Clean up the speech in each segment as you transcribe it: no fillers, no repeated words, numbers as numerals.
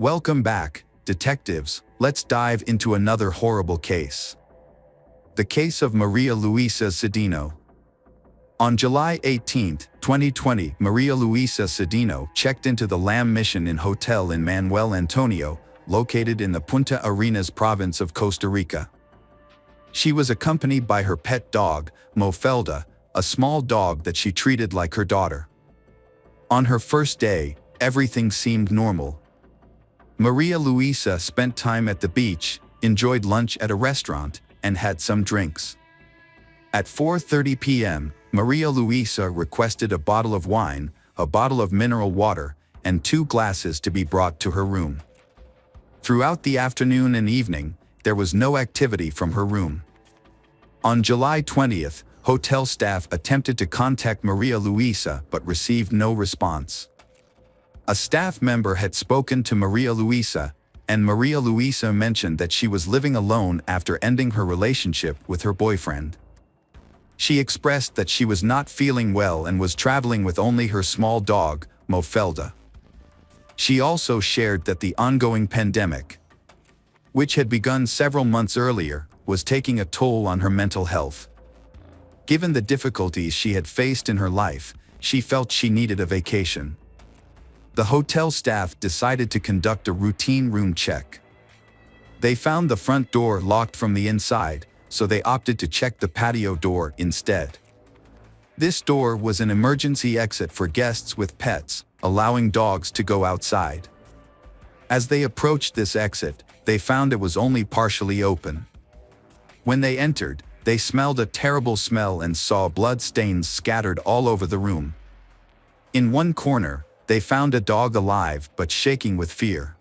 Welcome back, detectives. Let's dive into another horrible case. The case of Maria Luisa Cedeño. On July 18, 2020, Maria Luisa Cedeño checked into the Lamb Mission Inn Hotel in Manuel Antonio, located in the Punta Arenas province of Costa Rica. She was accompanied by her pet dog, Mofelda, a small dog that she treated like her daughter. On her first day, everything seemed normal. Maria Luisa spent time at the beach, enjoyed lunch at a restaurant, and had some drinks. At 4:30 p.m., Maria Luisa requested a bottle of wine, a bottle of mineral water, and 2 glasses to be brought to her room. Throughout the afternoon and evening, there was no activity from her room. On July 20th, hotel staff attempted to contact Maria Luisa but received no response. A staff member had spoken to Maria Luisa, and Maria Luisa mentioned that she was living alone after ending her relationship with her boyfriend. She expressed that she was not feeling well and was traveling with only her small dog, Mofelda. She also shared that the ongoing pandemic, which had begun several months earlier, was taking a toll on her mental health. Given the difficulties she had faced in her life, she felt she needed a vacation. The hotel staff decided to conduct a routine room check. They found the front door locked from the inside, so they opted to check the patio door instead. This door was an emergency exit for guests with pets, allowing dogs to go outside. As they approached this exit, they found it was only partially open. When they entered, they smelled a terrible smell and saw blood stains scattered all over the room. In one corner, they found a dog alive but shaking with fear.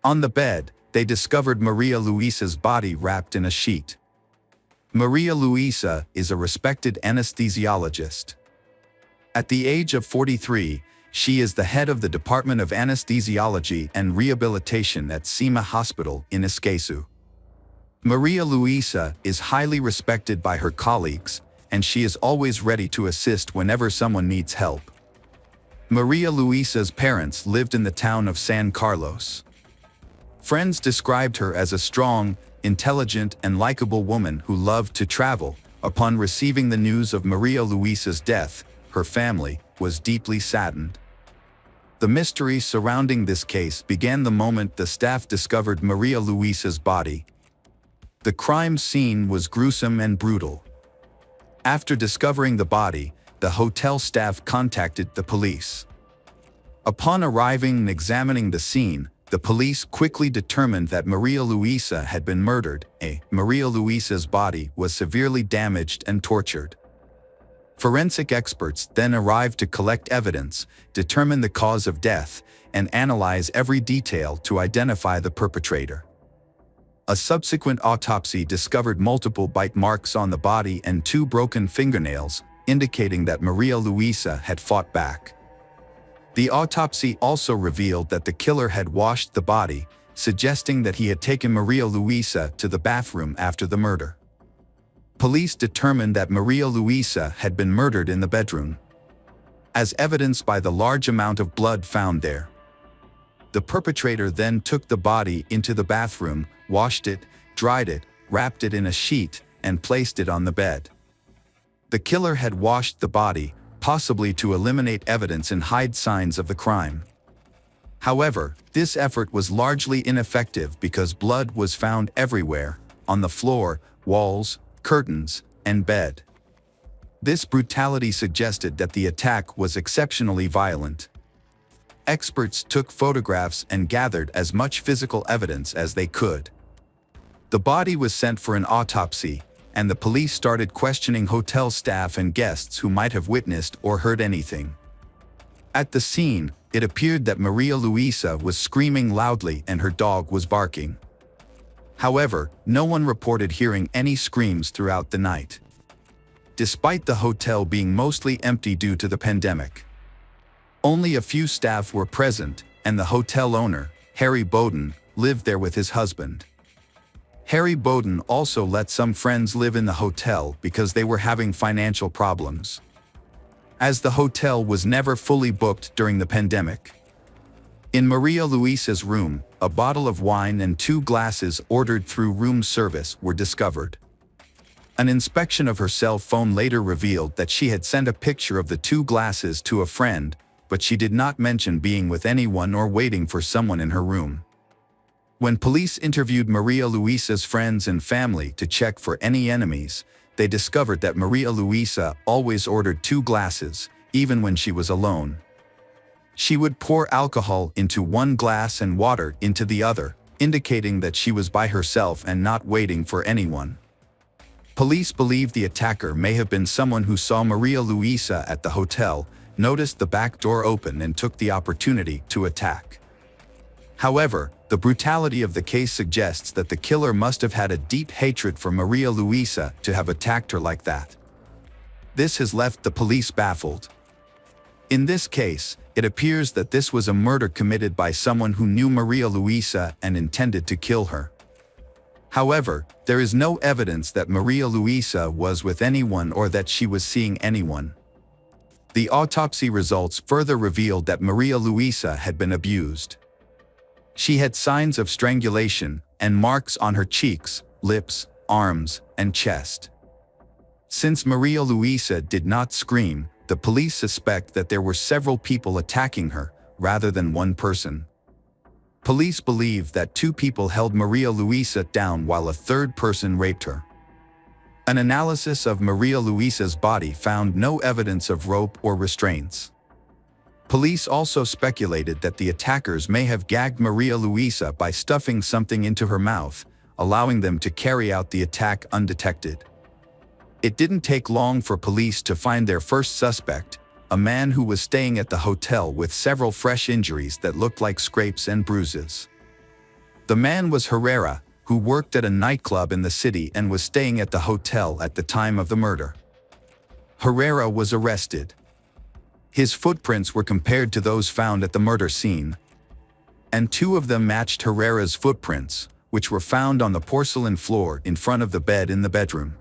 On the bed, they discovered Maria Luisa's body wrapped in a sheet. Maria Luisa is a respected anesthesiologist. At the age of 43, she is the head of the Department of Anesthesiology and Rehabilitation at Cima Hospital in Escazú. Maria Luisa is highly respected by her colleagues, and she is always ready to assist whenever someone needs help. Maria Luisa's parents lived in the town of San Carlos. Friends described her as a strong, intelligent, and likable woman who loved to travel. Upon receiving the news of Maria Luisa's death, her family was deeply saddened. The mystery surrounding this case began the moment the staff discovered Maria Luisa's body. The crime scene was gruesome and brutal. After discovering the body, the hotel staff contacted the police. Upon arriving and examining the scene, the police quickly determined that Maria Luisa had been murdered. Maria Luisa's body was severely damaged and tortured. Forensic experts then arrived to collect evidence, determine the cause of death, and analyze every detail to identify the perpetrator. A subsequent autopsy discovered multiple bite marks on the body and 2 broken fingernails, indicating that Maria Luisa had fought back. The autopsy also revealed that the killer had washed the body, suggesting that he had taken Maria Luisa to the bathroom after the murder. Police determined that Maria Luisa had been murdered in the bedroom, as evidenced by the large amount of blood found there. The perpetrator then took the body into the bathroom, washed it, dried it, wrapped it in a sheet, and placed it on the bed. The killer had washed the body, possibly to eliminate evidence and hide signs of the crime. However, this effort was largely ineffective because blood was found everywhere, on the floor, walls, curtains, and bed. This brutality suggested that the attack was exceptionally violent. Experts took photographs and gathered as much physical evidence as they could. The body was sent for an autopsy, and the police started questioning hotel staff and guests who might have witnessed or heard anything. At the scene, it appeared that Maria Luisa was screaming loudly and her dog was barking. However, no one reported hearing any screams throughout the night, despite the hotel being mostly empty due to the pandemic. Only a few staff were present, and the hotel owner, Harry Bowden, lived there with his husband. Harry Bowden also let some friends live in the hotel because they were having financial problems, as the hotel was never fully booked during the pandemic. In Maria Luisa's room, a bottle of wine and 2 glasses ordered through room service were discovered. An inspection of her cell phone later revealed that she had sent a picture of the 2 glasses to a friend, but she did not mention being with anyone or waiting for someone in her room. When police interviewed Maria Luisa's friends and family to check for any enemies, they discovered that Maria Luisa always ordered 2 glasses, even when she was alone. She would pour alcohol into one glass and water into the other, indicating that she was by herself and not waiting for anyone. Police believe the attacker may have been someone who saw Maria Luisa at the hotel, noticed the back door open and took the opportunity to attack. However, the brutality of the case suggests that the killer must have had a deep hatred for Maria Luisa to have attacked her like that. This has left the police baffled. In this case, it appears that this was a murder committed by someone who knew Maria Luisa and intended to kill her. However, there is no evidence that Maria Luisa was with anyone or that she was seeing anyone. The autopsy results further revealed that Maria Luisa had been abused. She had signs of strangulation and marks on her cheeks, lips, arms, and chest. Since Maria Luisa did not scream, the police suspect that there were several people attacking her, rather than one person. Police believe that 2 people held Maria Luisa down while a 3rd person raped her. An analysis of Maria Luisa's body found no evidence of rope or restraints. Police also speculated that the attackers may have gagged Maria Luisa by stuffing something into her mouth, allowing them to carry out the attack undetected. It didn't take long for police to find their first suspect, a man who was staying at the hotel with several fresh injuries that looked like scrapes and bruises. The man was Herrera, who worked at a nightclub in the city and was staying at the hotel at the time of the murder. Herrera was arrested. His footprints were compared to those found at the murder scene, and 2 of them matched Herrera's footprints, which were found on the porcelain floor in front of the bed in the bedroom.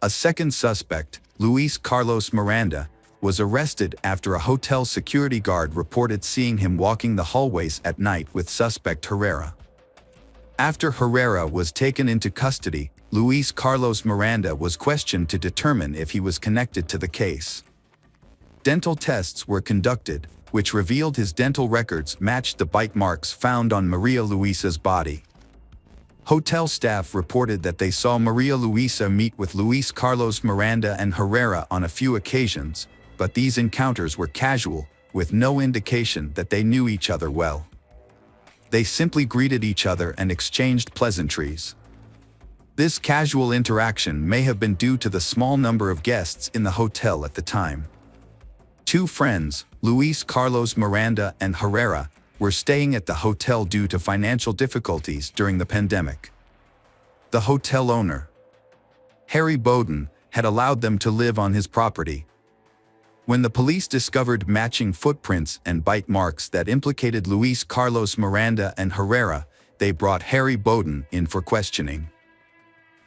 A second suspect, Luis Carlos Miranda, was arrested after a hotel security guard reported seeing him walking the hallways at night with suspect Herrera. After Herrera was taken into custody, Luis Carlos Miranda was questioned to determine if he was connected to the case. Dental tests were conducted, which revealed his dental records matched the bite marks found on Maria Luisa's body. Hotel staff reported that they saw Maria Luisa meet with Luis Carlos Miranda and Herrera on a few occasions, but these encounters were casual, with no indication that they knew each other well. They simply greeted each other and exchanged pleasantries. This casual interaction may have been due to the small number of guests in the hotel at the time. 2 friends, Luis Carlos Miranda and Herrera, were staying at the hotel due to financial difficulties during the pandemic. The hotel owner, Harry Bowden, had allowed them to live on his property. When the police discovered matching footprints and bite marks that implicated Luis Carlos Miranda and Herrera, they brought Harry Bowden in for questioning.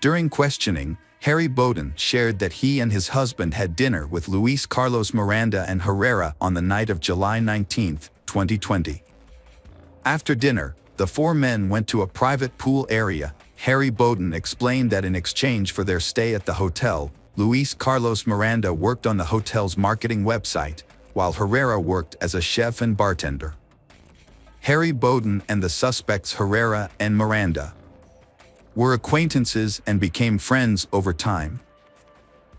During questioning, Harry Bowden shared that he and his husband had dinner with Luis Carlos Miranda and Herrera on the night of July 19, 2020. After dinner, the 4 men went to a private pool area. Harry Bowden explained that in exchange for their stay at the hotel, Luis Carlos Miranda worked on the hotel's marketing website, while Herrera worked as a chef and bartender. Harry Bowden and the suspects Herrera and Miranda were acquaintances and became friends over time.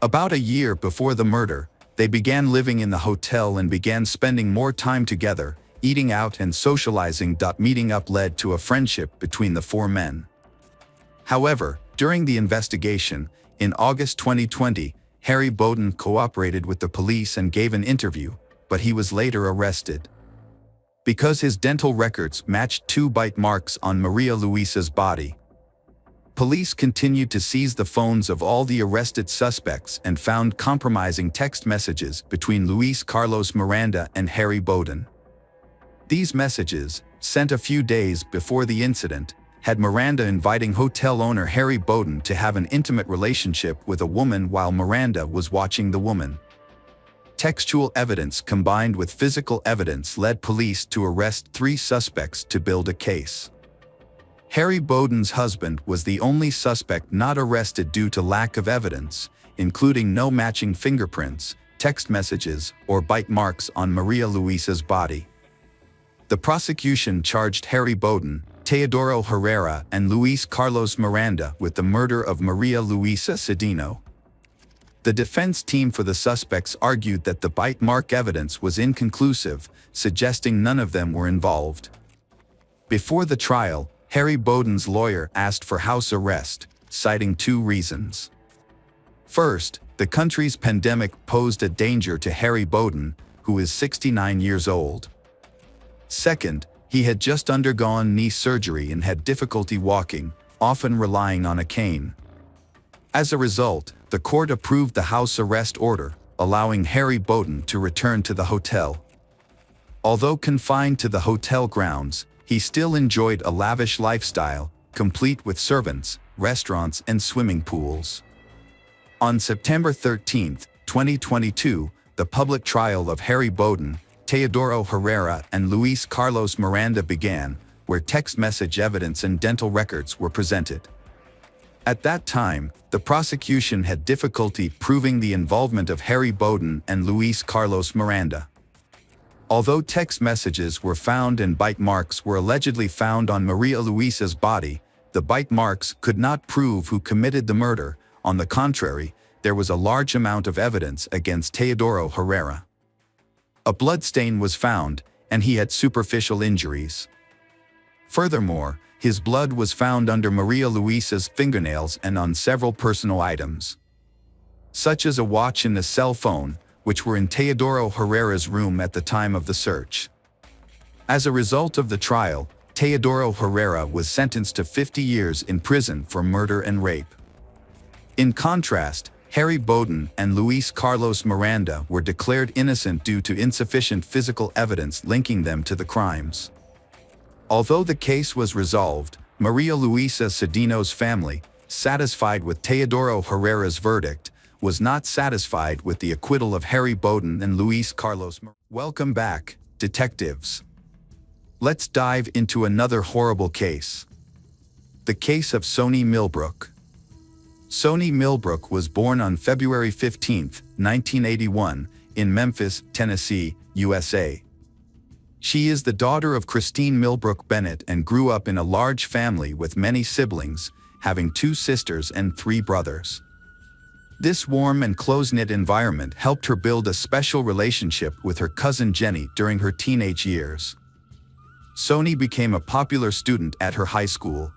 About a year before the murder, they began living in the hotel and began spending more time together, eating out and socializing. Meeting up led to a friendship between the 4 men. However, during the investigation, in August 2020, Harry Bowden cooperated with the police and gave an interview, but he was later arrested. Because his dental records matched 2 bite marks on Maria Luisa's body, police continued to seize the phones of all the arrested suspects and found compromising text messages between Luis Carlos Miranda and Harry Bowden. These messages, sent a few days before the incident, had Miranda inviting hotel owner Harry Bowden to have an intimate relationship with a woman while Miranda was watching the woman. Textual evidence combined with physical evidence led police to arrest 3 suspects to build a case. Harry Bowden's husband was the only suspect not arrested due to lack of evidence, including no matching fingerprints, text messages, or bite marks on Maria Luisa's body. The prosecution charged Harry Bowden, Teodoro Herrera, and Luis Carlos Miranda with the murder of Maria Luisa Cedeño. The defense team for the suspects argued that the bite mark evidence was inconclusive, suggesting none of them were involved. Before the trial, Harry Bowden's lawyer asked for house arrest, citing 2 reasons. First, the country's pandemic posed a danger to Harry Bowden, who is 69 years old. Second, he had just undergone knee surgery and had difficulty walking, often relying on a cane. As a result, the court approved the house arrest order, allowing Harry Bowden to return to the hotel. Although confined to the hotel grounds, he still enjoyed a lavish lifestyle, complete with servants, restaurants, and swimming pools. On September 13, 2022, the public trial of Harry Bowden, Teodoro Herrera, and Luis Carlos Miranda began, where text message evidence and dental records were presented. At that time, the prosecution had difficulty proving the involvement of Harry Bowden and Luis Carlos Miranda. Although text messages were found and bite marks were allegedly found on Maria Luisa's body, the bite marks could not prove who committed the murder. On the contrary, there was a large amount of evidence against Teodoro Herrera. A bloodstain was found, and he had superficial injuries. Furthermore, his blood was found under Maria Luisa's fingernails and on several personal items, such as a watch and a cell phone, which were in Teodoro Herrera's room at the time of the search. As a result of the trial, Teodoro Herrera was sentenced to 50 years in prison for murder and rape. In contrast, Harry Bowden and Luis Carlos Miranda were declared innocent due to insufficient physical evidence linking them to the crimes. Although the case was resolved, Maria Luisa Cedeño's family, satisfied with Teodoro Herrera's verdict, was not satisfied with the acquittal of Harry Bowden and Luis Carlos Miranda. Welcome back, detectives. Let's dive into another horrible case. The case of Soni Millbrook. Soni Millbrook was born on February 15, 1981, in Memphis, Tennessee, USA. She is the daughter of Christine Millbrook Bennett and grew up in a large family with many siblings, having 2 sisters and 3 brothers. This warm and close-knit environment helped her build a special relationship with her cousin Jenny during her teenage years. Soni became a popular student at her high school.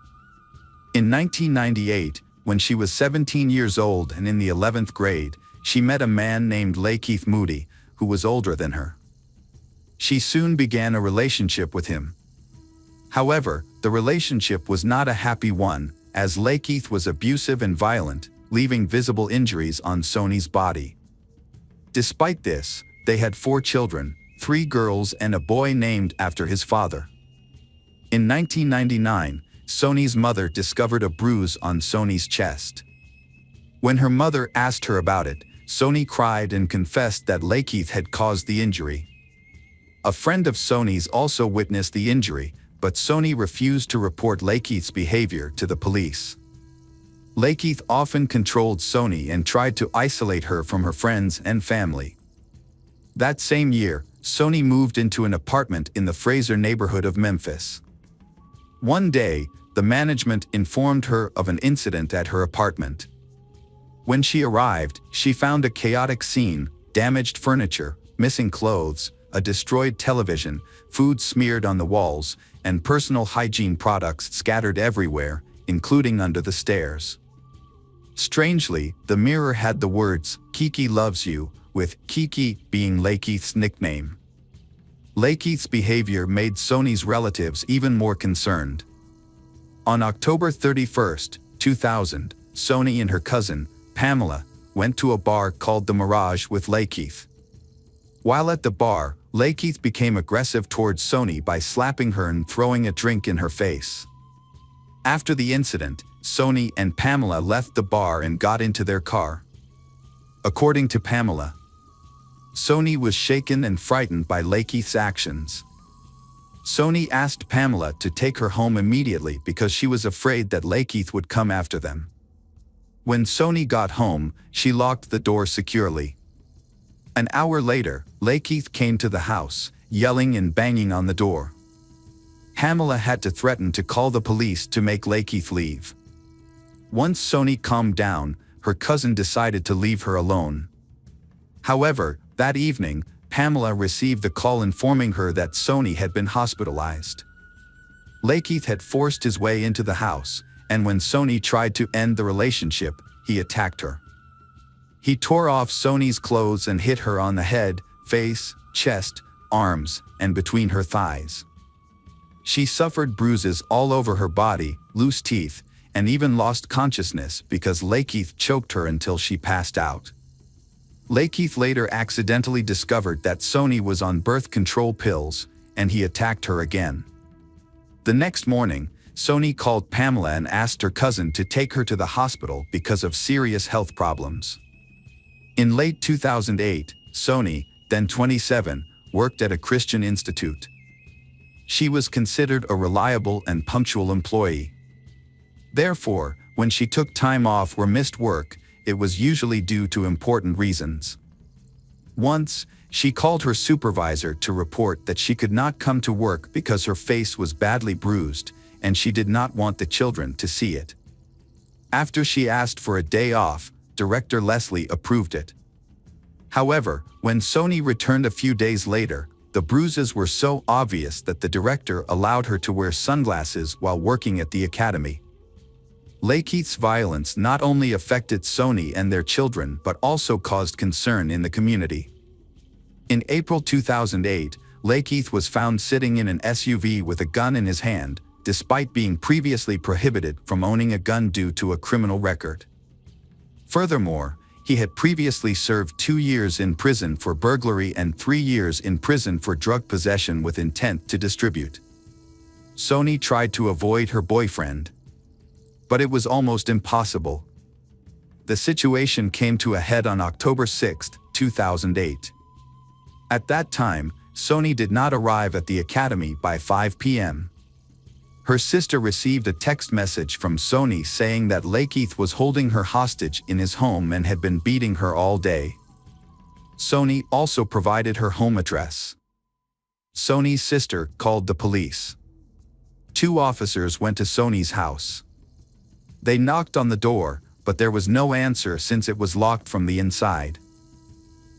In 1998, when she was 17 years old and in the 11th grade, she met a man named Lakeith Moody, who was older than her. She soon began a relationship with him. However, the relationship was not a happy one, as Lakeith was abusive and violent, leaving visible injuries on Soni's body. Despite this, they had 4 children, 3 girls and a boy named after his father. In 1999, Soni's mother discovered a bruise on Soni's chest. When her mother asked her about it, Soni cried and confessed that Lakeith had caused the injury. A friend of Soni's also witnessed the injury, but Soni refused to report Lakeith's behavior to the police. Lakeith often controlled Soni and tried to isolate her from her friends and family. That same year, Soni moved into an apartment in the Fraser neighborhood of Memphis. One day, the management informed her of an incident at her apartment. When she arrived, she found a chaotic scene: damaged furniture, missing clothes, a destroyed television, food smeared on the walls, and personal hygiene products scattered everywhere, including under the stairs. Strangely, the mirror had the words, "Kiki loves you," with Kiki being Lakeith's nickname. Lakeith's behavior made Soni's relatives even more concerned. On October 31, 2000, Soni and her cousin, Pamela, went to a bar called The Mirage with Lakeith. While at the bar, Lakeith became aggressive towards Soni by slapping her and throwing a drink in her face. After the incident, Soni and Pamela left the bar and got into their car. According to Pamela, Sony was shaken and frightened by Lakeith's actions. Sony asked Pamela to take her home immediately because she was afraid that Lakeith would come after them. When Sony got home, she locked the door securely. An hour later, Lakeith came to the house, yelling and banging on the door. Pamela had to threaten to call the police to make Lakeith leave. Once Sony calmed down, her cousin decided to leave her alone. However, that evening, Pamela received a call informing her that Sony had been hospitalized. Lakeith had forced his way into the house, and when Sony tried to end the relationship, he attacked her. He tore off Sony's clothes and hit her on the head, face, chest, arms, and between her thighs. She suffered bruises all over her body, loose teeth, and even lost consciousness because Lakeith choked her until she passed out. Lakeith later accidentally discovered that Sony was on birth control pills, and he attacked her again. The next morning, Sony called Pamela and asked her cousin to take her to the hospital because of serious health problems. In late 2008, Sony, then 27, worked at a Christian institute. She was considered a reliable and punctual employee. Therefore, when she took time off or missed work, it was usually due to important reasons. Once, she called her supervisor to report that she could not come to work because her face was badly bruised, and she did not want the children to see it. After she asked for a day off, Director Leslie approved it. However, when Sony returned a few days later, the bruises were so obvious that the director allowed her to wear sunglasses while working at the academy. Lakeith's violence not only affected Sony and their children but also caused concern in the community. In April 2008, Lakeith was found sitting in an SUV with a gun in his hand, despite being previously prohibited from owning a gun due to a criminal record. Furthermore, he had previously served 2 years in prison for burglary and 3 years in prison for drug possession with intent to distribute. Sony tried to avoid her boyfriend, but it was almost impossible. The situation came to a head on October 6, 2008. At that time, Sony did not arrive at the academy by 5 p.m. Her sister received a text message from Sony saying that Lakeith was holding her hostage in his home and had been beating her all day. Sony also provided her home address. Sony's sister called the police. 2 officers went to Sony's house. They knocked on the door, but there was no answer since it was locked from the inside.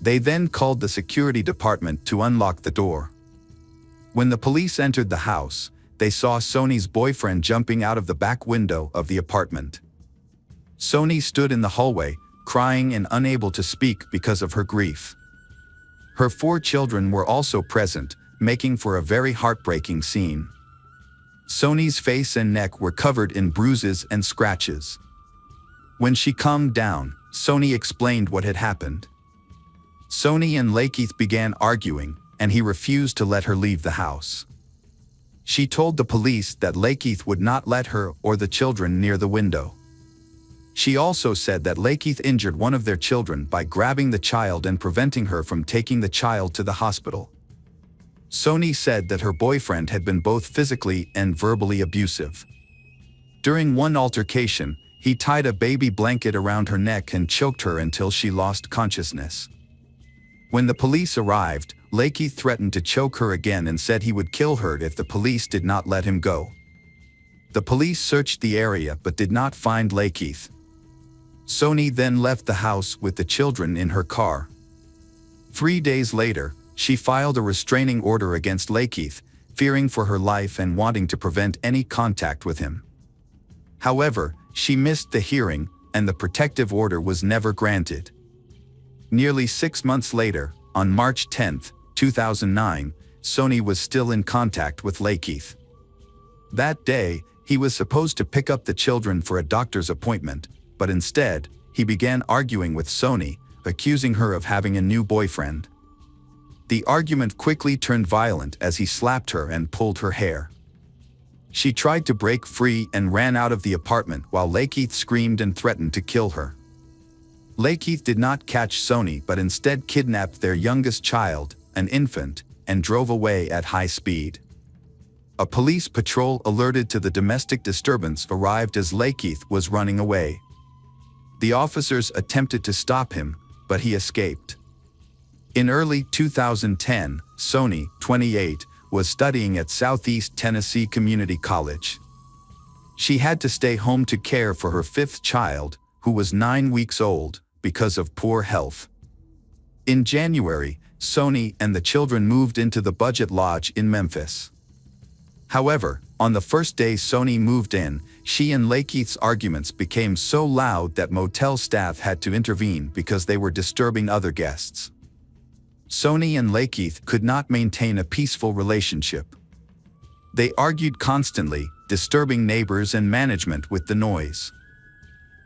They then called the security department to unlock the door. When the police entered the house, they saw Sony's boyfriend jumping out of the back window of the apartment. Sony stood in the hallway, crying and unable to speak because of her grief. Her 4 children were also present, making for a very heartbreaking scene. Sony's face and neck were covered in bruises and scratches. When she calmed down, Sony explained what had happened. Sony and Lakeith began arguing, and he refused to let her leave the house. She told the police that Lakeith would not let her or the children near the window. She also said that Lakeith injured one of their children by grabbing the child and preventing her from taking the child to the hospital. Sony said that her boyfriend had been both physically and verbally abusive. During one altercation, he tied a baby blanket around her neck and choked her until she lost consciousness. When the police arrived, Lakeith threatened to choke her again and said he would kill her if the police did not let him go. The police searched the area but did not find Lakeith. Sony then left the house with the children in her car. 3 days later, she filed a restraining order against Lakeith, fearing for her life and wanting to prevent any contact with him. However, she missed the hearing, and the protective order was never granted. Nearly 6 months later, on March 10, 2009, Sony was still in contact with Lakeith. That day, he was supposed to pick up the children for a doctor's appointment, but instead, he began arguing with Sony, accusing her of having a new boyfriend. The argument quickly turned violent as he slapped her and pulled her hair. She tried to break free and ran out of the apartment while Lakeith screamed and threatened to kill her. Lakeith did not catch Sony but instead kidnapped their youngest child, an infant, and drove away at high speed. A police patrol alerted to the domestic disturbance arrived as Lakeith was running away. The officers attempted to stop him, but he escaped. In early 2010, Sony, 28, was studying at Southeast Tennessee Community College. She had to stay home to care for her fifth child, who was 9 weeks old, because of poor health. In January, Sony and the children moved into the Budget Lodge in Memphis. However, on the first day Sony moved in, she and Lakeith's arguments became so loud that motel staff had to intervene because they were disturbing other guests. Sony and Lakeith could not maintain a peaceful relationship. They argued constantly, disturbing neighbors and management with the noise.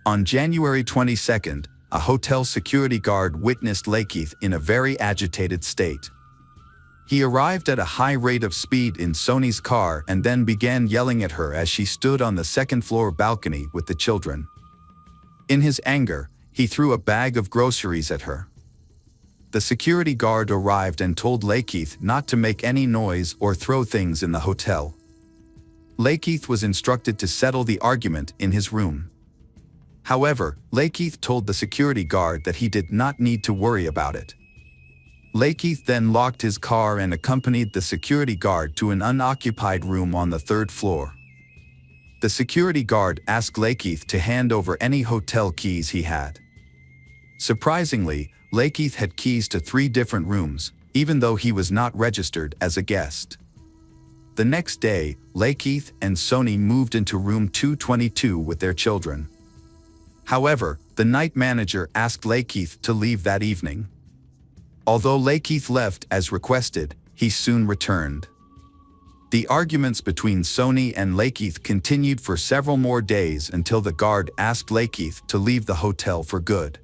On January 22, a hotel security guard witnessed Lakeith in a very agitated state. He arrived at a high rate of speed in Sony's car and then began yelling at her as she stood on the second-floor balcony with the children. In his anger, he threw a bag of groceries at her. The security guard arrived and told Lakeith not to make any noise or throw things in the hotel. Lakeith was instructed to settle the argument in his room. However, Lakeith told the security guard that he did not need to worry about it. Lakeith then locked his car and accompanied the security guard to an unoccupied room on the third floor. The security guard asked Lakeith to hand over any hotel keys he had. Surprisingly, Lakeith had keys to 3 different rooms, even though he was not registered as a guest. The next day, Lakeith and Sony moved into room 222 with their children. However, the night manager asked Lakeith to leave that evening. Although Lakeith left as requested, he soon returned. The arguments between Sony and Lakeith continued for several more days until the guard asked Lakeith to leave the hotel for good.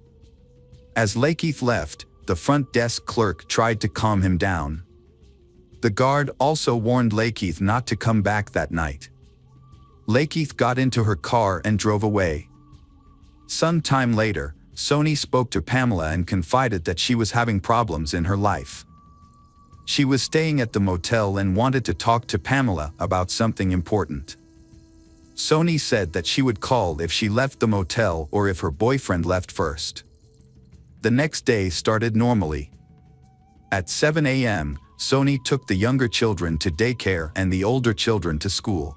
As Lakeith left, the front desk clerk tried to calm him down. The guard also warned Lakeith not to come back that night. Lakeith got into her car and drove away. Some time later, Sony spoke to Pamela and confided that she was having problems in her life. She was staying at the motel and wanted to talk to Pamela about something important. Sony said that she would call if she left the motel or if her boyfriend left first. The next day started normally. At 7 a.m., Sony took the younger children to daycare and the older children to school.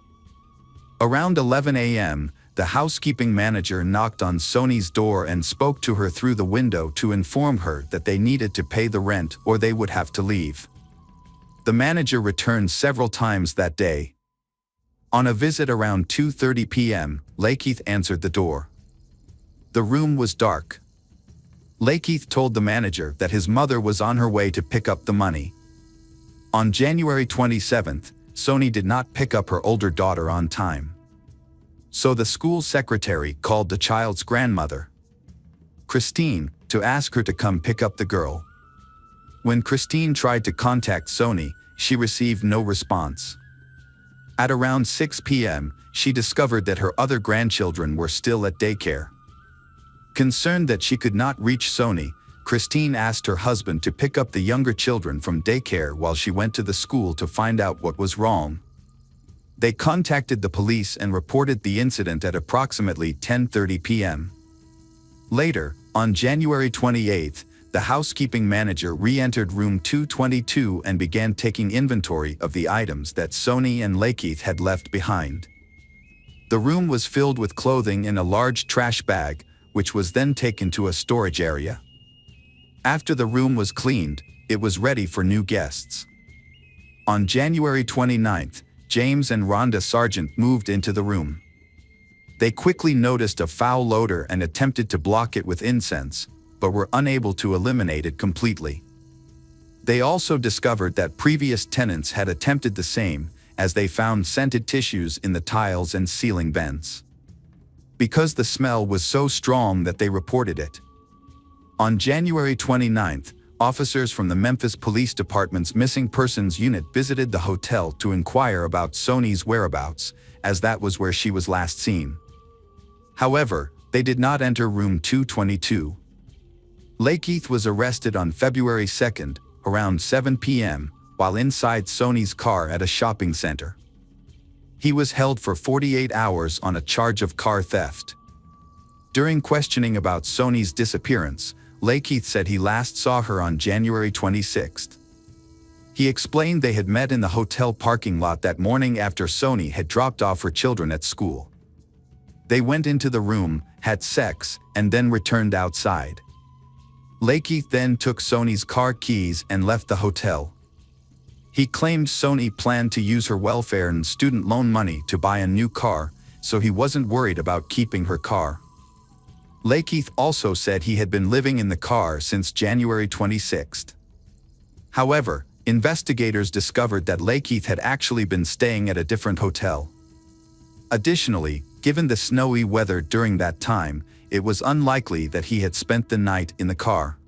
Around 11 a.m., the housekeeping manager knocked on Sony's door and spoke to her through the window to inform her that they needed to pay the rent or they would have to leave. The manager returned several times that day. On a visit around 2:30 p.m., Lakeith answered the door. The room was dark. Lakeith told the manager that his mother was on her way to pick up the money. On January 27th, Sony did not pick up her older daughter on time. So the school secretary called the child's grandmother, Christine, to ask her to come pick up the girl. When Christine tried to contact Sony, she received no response. At around 6 p.m., she discovered that her other grandchildren were still at daycare. Concerned that she could not reach Sony, Christine asked her husband to pick up the younger children from daycare while she went to the school to find out what was wrong. They contacted the police and reported the incident at approximately 10:30 p.m. Later, on January 28, the housekeeping manager re-entered room 222 and began taking inventory of the items that Sony and Lakeith had left behind. The room was filled with clothing in a large trash bag, which was then taken to a storage area. After the room was cleaned, it was ready for new guests. On January 29th, James and Rhonda Sargent moved into the room. They quickly noticed a foul odor and attempted to block it with incense, but were unable to eliminate it completely. They also discovered that previous tenants had attempted the same, as they found scented tissues in the tiles and ceiling vents. Because the smell was so strong that they reported it. On January 29th, officers from the Memphis Police Department's Missing Persons Unit visited the hotel to inquire about Sony's whereabouts, as that was where she was last seen. However, they did not enter room 222. Lakeith was arrested on February 2nd, around 7 p.m., while inside Sony's car at a shopping center. He was held for 48 hours on a charge of car theft. During questioning about Sony's disappearance, Lakeith said he last saw her on January 26th. He explained they had met in the hotel parking lot that morning after Sony had dropped off her children at school. They went into the room, had sex, and then returned outside. Lakeith then took Sony's car keys and left the hotel. He claimed Sony planned to use her welfare and student loan money to buy a new car, so he wasn't worried about keeping her car. Lakeith also said he had been living in the car since January 26th. However, investigators discovered that Lakeith had actually been staying at a different hotel. Additionally, given the snowy weather during that time, it was unlikely that he had spent the night in the car.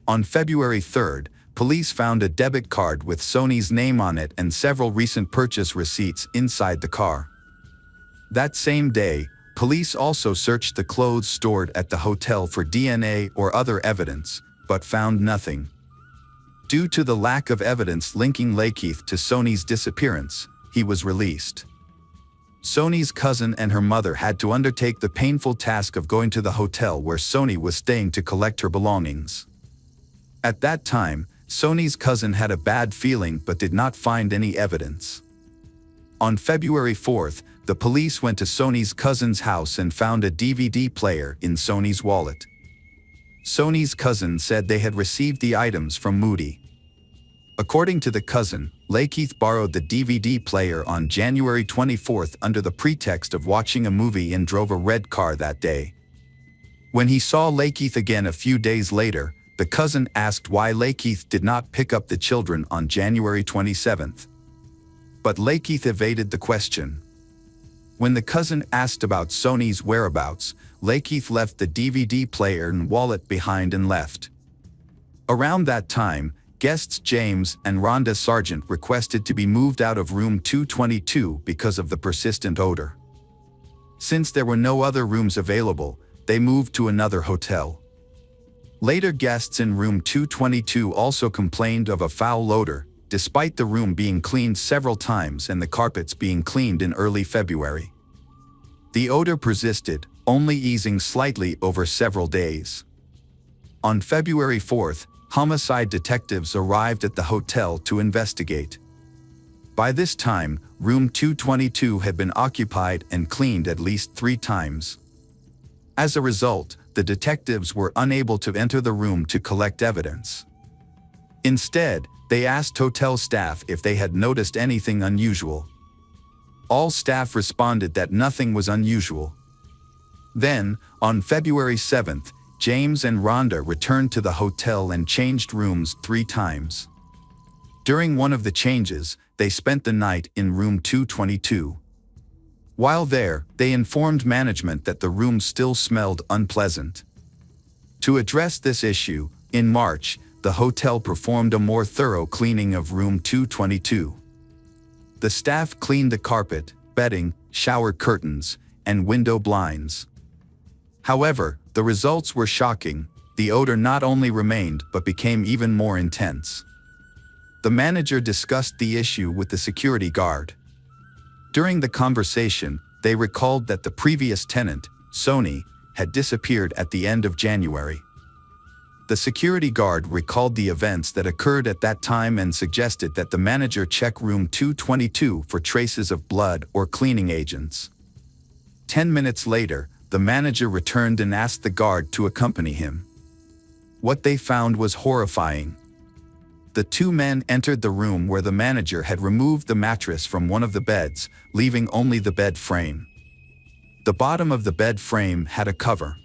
On February 3rd, police found a debit card with Sony's name on it and several recent purchase receipts inside the car. That same day, police also searched the clothes stored at the hotel for DNA or other evidence, but found nothing. Due to the lack of evidence linking Lakeith to Sony's disappearance, he was released. Sony's cousin and her mother had to undertake the painful task of going to the hotel where Sony was staying to collect her belongings. At that time, Sony's cousin had a bad feeling but did not find any evidence. On February 4th, the police went to Sony's cousin's house and found a DVD player in Sony's wallet. Sony's cousin said they had received the items from Moody. According to the cousin, Lakeith borrowed the DVD player on January 24th under the pretext of watching a movie and drove a red car that day. When he saw Lakeith again a few days later, the cousin asked why Lakeith did not pick up the children on January 27th. But Lakeith evaded the question. When the cousin asked about Sony's whereabouts, Lakeith left the DVD player and wallet behind and left. Around that time, guests James and Rhonda Sargent requested to be moved out of room 222 because of the persistent odor. Since there were no other rooms available, they moved to another hotel. Later, guests in room 222 also complained of a foul odor, despite the room being cleaned several times and the carpets being cleaned in early February. The odor persisted, only easing slightly over several days. On February 4th, homicide detectives arrived at the hotel to investigate. By this time, room 222 had been occupied and cleaned at least 3 times. As a result, the detectives were unable to enter the room to collect evidence. Instead, they asked hotel staff if they had noticed anything unusual. All staff responded that nothing was unusual. Then, on February 7th, James and Rhonda returned to the hotel and changed rooms 3 times. During one of the changes, they spent the night in room 222. While there, they informed management that the room still smelled unpleasant. To address this issue, in March, the hotel performed a more thorough cleaning of room 222. The staff cleaned the carpet, bedding, shower curtains, and window blinds. However, the results were shocking. The odor not only remained but became even more intense. The manager discussed the issue with the security guard. During the conversation, they recalled that the previous tenant, Sony, had disappeared at the end of January. The security guard recalled the events that occurred at that time and suggested that the manager check room 222 for traces of blood or cleaning agents. 10 minutes later, the manager returned and asked the guard to accompany him. What they found was horrifying. The 2 men entered the room where the manager had removed the mattress from one of the beds, leaving only the bed frame. The bottom of the bed frame had a cover.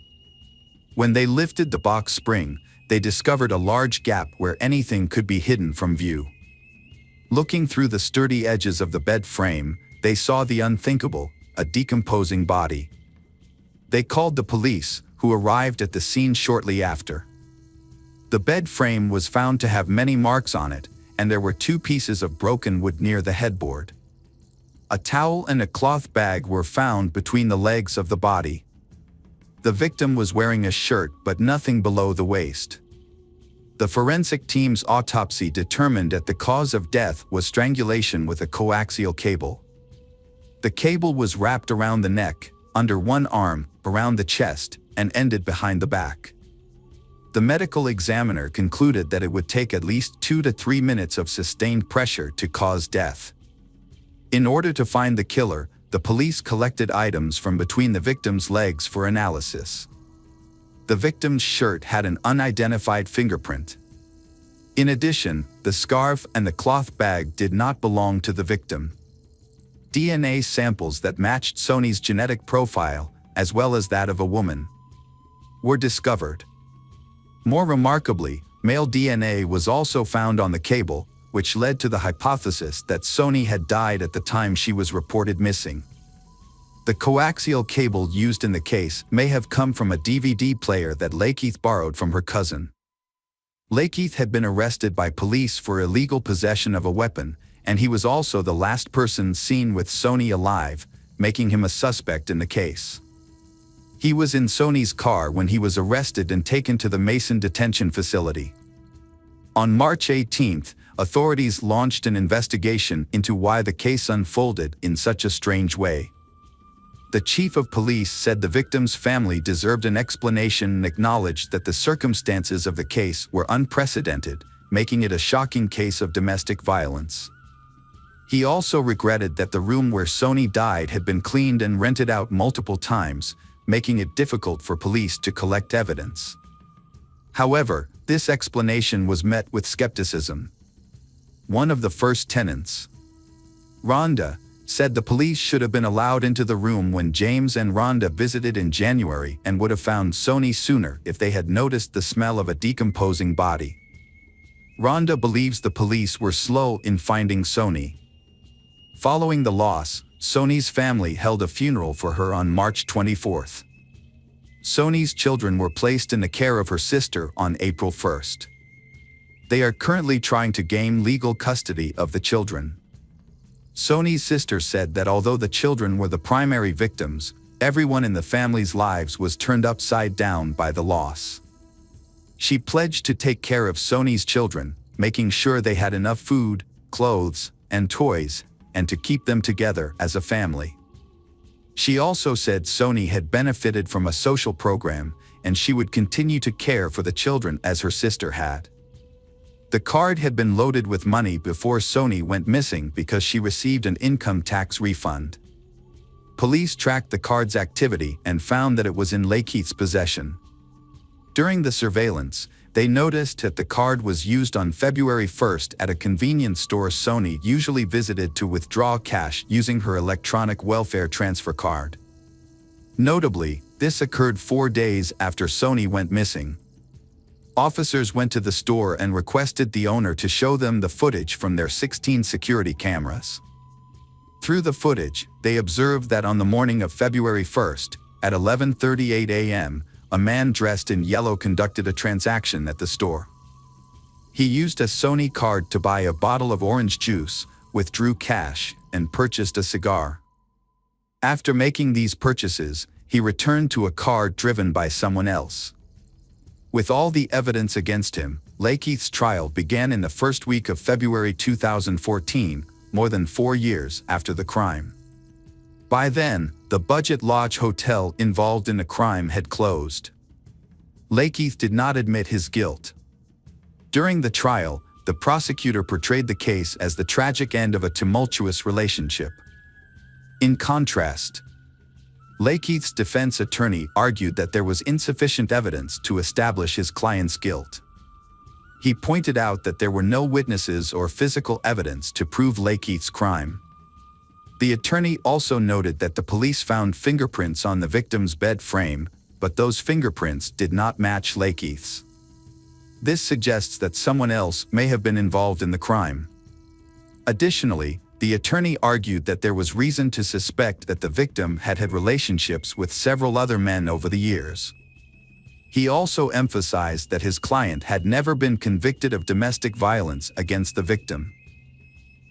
When they lifted the box spring, they discovered a large gap where anything could be hidden from view. Looking through the sturdy edges of the bed frame, they saw the unthinkable, a decomposing body. They called the police, who arrived at the scene shortly after. The bed frame was found to have many marks on it, and there were 2 pieces of broken wood near the headboard. A towel and a cloth bag were found between the legs of the body. The victim was wearing a shirt but nothing below the waist. The forensic team's autopsy determined that the cause of death was strangulation with a coaxial cable. The cable was wrapped around the neck, under one arm, around the chest, and ended behind the back. The medical examiner concluded that it would take at least 2 to 3 minutes of sustained pressure to cause death. In order to find the killer, the police collected items from between the victim's legs for analysis. The victim's shirt had an unidentified fingerprint. In addition, the scarf and the cloth bag did not belong to the victim. DNA samples that matched Sony's genetic profile, as well as that of a woman, were discovered. More remarkably, male DNA was also found on the cable, which led to the hypothesis that Sony had died at the time she was reported missing. The coaxial cable used in the case may have come from a DVD player that Lakeith borrowed from her cousin. Lakeith had been arrested by police for illegal possession of a weapon, and he was also the last person seen with Sony alive, making him a suspect in the case. He was in Sony's car when he was arrested and taken to the Mason detention facility. On March 18th, authorities launched an investigation into why the case unfolded in such a strange way. The chief of police said the victim's family deserved an explanation and acknowledged that the circumstances of the case were unprecedented, making it a shocking case of domestic violence. He also regretted that the room where Sony died had been cleaned and rented out multiple times, making it difficult for police to collect evidence. However, this explanation was met with skepticism. One of the first tenants, Rhonda, said the police should have been allowed into the room when James and Rhonda visited in January and would have found Sony sooner if they had noticed the smell of a decomposing body. Rhonda believes the police were slow in finding Sony. Following the loss, Sony's family held a funeral for her on March 24th. Sony's children were placed in the care of her sister on April 1st. They are currently trying to gain legal custody of the children. Sony's sister said that although the children were the primary victims, everyone in the family's lives was turned upside down by the loss. She pledged to take care of Sony's children, making sure they had enough food, clothes, and toys, and to keep them together as a family. She also said Sony had benefited from a social program, and she would continue to care for the children as her sister had. The card had been loaded with money before Sony went missing because she received an income tax refund. Police tracked the card's activity and found that it was in Lakeith's possession. During the surveillance, they noticed that the card was used on February 1st at a convenience store Sony usually visited to withdraw cash using her electronic welfare transfer card. Notably, this occurred 4 days after Sony went missing. Officers went to the store and requested the owner to show them the footage from their 16 security cameras. Through the footage, they observed that on the morning of February 1st, at 11:38 a.m., a man dressed in yellow conducted a transaction at the store. He used a Sony card to buy a bottle of orange juice, withdrew cash, and purchased a cigar. After making these purchases, he returned to a car driven by someone else. With all the evidence against him, Lakeith's trial began in the first week of February 2014, more than 4 years after the crime. By then, the Budget Lodge Hotel involved in the crime had closed. Lakeith did not admit his guilt. During the trial, the prosecutor portrayed the case as the tragic end of a tumultuous relationship. In contrast, Lakeith's defense attorney argued that there was insufficient evidence to establish his client's guilt. He pointed out that there were no witnesses or physical evidence to prove Lakeith's crime. The attorney also noted that the police found fingerprints on the victim's bed frame, but those fingerprints did not match Lakeith's. This suggests that someone else may have been involved in the crime. Additionally, the attorney argued that there was reason to suspect that the victim had had relationships with several other men over the years. He also emphasized that his client had never been convicted of domestic violence against the victim.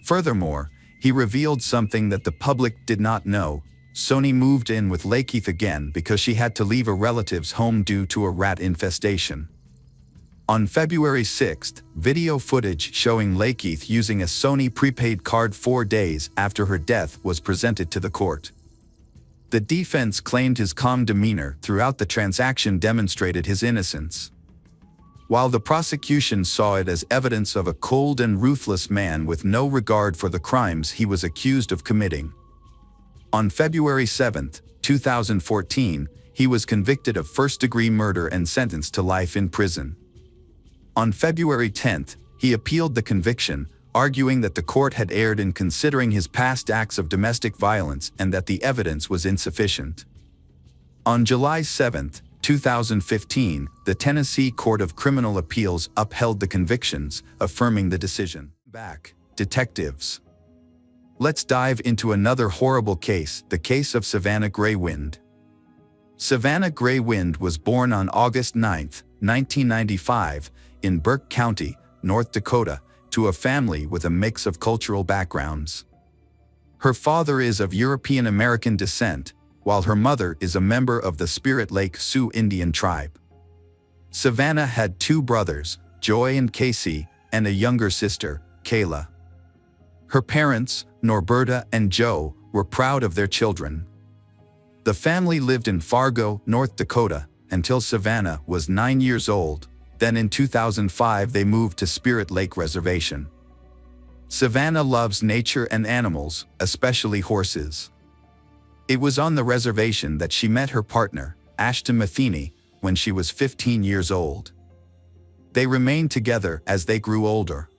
Furthermore, he revealed something that the public did not know. Sony moved in with Lakeith again because she had to leave a relative's home due to a rat infestation. On February 6, video footage showing Lakeith using a Sony prepaid card 4 days after her death was presented to the court. The defense claimed his calm demeanor throughout the transaction demonstrated his innocence, while the prosecution saw it as evidence of a cold and ruthless man with no regard for the crimes he was accused of committing. On February 7, 2014, he was convicted of first-degree murder and sentenced to life in prison. On February 10, he appealed the conviction, arguing that the court had erred in considering his past acts of domestic violence and that the evidence was insufficient. On July 7, 2015, the Tennessee Court of Criminal Appeals upheld the convictions, affirming the decision. Back, detectives. Let's dive into another horrible case, the case of Savannah Gray Wind. Savannah Gray Wind was born on August 9, 1995, in Burke County, North Dakota, to a family with a mix of cultural backgrounds. Her father is of European American descent, while her mother is a member of the Spirit Lake Sioux Indian tribe. Savannah had 2 brothers, Joy and Casey, and a younger sister, Kayla. Her parents, Norberta and Joe, were proud of their children. The family lived in Fargo, North Dakota, until Savannah was 9 years old. Then in 2005 they moved to Spirit Lake Reservation. Savannah loves nature and animals, especially horses. It was on the reservation that she met her partner, Ashton Matheny, when she was 15 years old. They remained together as they grew older.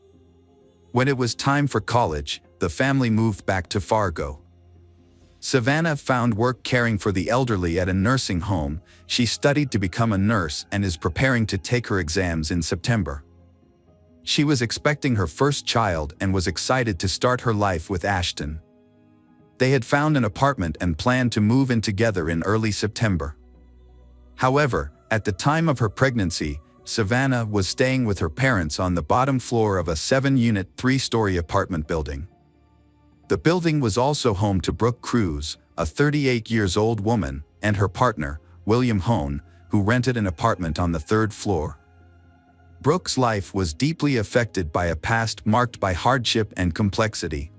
When it was time for college, the family moved back to Fargo. Savannah found work caring for the elderly at a nursing home. She studied to become a nurse and is preparing to take her exams in September. She was expecting her first child and was excited to start her life with Ashton. They had found an apartment and planned to move in together in early September. However, at the time of her pregnancy, Savannah was staying with her parents on the bottom floor of a 7-unit, 3-story apartment building. The building was also home to Brooke Cruz, a 38-year-old woman, and her partner, William Hone, who rented an apartment on the 3rd floor. Brooke's life was deeply affected by a past marked by hardship and complexity.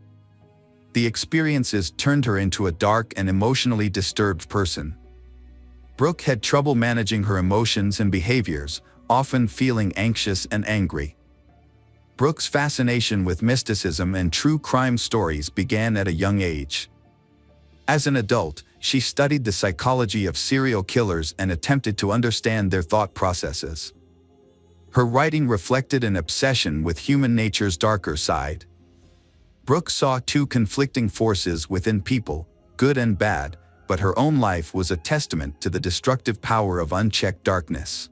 The experiences turned her into a dark and emotionally disturbed person. Brooke had trouble managing her emotions and behaviors, often feeling anxious and angry. Brooke's fascination with mysticism and true crime stories began at a young age. As an adult, she studied the psychology of serial killers and attempted to understand their thought processes. Her writing reflected an obsession with human nature's darker side. Brooke saw 2 conflicting forces within people, good and bad, but her own life was a testament to the destructive power of unchecked darkness.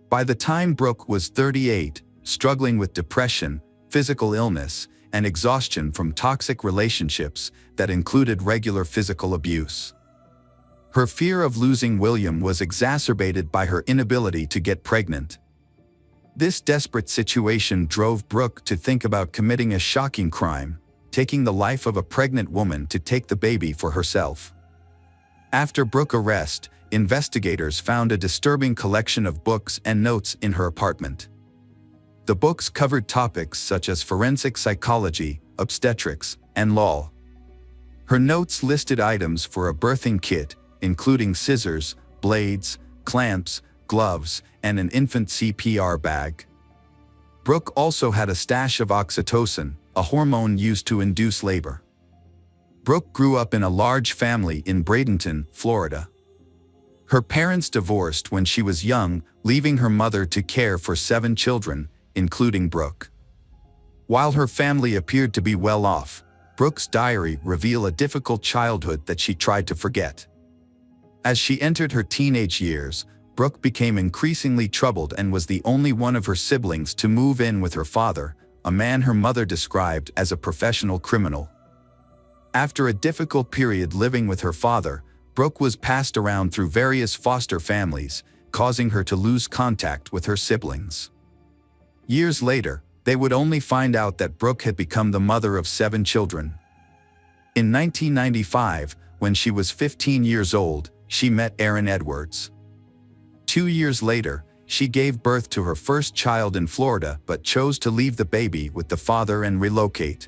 By the time Brooke was 38, struggling with depression, physical illness, and exhaustion from toxic relationships that included regular physical abuse. Her fear of losing William was exacerbated by her inability to get pregnant. This desperate situation drove Brooke to think about committing a shocking crime, taking the life of a pregnant woman to take the baby for herself. After Brooke's arrest, investigators found a disturbing collection of books and notes in her apartment. The books covered topics such as forensic psychology, obstetrics, and law. Her notes listed items for a birthing kit, including scissors, blades, clamps, gloves, and an infant CPR bag. Brooke also had a stash of oxytocin, a hormone used to induce labor. Brooke grew up in a large family in Bradenton, Florida. Her parents divorced when she was young, leaving her mother to care for 7 children, including Brooke. While her family appeared to be well off, Brooke's diary revealed a difficult childhood that she tried to forget. As she entered her teenage years, Brooke became increasingly troubled and was the only one of her siblings to move in with her father, a man her mother described as a professional criminal. After a difficult period living with her father, Brooke was passed around through various foster families, causing her to lose contact with her siblings. Years later, they would only find out that Brooke had become the mother of 7 children. In 1995, when she was 15 years old, she met Aaron Edwards. 2 years later, she gave birth to her first child in Florida but chose to leave the baby with the father and relocate.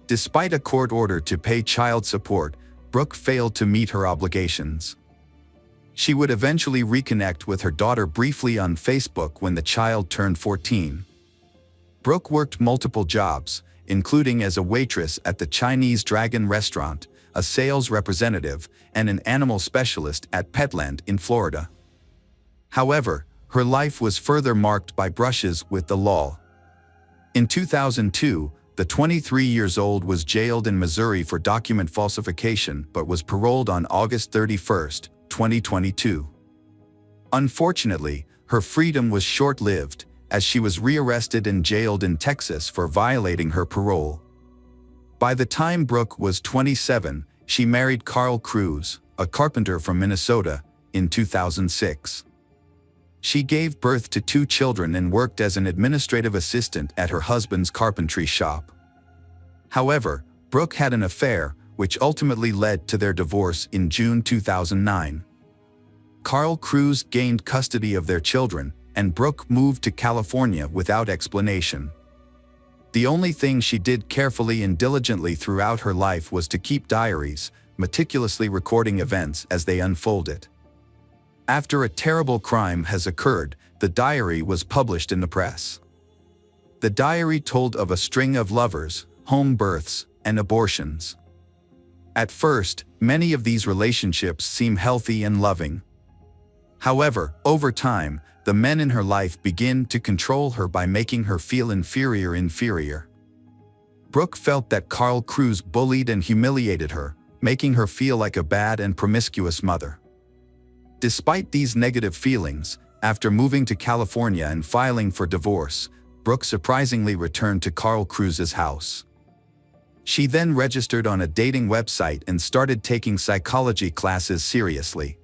Despite a court order to pay child support, Brooke failed to meet her obligations. She would eventually reconnect with her daughter briefly on Facebook when the child turned 14. Brooke worked multiple jobs, including as a waitress at the Chinese Dragon restaurant, a sales representative, and an animal specialist at Petland in Florida. However, her life was further marked by brushes with the law. In 2002, the 23-year-old was jailed in Missouri for document falsification but was paroled on August 31, 2022. Unfortunately, her freedom was short-lived, as she was rearrested and jailed in Texas for violating her parole. By the time Brooke was 27, she married Carl Cruz, a carpenter from Minnesota, in 2006. She gave birth to 2 children and worked as an administrative assistant at her husband's carpentry shop. However, Brooke had an affair, which ultimately led to their divorce in June 2009. Carl Cruz gained custody of their children, and Brooke moved to California without explanation. The only thing she did carefully and diligently throughout her life was to keep diaries, meticulously recording events as they unfolded. After a terrible crime has occurred, the diary was published in the press. The diary told of a string of lovers, home births, and abortions. At first, many of these relationships seem healthy and loving. However, over time, the men in her life begin to control her by making her feel inferior. Brooke felt that Carl Cruz bullied and humiliated her, making her feel like a bad and promiscuous mother. Despite these negative feelings, after moving to California and filing for divorce, Brooke surprisingly returned to Carl Cruz's house. She then registered on a dating website and started taking psychology classes seriously.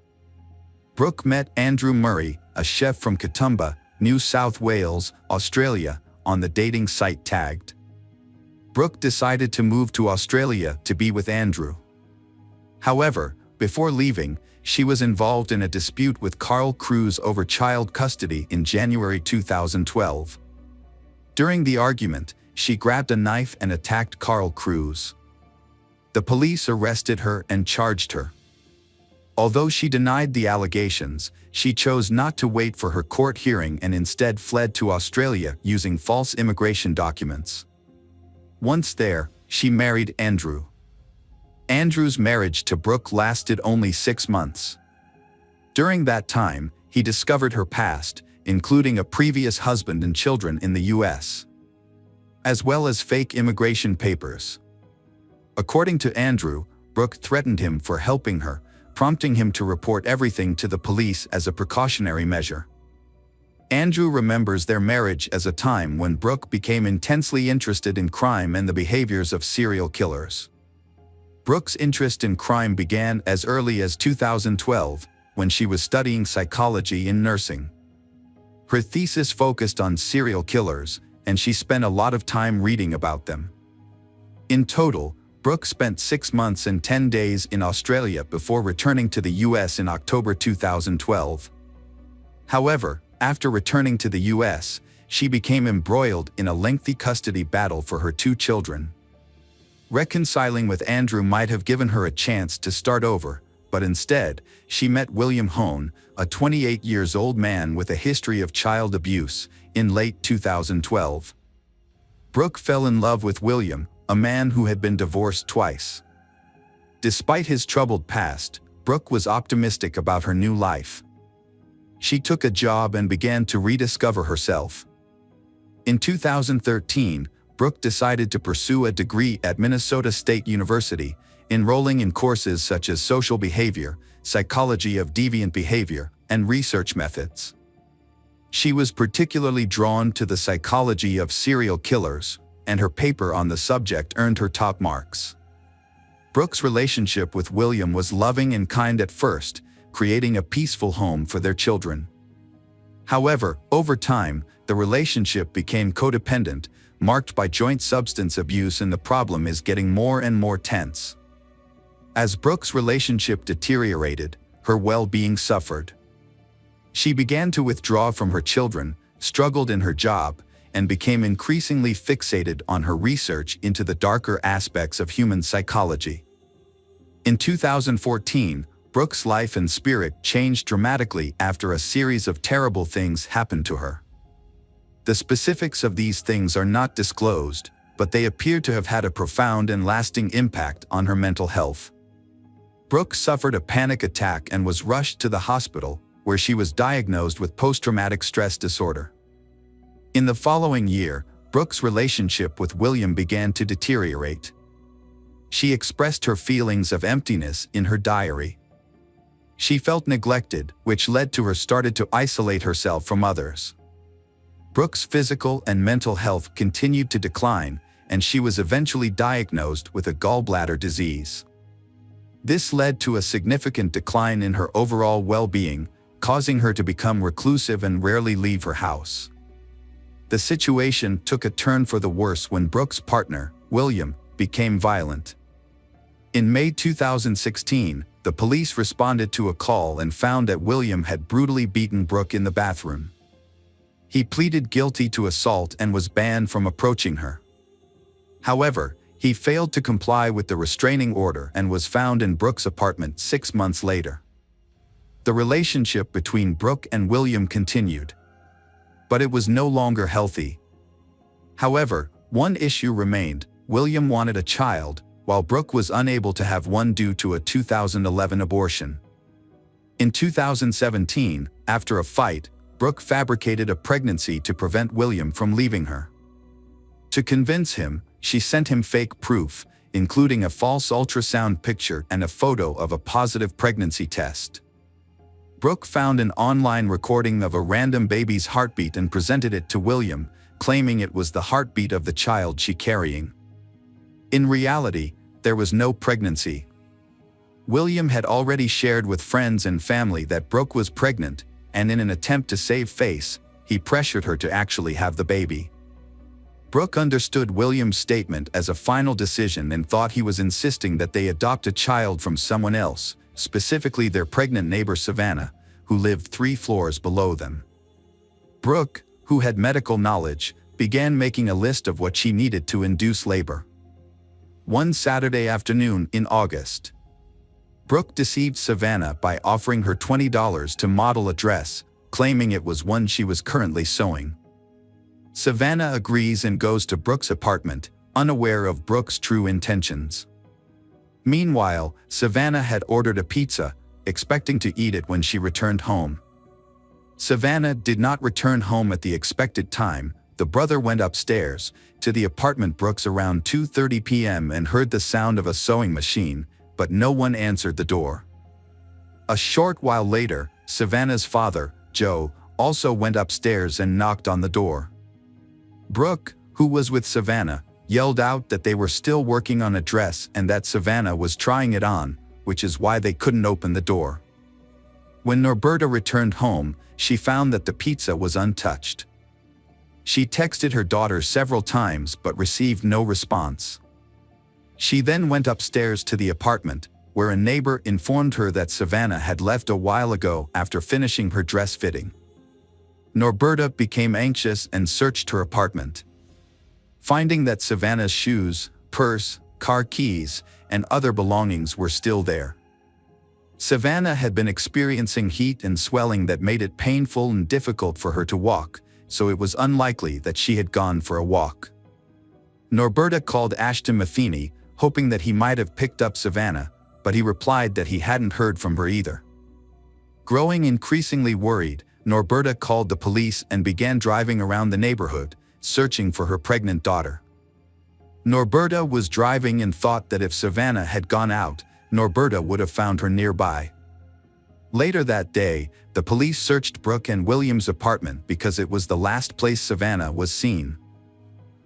Brooke met Andrew Murray, a chef from Katoomba, New South Wales, Australia, on the dating site Tagged. Brooke decided to move to Australia to be with Andrew. However, before leaving, she was involved in a dispute with Carl Cruz over child custody in January 2012. During the argument, she grabbed a knife and attacked Carl Cruz. The police arrested her and charged her. Although she denied the allegations, she chose not to wait for her court hearing and instead fled to Australia using false immigration documents. Once there, she married Andrew. Andrew's marriage to Brooke lasted only 6 months. During that time, he discovered her past, including a previous husband and children in the U.S., as well as fake immigration papers. According to Andrew, Brooke threatened him for helping her, prompting him to report everything to the police as a precautionary measure. Andrew remembers their marriage as a time when Brooke became intensely interested in crime and the behaviors of serial killers. Brooke's interest in crime began as early as 2012, when she was studying psychology in nursing. Her thesis focused on serial killers, and she spent a lot of time reading about them. In total, Brooke spent 6 months and 10 days in Australia before returning to the US in October 2012. However, after returning to the US, she became embroiled in a lengthy custody battle for her 2 children. Reconciling with Andrew might have given her a chance to start over, but instead, she met William Hone, a 28-year-old man with a history of child abuse, in late 2012. Brooke fell in love with William, a man who had been divorced twice. Despite his troubled past, Brooke was optimistic about her new life. She took a job and began to rediscover herself. In 2013, Brooke decided to pursue a degree at Minnesota State University, enrolling in courses such as social behavior, psychology of deviant behavior, and research methods. She was particularly drawn to the psychology of serial killers, and her paper on the subject earned her top marks. Brooke's relationship with William was loving and kind at first, creating a peaceful home for their children. However, over time, the relationship became codependent, marked by joint substance abuse, and the problem is getting more and more tense. As Brooke's relationship deteriorated, her well-being suffered. She began to withdraw from her children, struggled in her job, and became increasingly fixated on her research into the darker aspects of human psychology. In 2014, Brooke's life and spirit changed dramatically after a series of terrible things happened to her. The specifics of these things are not disclosed, but they appear to have had a profound and lasting impact on her mental health. Brooke suffered a panic attack and was rushed to the hospital, where she was diagnosed with post-traumatic stress disorder. In the following year, Brooke's relationship with William began to deteriorate. She expressed her feelings of emptiness in her diary. She felt neglected, which led to her starting to isolate herself from others. Brooke's physical and mental health continued to decline, and she was eventually diagnosed with a gallbladder disease. This led to a significant decline in her overall well-being, causing her to become reclusive and rarely leave her house. The situation took a turn for the worse when Brooke's partner, William, became violent. In May 2016, the police responded to a call and found that William had brutally beaten Brooke in the bathroom. He pleaded guilty to assault and was banned from approaching her. However, he failed to comply with the restraining order and was found in Brooke's apartment 6 months later. The relationship between Brooke and William continued, but it was no longer healthy. However, one issue remained: William wanted a child, while Brooke was unable to have one due to a 2011 abortion. In 2017, after a fight, Brooke fabricated a pregnancy to prevent William from leaving her. To convince him, she sent him fake proof, including a false ultrasound picture and a photo of a positive pregnancy test. Brooke found an online recording of a random baby's heartbeat and presented it to William, claiming it was the heartbeat of the child she carrying. In reality, there was no pregnancy. William had already shared with friends and family that Brooke was pregnant, and in an attempt to save face, he pressured her to actually have the baby. Brooke understood William's statement as a final decision and thought he was insisting that they adopt a child from someone else, specifically their pregnant neighbor Savannah, who lived 3 floors below them. Brooke, who had medical knowledge, began making a list of what she needed to induce labor. One Saturday afternoon in August, Brooke deceived Savannah by offering her $20 to model a dress, claiming it was one she was currently sewing. Savannah agrees and goes to Brooke's apartment, unaware of Brooke's true intentions. Meanwhile, Savannah had ordered a pizza, expecting to eat it when she returned home. Savannah did not return home at the expected time. The brother went upstairs to the apartment Brooke's around 2:30 p.m. and heard the sound of a sewing machine, but no one answered the door. A short while later, Savannah's father, Joe, also went upstairs and knocked on the door. Brooke, who was with Savannah, yelled out that they were still working on a dress and that Savannah was trying it on, which is why they couldn't open the door. When Norberta returned home, she found that the pizza was untouched. She texted her daughter several times but received no response. She then went upstairs to the apartment, where a neighbor informed her that Savannah had left a while ago after finishing her dress fitting. Norberta became anxious and searched her apartment. Finding that Savannah's shoes, purse, car keys, and other belongings were still there. Savannah had been experiencing heat and swelling that made it painful and difficult for her to walk, so it was unlikely that she had gone for a walk. Norberta called Ashton Matheny, hoping that he might have picked up Savannah, but he replied that he hadn't heard from her either. Growing increasingly worried, Norberta called the police and began driving around the neighborhood, searching for her pregnant daughter. Norberta was driving and thought that if Savannah had gone out, Norberta would have found her nearby. Later that day, the police searched Brooke and William's apartment because it was the last place Savannah was seen.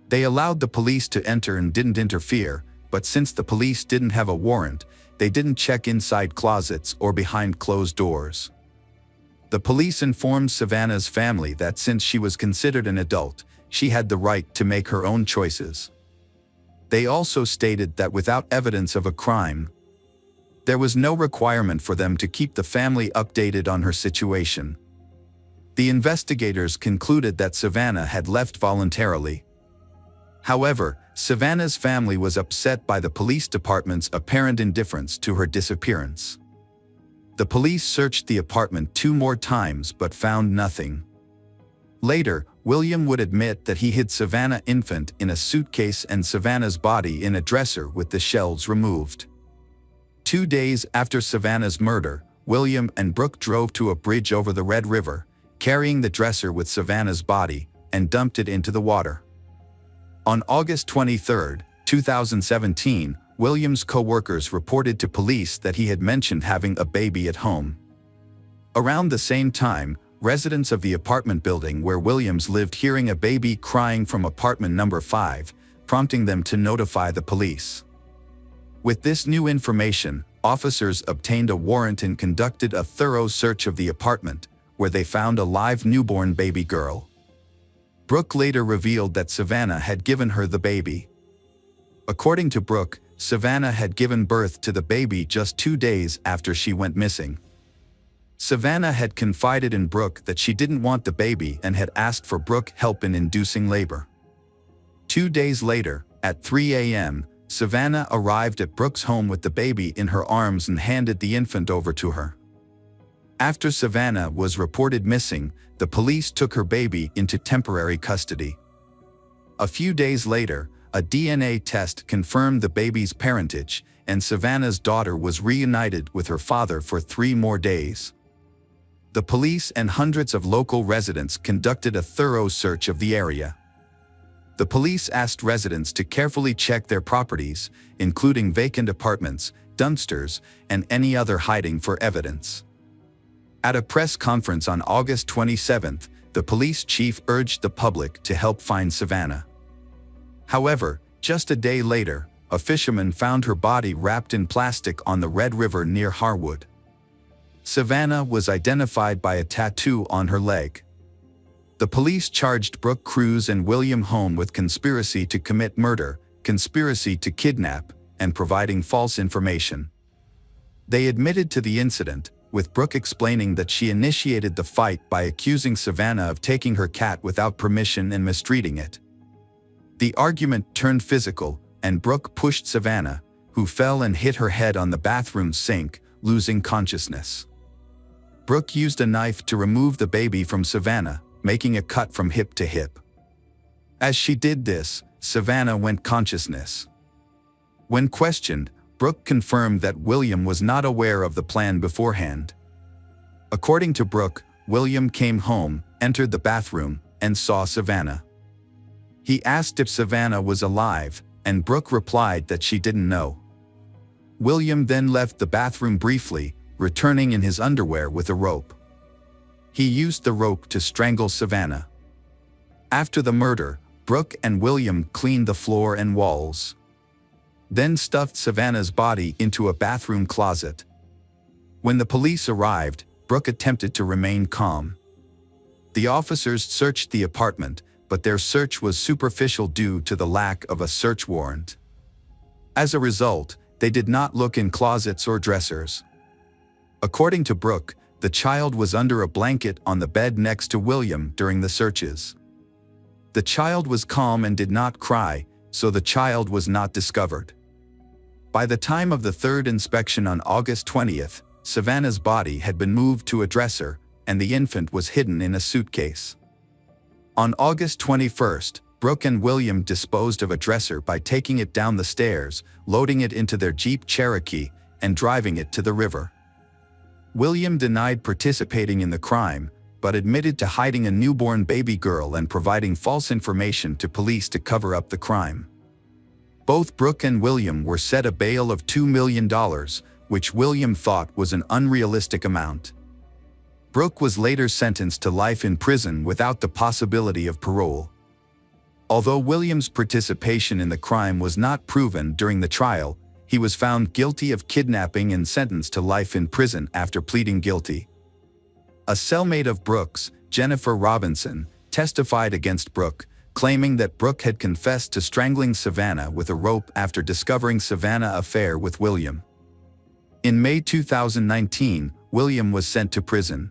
They allowed the police to enter and didn't interfere, but since the police didn't have a warrant, they didn't check inside closets or behind closed doors. The police informed Savannah's family that since she was considered an adult, she had the right to make her own choices. They also stated that without evidence of a crime, There was no requirement for them to keep the family updated on her situation. The investigators concluded that Savannah had left voluntarily. However, Savannah's family was upset by the police department's apparent indifference to her disappearance. The police searched the apartment 2 more times but found nothing. Later, William would admit that he hid Savannah infant in a suitcase and Savannah's body in a dresser with the shelves removed. 2 days after Savannah's murder, William and Brooke drove to a bridge over the Red River, carrying the dresser with Savannah's body, and dumped it into the water. On August 23, 2017, William's co-workers reported to police that he had mentioned having a baby at home. Around the same time, residents of the apartment building where Williams lived hearing a baby crying from apartment number 5, prompting them to notify the police. With this new information, officers obtained a warrant and conducted a thorough search of the apartment, where they found a live newborn baby girl. Brooke later revealed that Savannah had given her the baby. According to Brooke, Savannah had given birth to the baby just 2 days after she went missing. Savannah had confided in Brooke that she didn't want the baby and had asked for Brooke help in inducing labor. 2 days later, at 3 a.m., Savannah arrived at Brooke's home with the baby in her arms and handed the infant over to her. After Savannah was reported missing, the police took her baby into temporary custody. A few days later, a DNA test confirmed the baby's parentage, and Savannah's daughter was reunited with her father for 3 more days. The police and hundreds of local residents conducted a thorough search of the area. The police asked residents to carefully check their properties, including vacant apartments, dumpsters, and any other hiding for evidence. At a press conference on August 27, the police chief urged the public to help find Savannah. However, just a day later, a fisherman found her body wrapped in plastic on the Red River near Harwood. Savannah was identified by a tattoo on her leg. The police charged Brooke Cruz and William Home with conspiracy to commit murder, conspiracy to kidnap, and providing false information. They admitted to the incident, with Brooke explaining that she initiated the fight by accusing Savannah of taking her cat without permission and mistreating it. The argument turned physical, and Brooke pushed Savannah, who fell and hit her head on the bathroom sink, losing consciousness. Brooke used a knife to remove the baby from Savannah, making a cut from hip to hip. As she did this, Savannah went consciousness. When questioned, Brooke confirmed that William was not aware of the plan beforehand. According to Brooke, William came home, entered the bathroom, and saw Savannah. He asked if Savannah was alive, and Brooke replied that she didn't know. William then left the bathroom briefly, returning in his underwear with a rope. He used the rope to strangle Savannah. After the murder, Brooke and William cleaned the floor and walls. Then stuffed Savannah's body into a bathroom closet. When the police arrived, Brooke attempted to remain calm. The officers searched the apartment, but their search was superficial due to the lack of a search warrant. As a result, they did not look in closets or dressers. According to Brooke, the child was under a blanket on the bed next to William during the searches. The child was calm and did not cry, so the child was not discovered. By the time of the third inspection on August 20th, Savannah's body had been moved to a dresser, and the infant was hidden in a suitcase. On August 21st, Brooke and William disposed of a dresser by taking it down the stairs, loading it into their Jeep Cherokee, and driving it to the river. William denied participating in the crime, but admitted to hiding a newborn baby girl and providing false information to police to cover up the crime. Both Brooke and William were set a bail of $2 million, which William thought was an unrealistic amount. Brooke was later sentenced to life in prison without the possibility of parole. Although William's participation in the crime was not proven during the trial, he was found guilty of kidnapping and sentenced to life in prison after pleading guilty. A cellmate of Brooke's, Jennifer Robinson, testified against Brooke, claiming that Brooke had confessed to strangling Savannah with a rope after discovering Savannah's affair with William. In May 2019, William was sent to prison.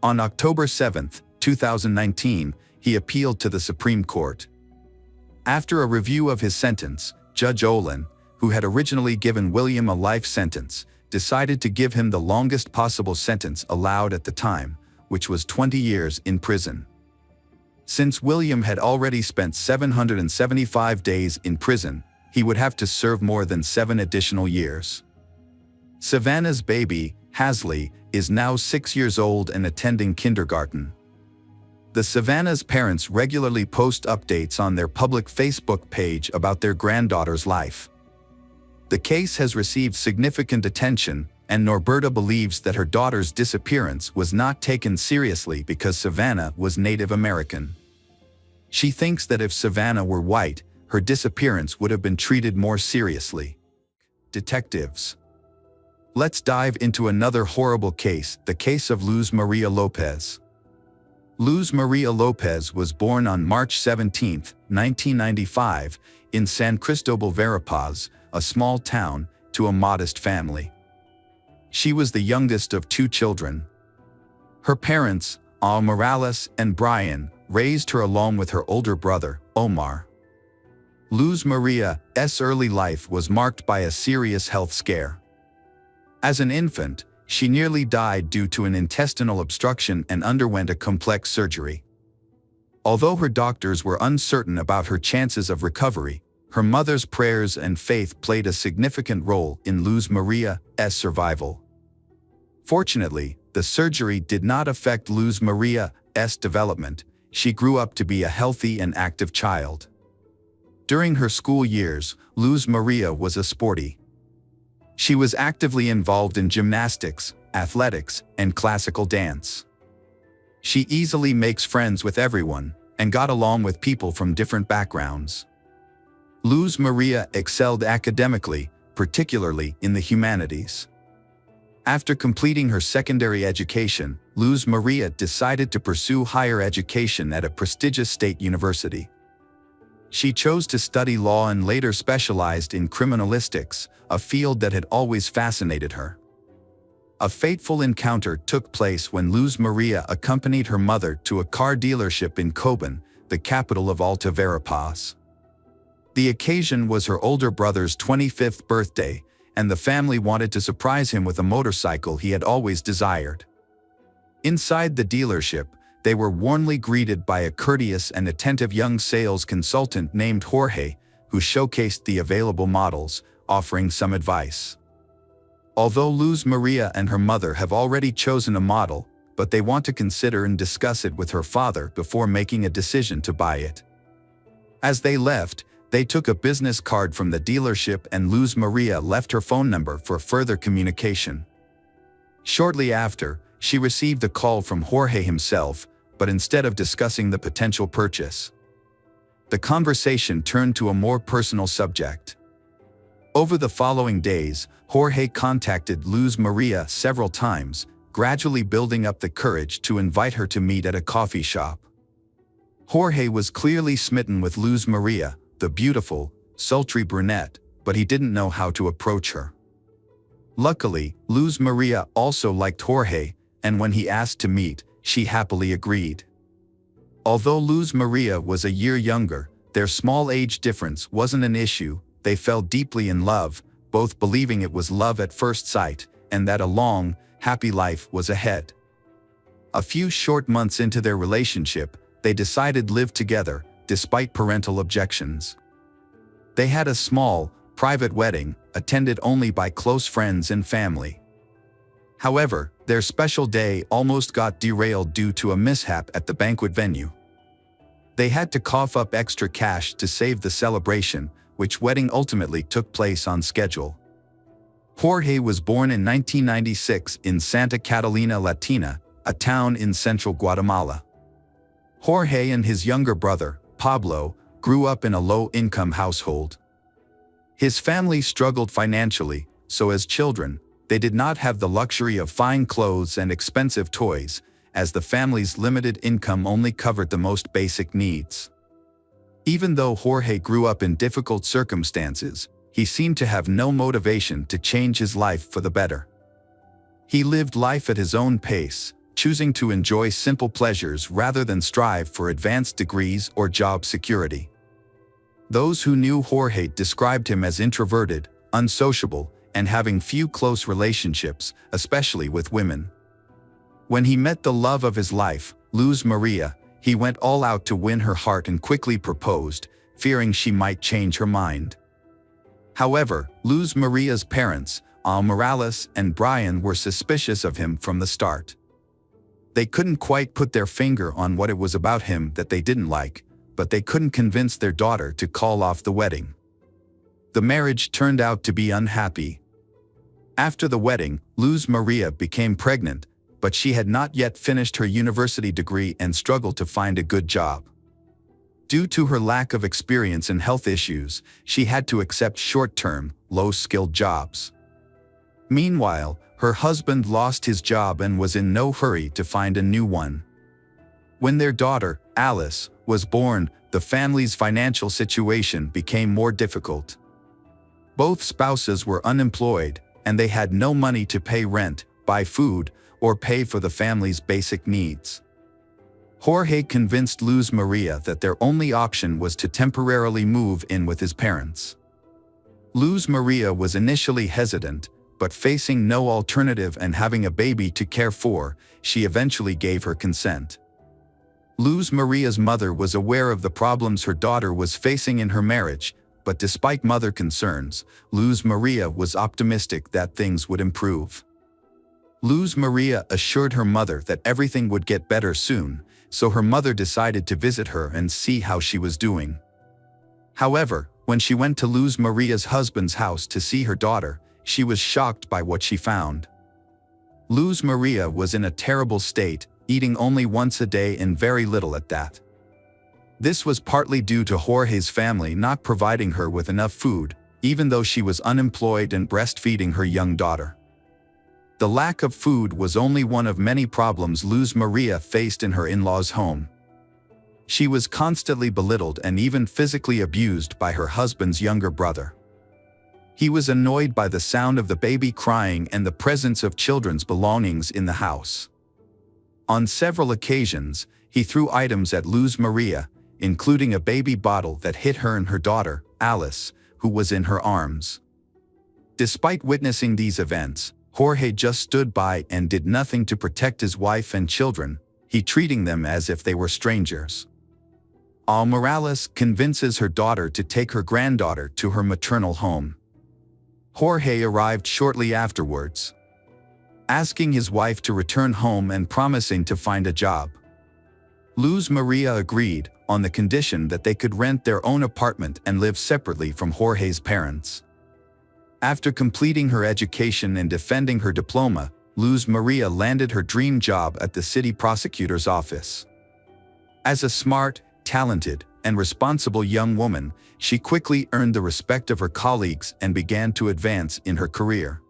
On October 7, 2019, he appealed to the Supreme Court. After a review of his sentence, Judge Olin, who had originally given William a life sentence, decided to give him the longest possible sentence allowed at the time, which was 20 years in prison. Since William had already spent 775 days in prison, he would have to serve more than 7 additional years. Savannah's baby, Hasley, is now 6 years old and attending kindergarten. The Savannah's parents regularly post updates on their public Facebook page about their granddaughter's life. The case has received significant attention, and Norberta believes that her daughter's disappearance was not taken seriously because Savannah was Native American. She thinks that if Savannah were white, her disappearance would have been treated more seriously. Detectives. Let's dive into another horrible case, the case of Luz Maria Lopez. Luz Maria Lopez was born on March 17, 1995, in San Cristobal, Verapaz, a small town, to a modest family. She was the youngest of 2 children. Her parents, Al Morales and Brian, raised her along with her older brother, Omar. Luz Maria's early life was marked by a serious health scare. As an infant, she nearly died due to an intestinal obstruction and underwent a complex surgery. Although her doctors were uncertain about her chances of recovery, her mother's prayers and faith played a significant role in Luz Maria's survival. Fortunately, the surgery did not affect Luz Maria's development. She grew up to be a healthy and active child. During her school years, Luz Maria was a sporty. She was actively involved in gymnastics, athletics, and classical dance. She easily makes friends with everyone and got along with people from different backgrounds. Luz Maria excelled academically, particularly in the humanities. After completing her secondary education, Luz Maria decided to pursue higher education at a prestigious state university. She chose to study law and later specialized in criminalistics, a field that had always fascinated her. A fateful encounter took place when Luz Maria accompanied her mother to a car dealership in Coban, the capital of Alta Verapaz. The occasion was her older brother's 25th birthday, and the family wanted to surprise him with a motorcycle he had always desired. Inside the dealership, they were warmly greeted by a courteous and attentive young sales consultant named Jorge, who showcased the available models, offering some advice. Although Luz Maria and her mother have already chosen a model, but they want to consider and discuss it with her father before making a decision to buy it. As they left, they took a business card from the dealership and Luz Maria left her phone number for further communication. Shortly after, she received a call from Jorge himself, but instead of discussing the potential purchase, the conversation turned to a more personal subject. Over the following days, Jorge contacted Luz Maria several times, gradually building up the courage to invite her to meet at a coffee shop. Jorge was clearly smitten with Luz Maria, the beautiful, sultry brunette, but he didn't know how to approach her. Luckily, Luz Maria also liked Jorge, and when he asked to meet, she happily agreed. Although Luz Maria was a year younger, their small age difference wasn't an issue. They fell deeply in love, both believing it was love at first sight, and that a long, happy life was ahead. A few short months into their relationship, they decided to live together, despite parental objections. They had a small, private wedding, attended only by close friends and family. However, their special day almost got derailed due to a mishap at the banquet venue. They had to cough up extra cash to save the celebration, which wedding ultimately took place on schedule. Jorge was born in 1996 in Santa Catalina Latina, a town in central Guatemala. Jorge and his younger brother, Pablo, grew up in a low-income household. His family struggled financially, so as children, they did not have the luxury of fine clothes and expensive toys, as the family's limited income only covered the most basic needs. Even though Jorge grew up in difficult circumstances, he seemed to have no motivation to change his life for the better. He lived life at his own pace, choosing to enjoy simple pleasures rather than strive for advanced degrees or job security. Those who knew Jorge described him as introverted, unsociable, and having few close relationships, especially with women. When he met the love of his life, Luz Maria, he went all out to win her heart and quickly proposed, fearing she might change her mind. However, Luz Maria's parents, Al Morales and Brian, were suspicious of him from the start. They couldn't quite put their finger on what it was about him that they didn't like, but they couldn't convince their daughter to call off the wedding. The marriage turned out to be unhappy. After the wedding, Luz Maria became pregnant, but she had not yet finished her university degree and struggled to find a good job. Due to her lack of experience and health issues, she had to accept short-term, low-skilled jobs. Meanwhile, her husband lost his job and was in no hurry to find a new one. When their daughter, Alice, was born, the family's financial situation became more difficult. Both spouses were unemployed, and they had no money to pay rent, buy food, or pay for the family's basic needs. Jorge convinced Luz Maria that their only option was to temporarily move in with his parents. Luz Maria was initially hesitant, but facing no alternative and having a baby to care for, she eventually gave her consent. Luz Maria's mother was aware of the problems her daughter was facing in her marriage, but despite mother concerns, Luz Maria was optimistic that things would improve. Luz Maria assured her mother that everything would get better soon, so her mother decided to visit her and see how she was doing. However, when she went to Luz Maria's husband's house to see her daughter, she was shocked by what she found. Luz Maria was in a terrible state, eating only once a day and very little at that. This was partly due to Jorge's family not providing her with enough food, even though she was unemployed and breastfeeding her young daughter. The lack of food was only one of many problems Luz Maria faced in her in-laws' home. She was constantly belittled and even physically abused by her husband's younger brother. He was annoyed by the sound of the baby crying and the presence of children's belongings in the house. On several occasions, he threw items at Luz Maria, including a baby bottle that hit her and her daughter, Alice, who was in her arms. Despite witnessing these events, Jorge just stood by and did nothing to protect his wife and children, he treating them as if they were strangers. Al Morales convinces her daughter to take her granddaughter to her maternal home. Jorge arrived shortly afterwards, asking his wife to return home and promising to find a job. Luz Maria agreed, on the condition that they could rent their own apartment and live separately from Jorge's parents. After completing her education and defending her diploma, Luz Maria landed her dream job at the city prosecutor's office. As a smart, talented, and responsible young woman, she quickly earned the respect of her colleagues and began to advance in her career.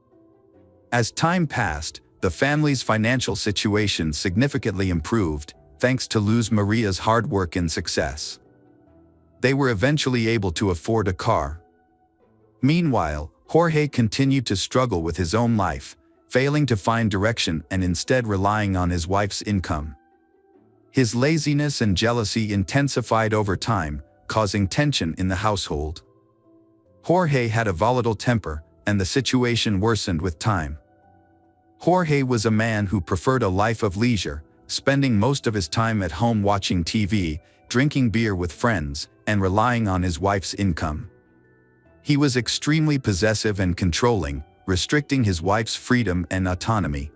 As time passed, the family's financial situation significantly improved, thanks to Luz Maria's hard work and success. They were eventually able to afford a car. Meanwhile, Jorge continued to struggle with his own life, failing to find direction and instead relying on his wife's income. His laziness and jealousy intensified over time, causing tension in the household. Jorge had a volatile temper, and the situation worsened with time. Jorge was a man who preferred a life of leisure, spending most of his time at home watching TV, drinking beer with friends, and relying on his wife's income. He was extremely possessive and controlling, restricting his wife's freedom and autonomy.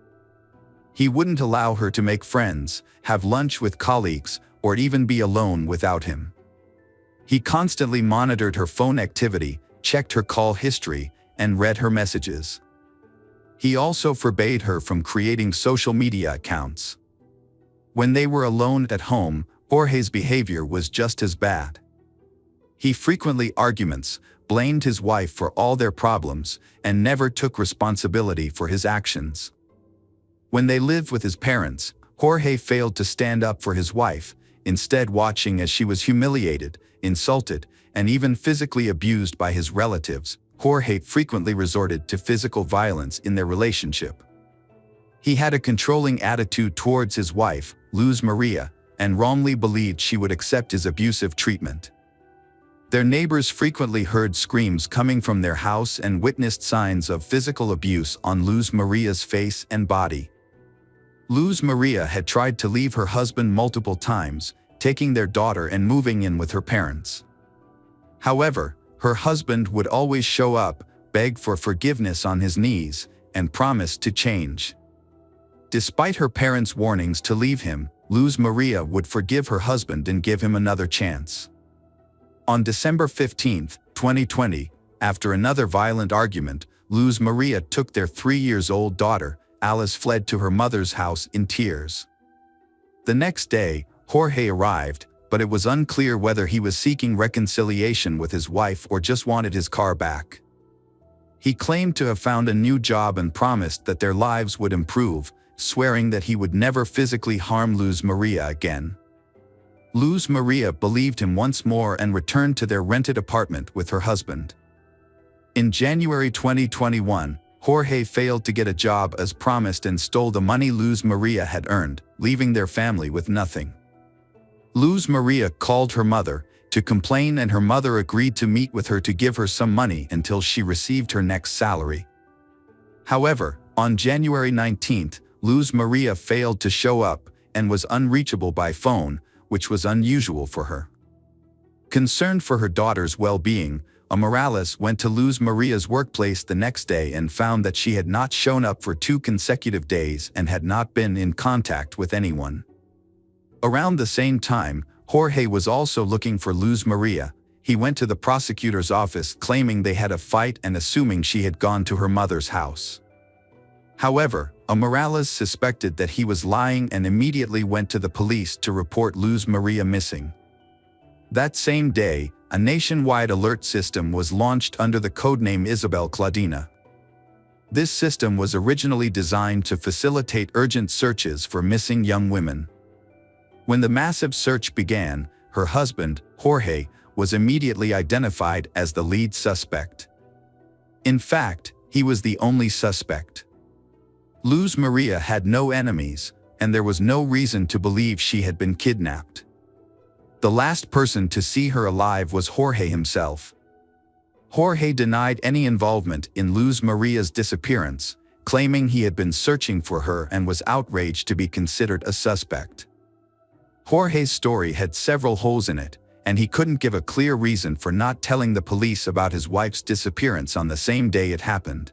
He wouldn't allow her to make friends, have lunch with colleagues, or even be alone without him. He constantly monitored her phone activity, checked her call history, and read her messages. He also forbade her from creating social media accounts. When they were alone at home, Jorge's behavior was just as bad. He frequently arguments, blamed his wife for all their problems, and never took responsibility for his actions. When they lived with his parents, Jorge failed to stand up for his wife, instead watching as she was humiliated, insulted, and even physically abused by his relatives, Jorge frequently resorted to physical violence in their relationship. He had a controlling attitude towards his wife, Luz Maria, and wrongly believed she would accept his abusive treatment. Their neighbors frequently heard screams coming from their house and witnessed signs of physical abuse on Luz Maria's face and body. Luz Maria had tried to leave her husband multiple times, taking their daughter and moving in with her parents. However, her husband would always show up, beg for forgiveness on his knees, and promise to change. Despite her parents' warnings to leave him, Luz Maria would forgive her husband and give him another chance. On December 15, 2020, after another violent argument, Luz Maria took their 3-year-old daughter, Alice, fled to her mother's house in tears. The next day, Jorge arrived, but it was unclear whether he was seeking reconciliation with his wife or just wanted his car back. He claimed to have found a new job and promised that their lives would improve, swearing that he would never physically harm Luz Maria again. Luz Maria believed him once more and returned to their rented apartment with her husband. In January 2021, Jorge failed to get a job as promised and stole the money Luz Maria had earned, leaving their family with nothing. Luz Maria called her mother to complain, and her mother agreed to meet with her to give her some money until she received her next salary. However, on January 19th, Luz Maria failed to show up and was unreachable by phone, which was unusual for her. Concerned for her daughter's well-being, Morales went to Luz Maria's workplace the next day and found that she had not shown up for 2 consecutive days and had not been in contact with anyone. Around the same time, Jorge was also looking for Luz Maria. He went to the prosecutor's office claiming they had a fight and assuming she had gone to her mother's house. However, Morales suspected that he was lying and immediately went to the police to report Luz Maria missing. That same day, a nationwide alert system was launched under the codename Isabel Claudina. This system was originally designed to facilitate urgent searches for missing young women. When the massive search began, her husband, Jorge, was immediately identified as the lead suspect. In fact, he was the only suspect. Luz Maria had no enemies, and there was no reason to believe she had been kidnapped. The last person to see her alive was Jorge himself. Jorge denied any involvement in Luz Maria's disappearance, claiming he had been searching for her and was outraged to be considered a suspect. Jorge's story had several holes in it, and he couldn't give a clear reason for not telling the police about his wife's disappearance on the same day it happened.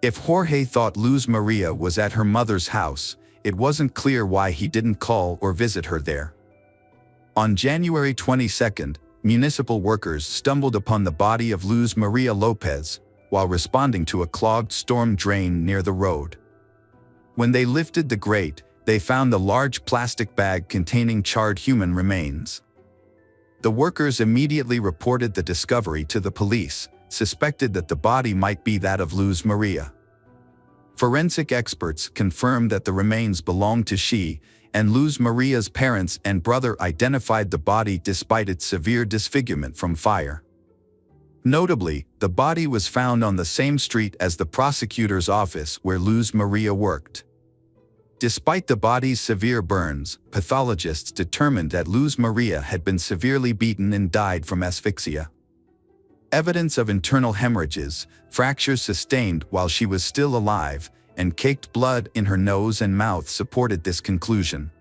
If Jorge thought Luz Maria was at her mother's house, it wasn't clear why he didn't call or visit her there. On January 22nd, municipal workers stumbled upon the body of Luz Maria Lopez while responding to a clogged storm drain near the road. When they lifted the grate, they found a large plastic bag containing charred human remains. The workers immediately reported the discovery to the police, suspected that the body might be that of Luz Maria. Forensic experts confirmed that the remains belonged to she, and Luz Maria's parents and brother identified the body despite its severe disfigurement from fire. Notably, the body was found on the same street as the prosecutor's office where Luz Maria worked. Despite the body's severe burns, pathologists determined that Luz Maria had been severely beaten and died from asphyxia. Evidence of internal hemorrhages, fractures sustained while she was still alive, and caked blood in her nose and mouth supported this conclusion.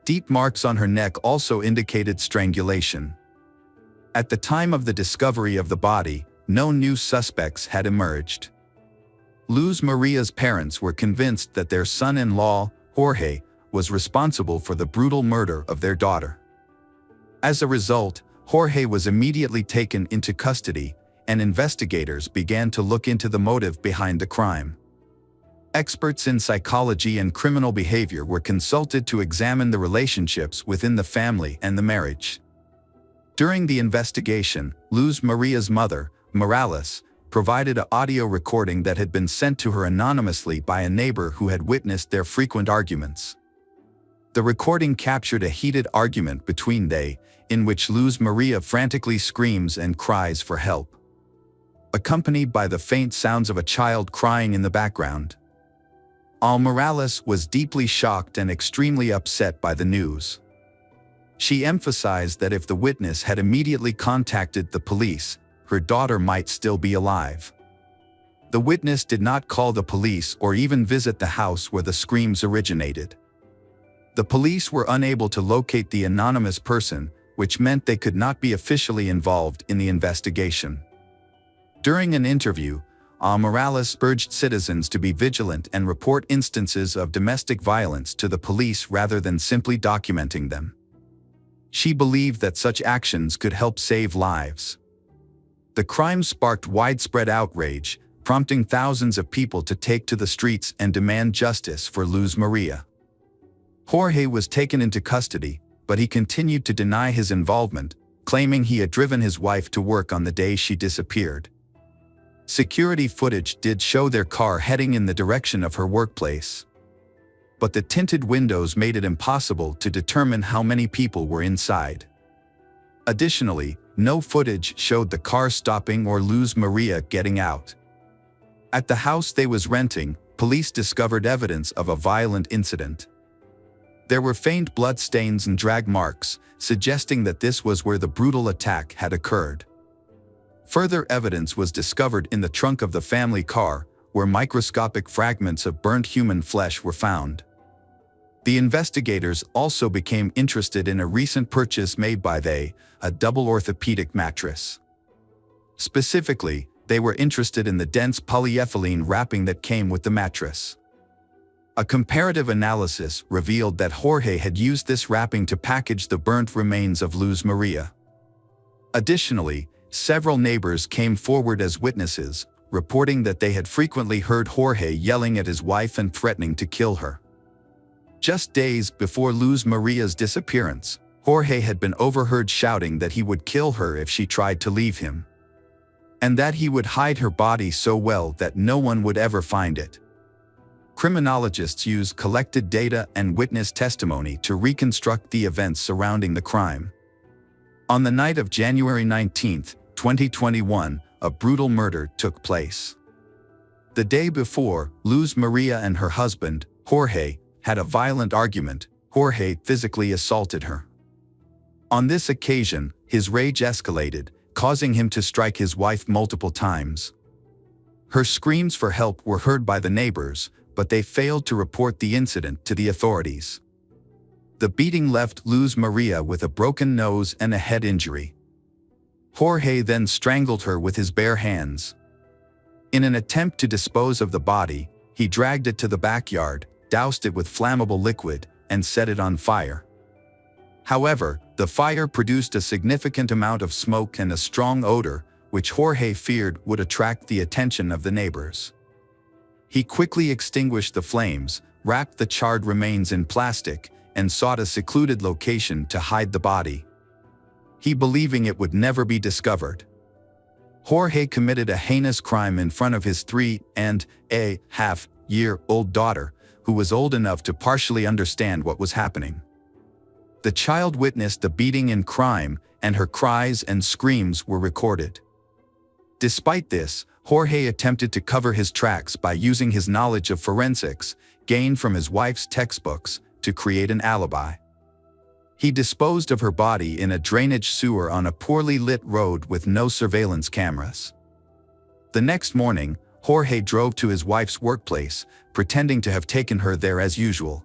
Deep marks on her neck also indicated strangulation. At the time of the discovery of the body, no new suspects had emerged. Luz Maria's parents were convinced that their son-in-law, Jorge, was responsible for the brutal murder of their daughter. As a result, Jorge was immediately taken into custody, and investigators began to look into the motive behind the crime. Experts in psychology and criminal behavior were consulted to examine the relationships within the family and the marriage. During the investigation, Luz Maria's mother, Morales, provided an audio recording that had been sent to her anonymously by a neighbor who had witnessed their frequent arguments. The recording captured a heated argument between they, in which Luz Maria frantically screams and cries for help. accompanied by the faint sounds of a child crying in the background. Morales was deeply shocked and extremely upset by the news. She emphasized that if the witness had immediately contacted the police, her daughter might still be alive. The witness did not call the police or even visit the house where the screams originated. The police were unable to locate the anonymous person, which meant they could not be officially involved in the investigation. During an interview, Morales urged citizens to be vigilant and report instances of domestic violence to the police rather than simply documenting them. She believed that such actions could help save lives. The crime sparked widespread outrage, prompting thousands of people to take to the streets and demand justice for Luz Maria. Jorge was taken into custody, but he continued to deny his involvement, claiming he had driven his wife to work on the day she disappeared. Security footage did show their car heading in the direction of her workplace. But the tinted windows made it impossible to determine how many people were inside. Additionally, no footage showed the car stopping or Luz Maria getting out. At the house they was renting, police discovered evidence of a violent incident. There were faint blood stains and drag marks, suggesting that this was where the brutal attack had occurred. Further evidence was discovered in the trunk of the family car, where microscopic fragments of burnt human flesh were found. The investigators also became interested in a recent purchase made by a double orthopedic mattress. Specifically, they were interested in the dense polyethylene wrapping that came with the mattress. A comparative analysis revealed that Jorge had used this wrapping to package the burnt remains of Luz Maria. Additionally, several neighbors came forward as witnesses, reporting that they had frequently heard Jorge yelling at his wife and threatening to kill her. Just days before Luz Maria's disappearance, Jorge had been overheard shouting that he would kill her if she tried to leave him, and that he would hide her body so well that no one would ever find it. Criminologists used collected data and witness testimony to reconstruct the events surrounding the crime. On the night of January 19, 2021, a brutal murder took place. The day before, Luz Maria and her husband, Jorge, had a violent argument. Jorge physically assaulted her. On this occasion, his rage escalated, causing him to strike his wife multiple times. Her screams for help were heard by the neighbors, but they failed to report the incident to the authorities. The beating left Luz Maria with a broken nose and a head injury. Jorge then strangled her with his bare hands. In an attempt to dispose of the body, he dragged it to the backyard, doused it with flammable liquid, and set it on fire. However, the fire produced a significant amount of smoke and a strong odor, which Jorge feared would attract the attention of the neighbors. He quickly extinguished the flames, wrapped the charred remains in plastic, and sought a secluded location to hide the body. He believing it would never be discovered. Jorge committed a heinous crime in front of his 3.5-year-old daughter, who was old enough to partially understand what was happening. The child witnessed the beating and crime, and her cries and screams were recorded. Despite this, Jorge attempted to cover his tracks by using his knowledge of forensics, gained from his wife's textbooks, to create an alibi. He disposed of her body in a drainage sewer on a poorly lit road with no surveillance cameras. The next morning, Jorge drove to his wife's workplace, pretending to have taken her there as usual.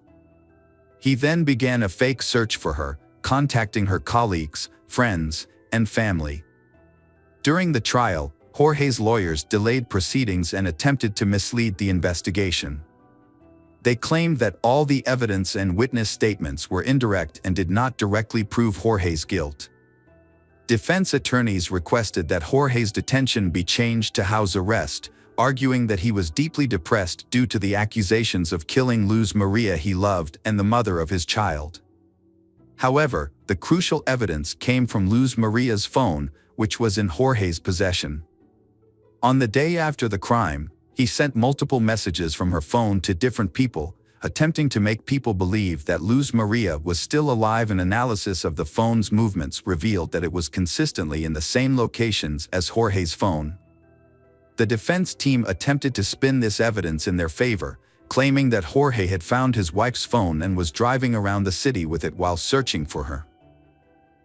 He then began a fake search for her, contacting her colleagues, friends, and family. During the trial, Jorge's lawyers delayed proceedings and attempted to mislead the investigation. They claimed that all the evidence and witness statements were indirect and did not directly prove Jorge's guilt. Defense attorneys requested that Jorge's detention be changed to house arrest, arguing that he was deeply depressed due to the accusations of killing Luz Maria he loved and the mother of his child. However, the crucial evidence came from Luz Maria's phone, which was in Jorge's possession. On the day after the crime, he sent multiple messages from her phone to different people, attempting to make people believe that Luz Maria was still alive. An analysis of the phone's movements revealed that it was consistently in the same locations as Jorge's phone. The defense team attempted to spin this evidence in their favor, claiming that Jorge had found his wife's phone and was driving around the city with it while searching for her.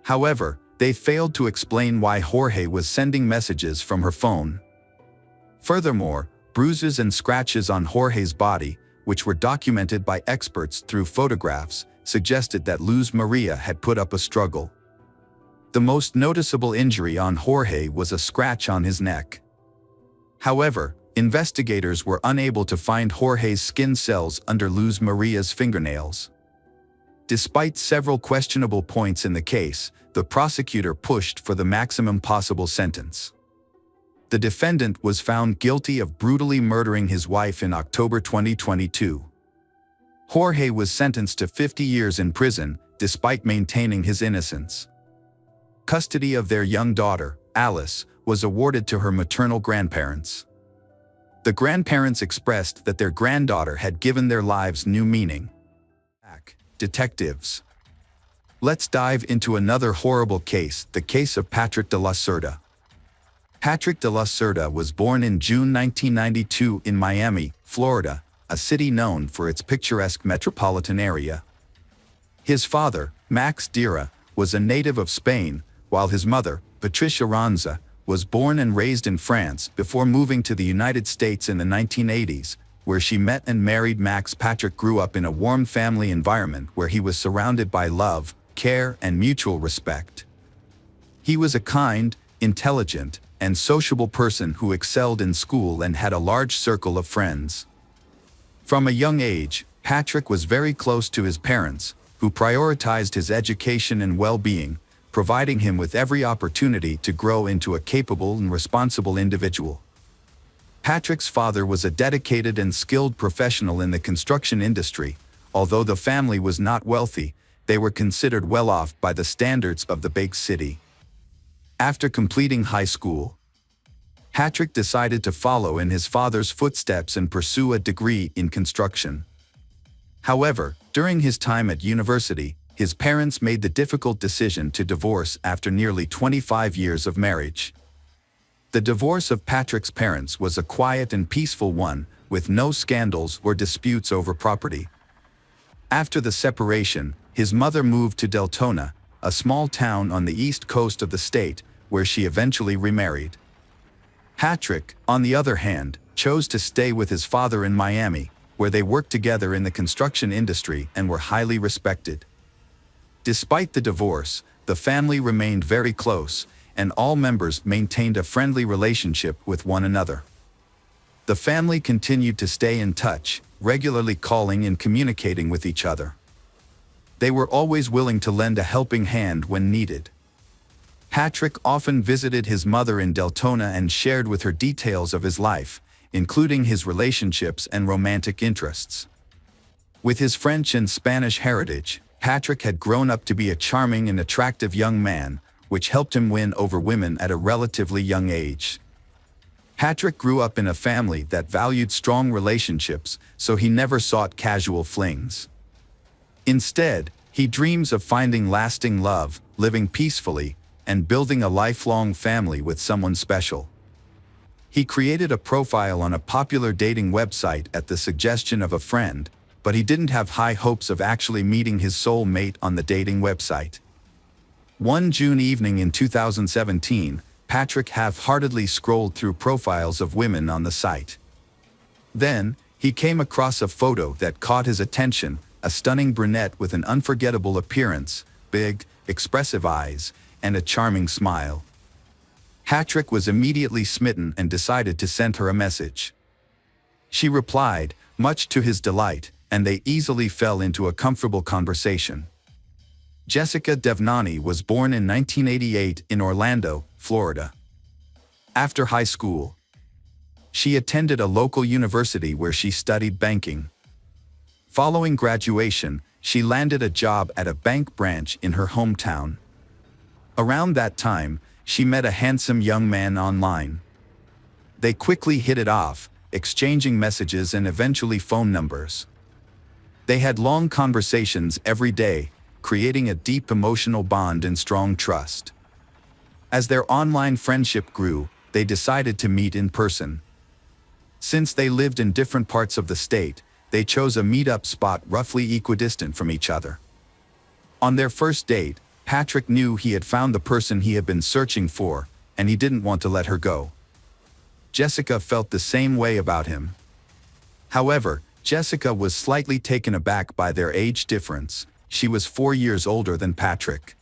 However, they failed to explain why Jorge was sending messages from her phone. Furthermore, bruises and scratches on Jorge's body, which were documented by experts through photographs, suggested that Luz Maria had put up a struggle. The most noticeable injury on Jorge was a scratch on his neck. However, investigators were unable to find Jorge's skin cells under Luz Maria's fingernails. Despite several questionable points in the case, the prosecutor pushed for the maximum possible sentence. The defendant was found guilty of brutally murdering his wife in October 2022. Jorge was sentenced to 50 years in prison, despite maintaining his innocence. Custody of their young daughter, Alice, was awarded to her maternal grandparents. The grandparents expressed that their granddaughter had given their lives new meaning. Detectives. Let's dive into another horrible case, the case of Patrick de la Cerda. Patrick de la Cerda was born in June 1992 in Miami, Florida, a city known for its picturesque metropolitan area. His father, Max Dira, was a native of Spain, while his mother, Patricia Ranza, was born and raised in France before moving to the United States in the 1980s, where she met and married Max. Patrick grew up in a warm family environment where he was surrounded by love, care, and mutual respect. He was a kind, intelligent, and sociable person who excelled in school and had a large circle of friends. From a young age, Patrick was very close to his parents, who prioritized his education and well-being, providing him with every opportunity to grow into a capable and responsible individual. Patrick's father was a dedicated and skilled professional in the construction industry. Although the family was not wealthy, they were considered well off by the standards of the big city. After completing high school, Patrick decided to follow in his father's footsteps and pursue a degree in construction. However, during his time at university, his parents made the difficult decision to divorce after nearly 25 years of marriage. The divorce of Patrick's parents was a quiet and peaceful one, with no scandals or disputes over property. After the separation, his mother moved to Deltona, a small town on the east coast of the state, where she eventually remarried. Patrick, on the other hand, chose to stay with his father in Miami, where they worked together in the construction industry and were highly respected. Despite the divorce, the family remained very close, and all members maintained a friendly relationship with one another. The family continued to stay in touch, regularly calling and communicating with each other. They were always willing to lend a helping hand when needed. Patrick often visited his mother in Deltona and shared with her details of his life, including his relationships and romantic interests. With his French and Spanish heritage, Patrick had grown up to be a charming and attractive young man, which helped him win over women at a relatively young age. Patrick grew up in a family that valued strong relationships, so he never sought casual flings. Instead, he dreams of finding lasting love, living peacefully, and building a lifelong family with someone special. He created a profile on a popular dating website at the suggestion of a friend, but he didn't have high hopes of actually meeting his soul mate on the dating website. One June evening in 2017, Patrick half-heartedly scrolled through profiles of women on the site. Then, he came across a photo that caught his attention, a stunning brunette with an unforgettable appearance, big, expressive eyes, and a charming smile. Patrick was immediately smitten and decided to send her a message. She replied, much to his delight, and they easily fell into a comfortable conversation. Jessica Devnani was born in 1988 in Orlando, Florida. After high school, she attended a local university where she studied banking. Following graduation, she landed a job at a bank branch in her hometown. Around that time, she met a handsome young man online. They quickly hit it off, exchanging messages and eventually phone numbers. They had long conversations every day, creating a deep emotional bond and strong trust. As their online friendship grew, they decided to meet in person. Since they lived in different parts of the state, they chose a meet-up spot roughly equidistant from each other. On their first date, Patrick knew he had found the person he had been searching for, and he didn't want to let her go. Jessica felt the same way about him. However, Jessica was slightly taken aback by their age difference. She was 4 years older than Patrick.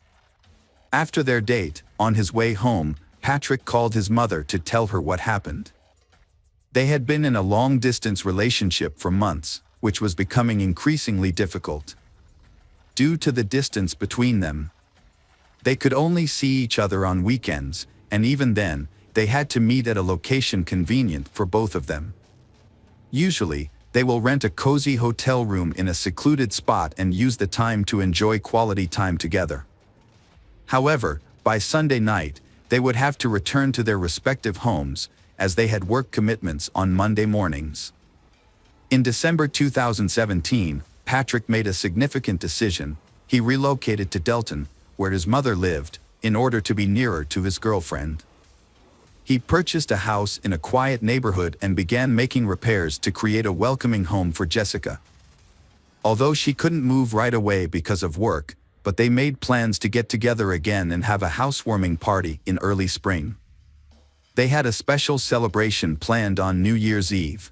After their date, on his way home, Patrick called his mother to tell her what happened. They had been in a long-distance relationship for months, which was becoming increasingly difficult. Due to the distance between them, they could only see each other on weekends, and even then, they had to meet at a location convenient for both of them. Usually, they will rent a cozy hotel room in a secluded spot and use the time to enjoy quality time together. However, by Sunday night, they would have to return to their respective homes, as they had work commitments on Monday mornings. In December 2017, Patrick made a significant decision. He relocated to Delton, where his mother lived, in order to be nearer to his girlfriend. He purchased a house in a quiet neighborhood and began making repairs to create a welcoming home for Jessica. Although she couldn't move right away because of work, but they made plans to get together again and have a housewarming party in early spring. They had a special celebration planned on New Year's Eve.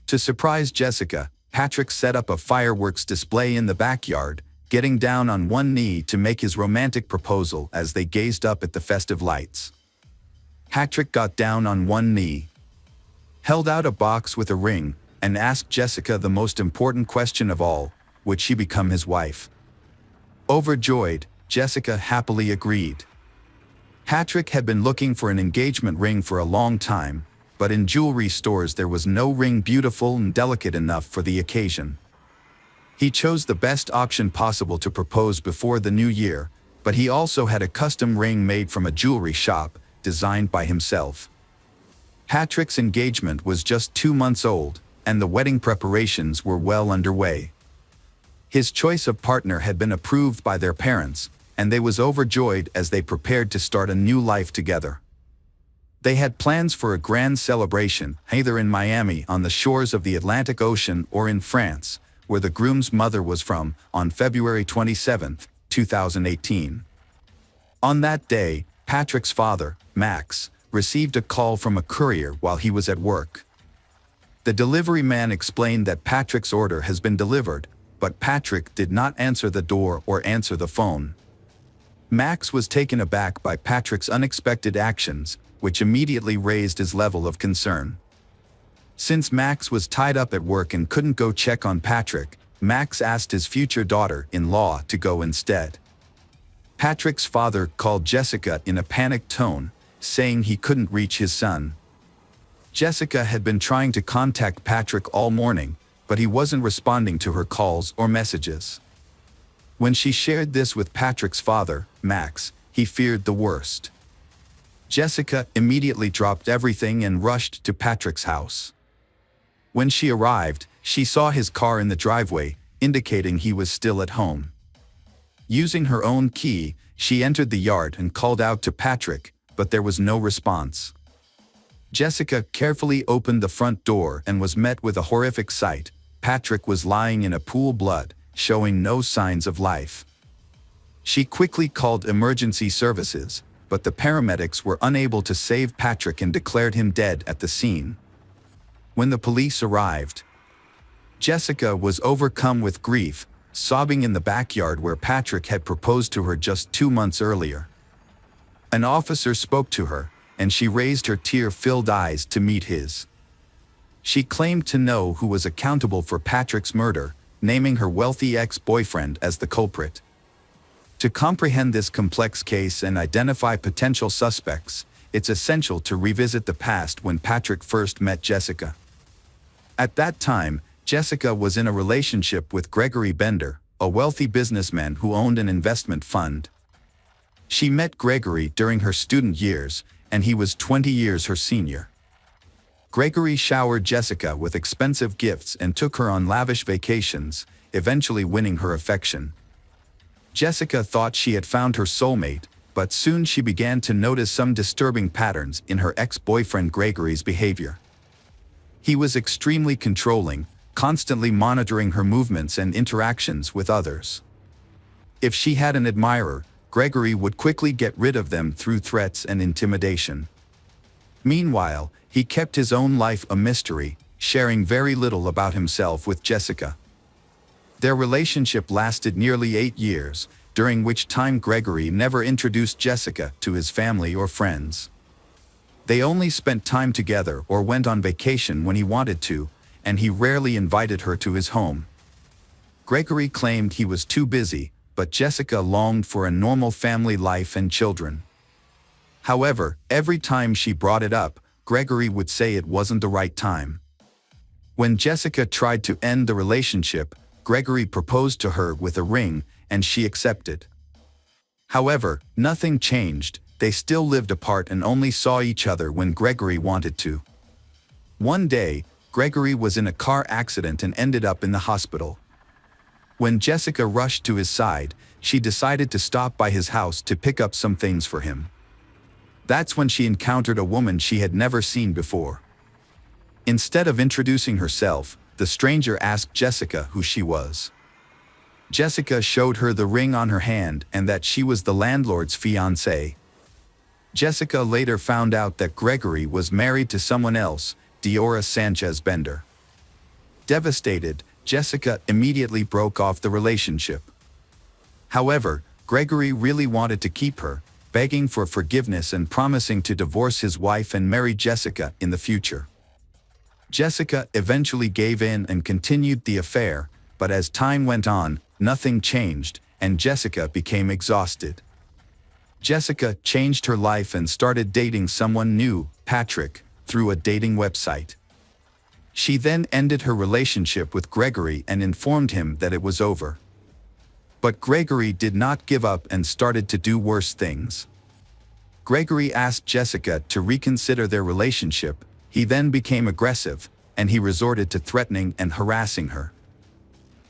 To surprise Jessica, Patrick set up a fireworks display in the backyard, getting down on one knee to make his romantic proposal as they gazed up at the festive lights. Patrick got down on one knee, held out a box with a ring, and asked Jessica the most important question of all: would she become his wife? Overjoyed, Jessica happily agreed. Patrick had been looking for an engagement ring for a long time, but in jewelry stores there was no ring beautiful and delicate enough for the occasion. He chose the best option possible to propose before the new year, but he also had a custom ring made from a jewelry shop, designed by himself. Patrick's engagement was just 2 months old, and the wedding preparations were well underway. His choice of partner had been approved by their parents, and they was overjoyed as they prepared to start a new life together. They had plans for a grand celebration, either in Miami on the shores of the Atlantic Ocean or in France, where the groom's mother was from, on February 27, 2018. On that day, Patrick's father, Max, received a call from a courier while he was at work. The delivery man explained that Patrick's order has been delivered, but Patrick did not answer the door or answer the phone. Max was taken aback by Patrick's unexpected actions, which immediately raised his level of concern. Since Max was tied up at work and couldn't go check on Patrick, Max asked his future daughter-in-law to go instead. Patrick's father called Jessica in a panicked tone, saying he couldn't reach his son. Jessica had been trying to contact Patrick all morning, but he wasn't responding to her calls or messages. When she shared this with Patrick's father, Max, he feared the worst. Jessica immediately dropped everything and rushed to Patrick's house. When she arrived, she saw his car in the driveway, indicating he was still at home. Using her own key, she entered the yard and called out to Patrick, but there was no response. Jessica carefully opened the front door and was met with a horrific sight. Patrick was lying in a pool of blood, showing no signs of life. She quickly called emergency services, but the paramedics were unable to save Patrick and declared him dead at the scene. When the police arrived, Jessica was overcome with grief, sobbing in the backyard where Patrick had proposed to her just 2 months earlier. An officer spoke to her, and she raised her tear-filled eyes to meet his. She claimed to know who was accountable for Patrick's murder, naming her wealthy ex-boyfriend as the culprit. To comprehend this complex case and identify potential suspects, it's essential to revisit the past when Patrick first met Jessica. At that time, Jessica was in a relationship with Gregory Bender, a wealthy businessman who owned an investment fund. She met Gregory during her student years, and he was 20 years her senior. Gregory showered Jessica with expensive gifts and took her on lavish vacations, eventually winning her affection. Jessica thought she had found her soulmate, but soon she began to notice some disturbing patterns in her ex-boyfriend Gregory's behavior. He was extremely controlling, constantly monitoring her movements and interactions with others. If she had an admirer, Gregory would quickly get rid of them through threats and intimidation. Meanwhile, he kept his own life a mystery, sharing very little about himself with Jessica. Their relationship lasted nearly 8 years, during which time Gregory never introduced Jessica to his family or friends. They only spent time together or went on vacation when he wanted to, and he rarely invited her to his home. Gregory claimed he was too busy, but Jessica longed for a normal family life and children. However, every time she brought it up, Gregory would say it wasn't the right time. When Jessica tried to end the relationship, Gregory proposed to her with a ring, and she accepted. However, nothing changed. They still lived apart and only saw each other when Gregory wanted to. One day, Gregory was in a car accident and ended up in the hospital. When Jessica rushed to his side, she decided to stop by his house to pick up some things for him. That's when she encountered a woman she had never seen before. Instead of introducing herself, the stranger asked Jessica who she was. Jessica showed her the ring on her hand and that she was the landlord's fiancée. Jessica later found out that Gregory was married to someone else, Diora Sanchez Bender. Devastated, Jessica immediately broke off the relationship. However, Gregory really wanted to keep her, begging for forgiveness and promising to divorce his wife and marry Jessica in the future. Jessica eventually gave in and continued the affair, but as time went on, nothing changed, and Jessica became exhausted. Jessica changed her life and started dating someone new, Patrick, through a dating website. She then ended her relationship with Gregory and informed him that it was over. But Gregory did not give up and started to do worse things. Gregory asked Jessica to reconsider their relationship. He then became aggressive, and he resorted to threatening and harassing her.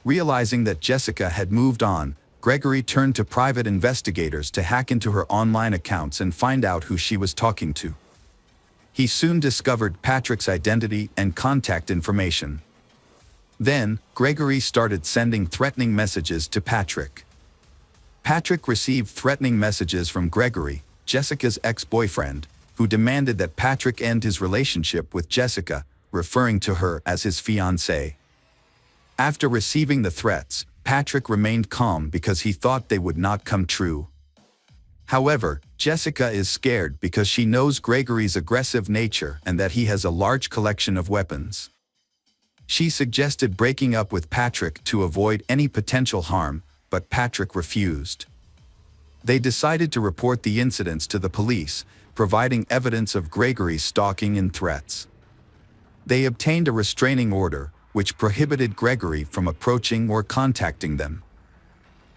Realizing that Jessica had moved on, Gregory turned to private investigators to hack into her online accounts and find out who she was talking to. He soon discovered Patrick's identity and contact information. Then, Gregory started sending threatening messages to Patrick. Patrick received threatening messages from Gregory, Jessica's ex-boyfriend, who demanded that Patrick end his relationship with Jessica, referring to her as his fiancée. After receiving the threats, Patrick remained calm because he thought they would not come true. However, Jessica is scared because she knows Gregory's aggressive nature and that he has a large collection of weapons. She suggested breaking up with Patrick to avoid any potential harm, but Patrick refused. They decided to report the incidents to the police, providing evidence of Gregory's stalking and threats. They obtained a restraining order, which prohibited Gregory from approaching or contacting them.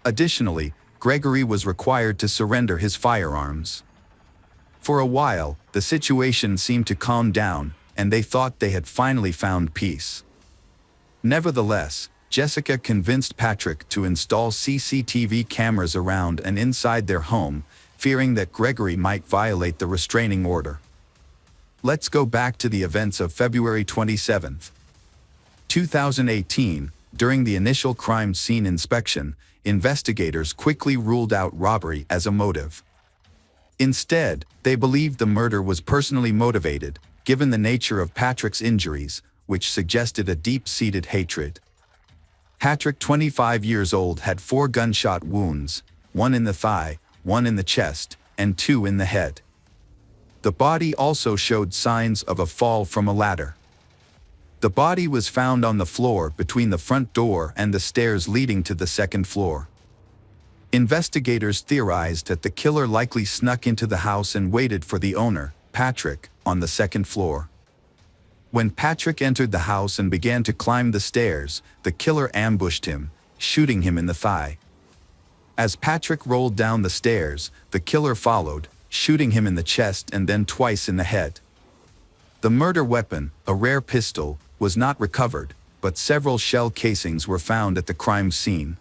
Additionally, Gregory was required to surrender his firearms. For a while, the situation seemed to calm down, and they thought they had finally found peace. Nevertheless, Jessica convinced Patrick to install CCTV cameras around and inside their home, fearing that Gregory might violate the restraining order. Let's go back to the events of February 27, 2018. During the initial crime scene inspection, investigators quickly ruled out robbery as a motive. Instead, they believed the murder was personally motivated, given the nature of Patrick's injuries, which suggested a deep-seated hatred. Patrick, 25 years old, had 4 gunshot wounds, 1 in the thigh, 1 in the chest, and 2 in the head. The body also showed signs of a fall from a ladder. The body was found on the floor between the front door and the stairs leading to the second floor. Investigators theorized that the killer likely snuck into the house and waited for the owner, Patrick, on the second floor. When Patrick entered the house and began to climb the stairs, the killer ambushed him, shooting him in the thigh. As Patrick rolled down the stairs, the killer followed, shooting him in the chest and then twice in the head. The murder weapon, a rare pistol, was not recovered, but several shell casings were found at the crime scene.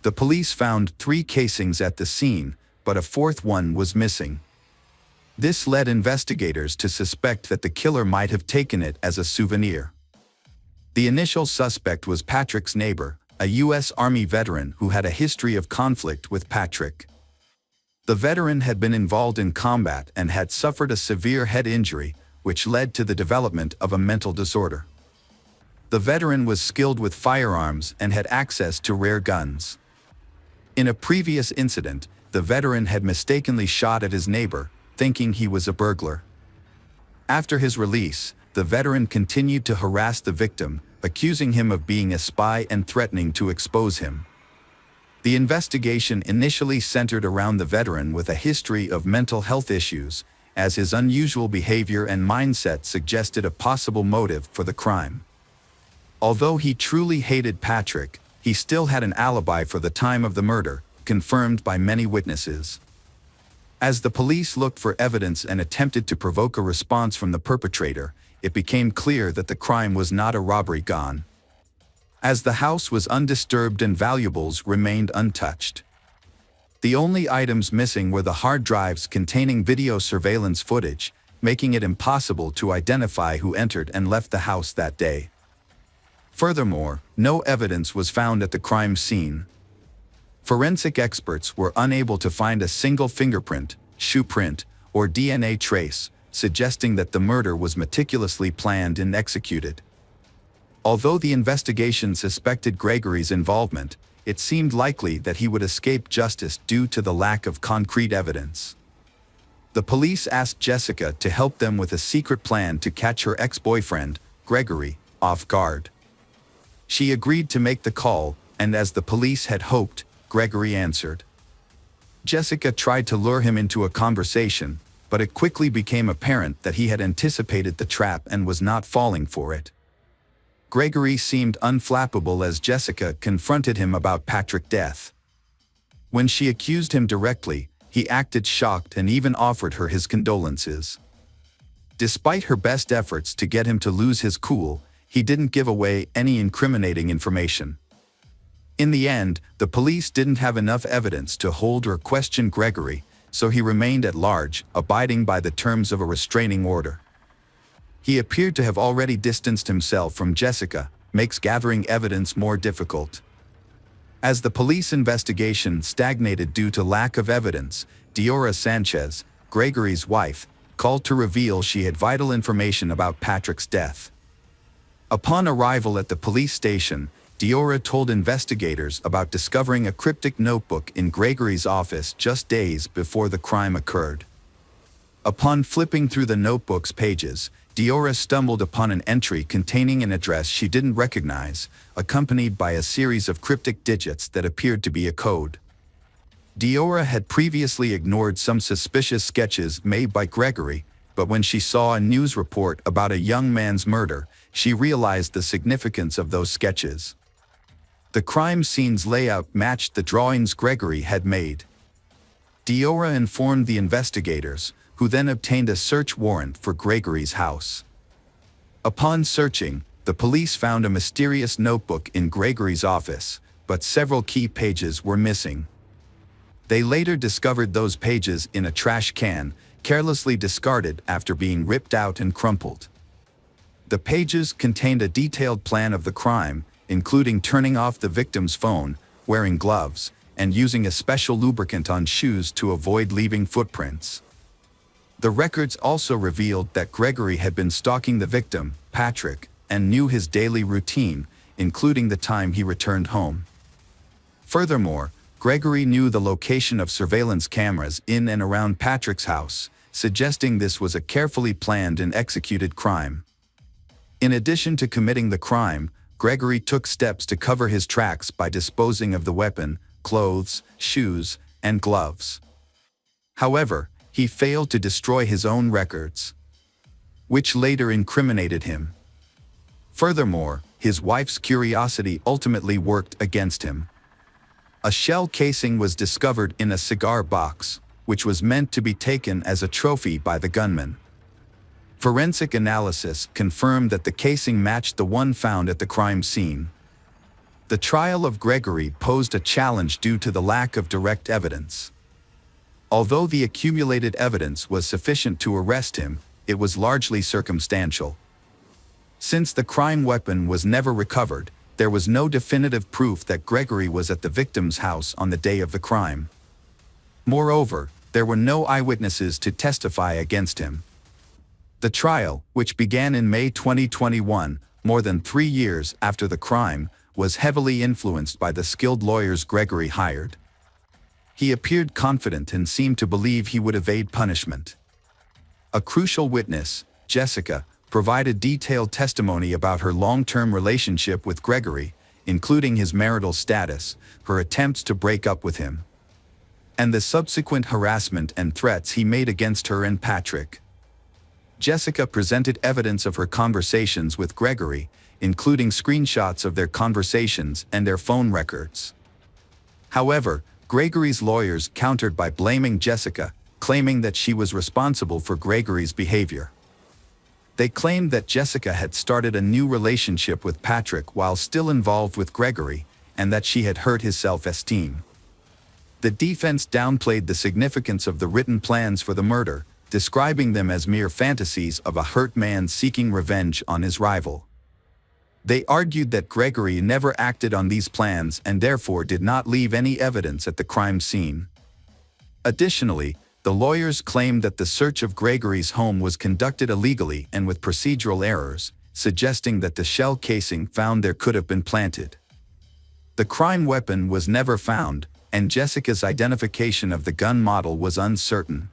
The police found 3 casings at the scene, but a fourth one was missing. This led investigators to suspect that the killer might have taken it as a souvenir. The initial suspect was Patrick's neighbor, a U.S. Army veteran who had a history of conflict with Patrick. The veteran had been involved in combat and had suffered a severe head injury, which led to the development of a mental disorder. The veteran was skilled with firearms and had access to rare guns. In a previous incident, the veteran had mistakenly shot at his neighbor, thinking he was a burglar. After his release, the veteran continued to harass the victim, accusing him of being a spy and threatening to expose him. The investigation initially centered around the veteran with a history of mental health issues, as his unusual behavior and mindset suggested a possible motive for the crime. Although he truly hated Patrick, he still had an alibi for the time of the murder, confirmed by many witnesses. As the police looked for evidence and attempted to provoke a response from the perpetrator, it became clear that the crime was not a robbery gone, as the house was undisturbed and valuables remained untouched. The only items missing were the hard drives containing video surveillance footage, making it impossible to identify who entered and left the house that day. Furthermore, no evidence was found at the crime scene. Forensic experts were unable to find a single fingerprint, shoe print, or DNA trace, suggesting that the murder was meticulously planned and executed. Although the investigation suspected Gregory's involvement, it seemed likely that he would escape justice due to the lack of concrete evidence. The police asked Jessica to help them with a secret plan to catch her ex-boyfriend, Gregory, off guard. She agreed to make the call, and as the police had hoped, Gregory answered. Jessica tried to lure him into a conversation, but it quickly became apparent that he had anticipated the trap and was not falling for it. Gregory seemed unflappable as Jessica confronted him about Patrick's death. When she accused him directly, he acted shocked and even offered her his condolences. Despite her best efforts to get him to lose his cool, he didn't give away any incriminating information. In the end, the police didn't have enough evidence to hold or question Gregory, so he remained at large, abiding by the terms of a restraining order. He appeared to have already distanced himself from Jessica, makes gathering evidence more difficult. As the police investigation stagnated due to lack of evidence, Diora Sanchez, Gregory's wife, called to reveal she had vital information about Patrick's death. Upon arrival at the police station, Diora told investigators about discovering a cryptic notebook in Gregory's office just days before the crime occurred. Upon flipping through the notebook's pages, Diora stumbled upon an entry containing an address she didn't recognize, accompanied by a series of cryptic digits that appeared to be a code. Diora had previously ignored some suspicious sketches made by Gregory, but when she saw a news report about a young man's murder, she realized the significance of those sketches. The crime scene's layout matched the drawings Gregory had made. Diora informed the investigators, who then obtained a search warrant for Gregory's house. Upon searching, the police found a mysterious notebook in Gregory's office, but several key pages were missing. They later discovered those pages in a trash can, carelessly discarded after being ripped out and crumpled. The pages contained a detailed plan of the crime, including turning off the victim's phone, wearing gloves, and using a special lubricant on shoes to avoid leaving footprints. The records also revealed that Gregory had been stalking the victim, Patrick, and knew his daily routine, including the time he returned home. Furthermore, Gregory knew the location of surveillance cameras in and around Patrick's house, suggesting this was a carefully planned and executed crime. In addition to committing the crime, Gregory took steps to cover his tracks by disposing of the weapon, clothes, shoes, and gloves. However, he failed to destroy his own records, which later incriminated him. Furthermore, his wife's curiosity ultimately worked against him. A shell casing was discovered in a cigar box, which was meant to be taken as a trophy by the gunman. Forensic analysis confirmed that the casing matched the one found at the crime scene. The trial of Gregory posed a challenge due to the lack of direct evidence. Although the accumulated evidence was sufficient to arrest him, it was largely circumstantial. Since the crime weapon was never recovered, there was no definitive proof that Gregory was at the victim's house on the day of the crime. Moreover, there were no eyewitnesses to testify against him. The trial, which began in May 2021, more than 3 years after the crime, was heavily influenced by the skilled lawyers Gregory hired. He appeared confident and seemed to believe he would evade punishment. A crucial witness, Jessica, provided detailed testimony about her long-term relationship with Gregory, including his marital status, her attempts to break up with him, and the subsequent harassment and threats he made against her and Patrick. Jessica presented evidence of her conversations with Gregory, including screenshots of their conversations and their phone records. However, Gregory's lawyers countered by blaming Jessica, claiming that she was responsible for Gregory's behavior. They claimed that Jessica had started a new relationship with Patrick while still involved with Gregory, and that she had hurt his self-esteem. The defense downplayed the significance of the written plans for the murder, describing them as mere fantasies of a hurt man seeking revenge on his rival. They argued that Gregory never acted on these plans and therefore did not leave any evidence at the crime scene. Additionally, the lawyers claimed that the search of Gregory's home was conducted illegally and with procedural errors, suggesting that the shell casing found there could have been planted. The crime weapon was never found, and Jessica's identification of the gun model was uncertain.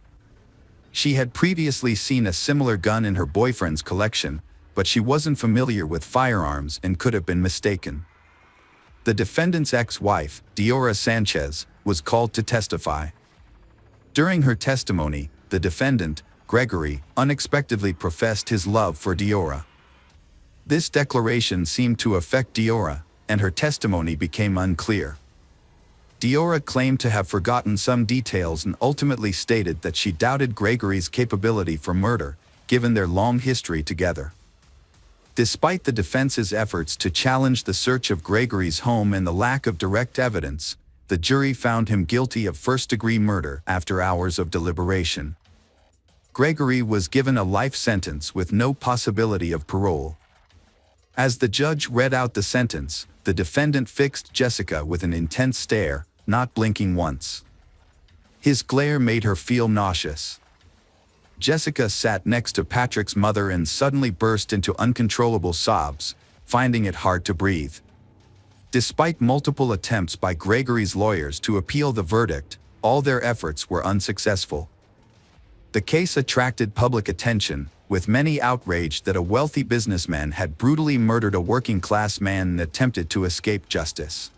She had previously seen a similar gun in her boyfriend's collection, but she wasn't familiar with firearms and could have been mistaken. The defendant's ex-wife, Diora Sanchez, was called to testify. During her testimony, the defendant, Gregory, unexpectedly professed his love for Diora. This declaration seemed to affect Diora, and her testimony became unclear. Diora claimed to have forgotten some details and ultimately stated that she doubted Gregory's capability for murder, given their long history together. Despite the defense's efforts to challenge the search of Gregory's home and the lack of direct evidence, the jury found him guilty of first-degree murder after hours of deliberation. Gregory was given a life sentence with no possibility of parole. As the judge read out the sentence, the defendant fixed Jessica with an intense stare, not blinking once. His glare made her feel nauseous. Jessica sat next to Patrick's mother and suddenly burst into uncontrollable sobs, finding it hard to breathe. Despite multiple attempts by Gregory's lawyers to appeal the verdict, all their efforts were unsuccessful. The case attracted public attention, with many outraged that a wealthy businessman had brutally murdered a working-class man and attempted to escape justice.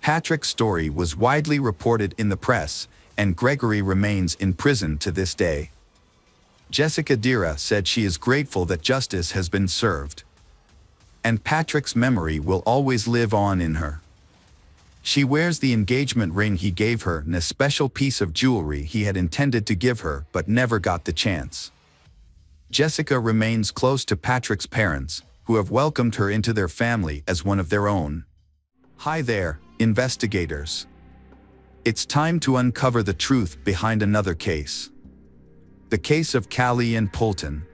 Patrick's story was widely reported in the press, and Gregory remains in prison to this day. Jessica Dira said she is grateful that justice has been served, and Patrick's memory will always live on in her. She wears the engagement ring he gave her and a special piece of jewelry he had intended to give her but never got the chance. Jessica remains close to Patrick's parents, who have welcomed her into their family as one of their own. Hi there, investigators. It's time to uncover the truth behind another case. The case of Callie Ann Poulton.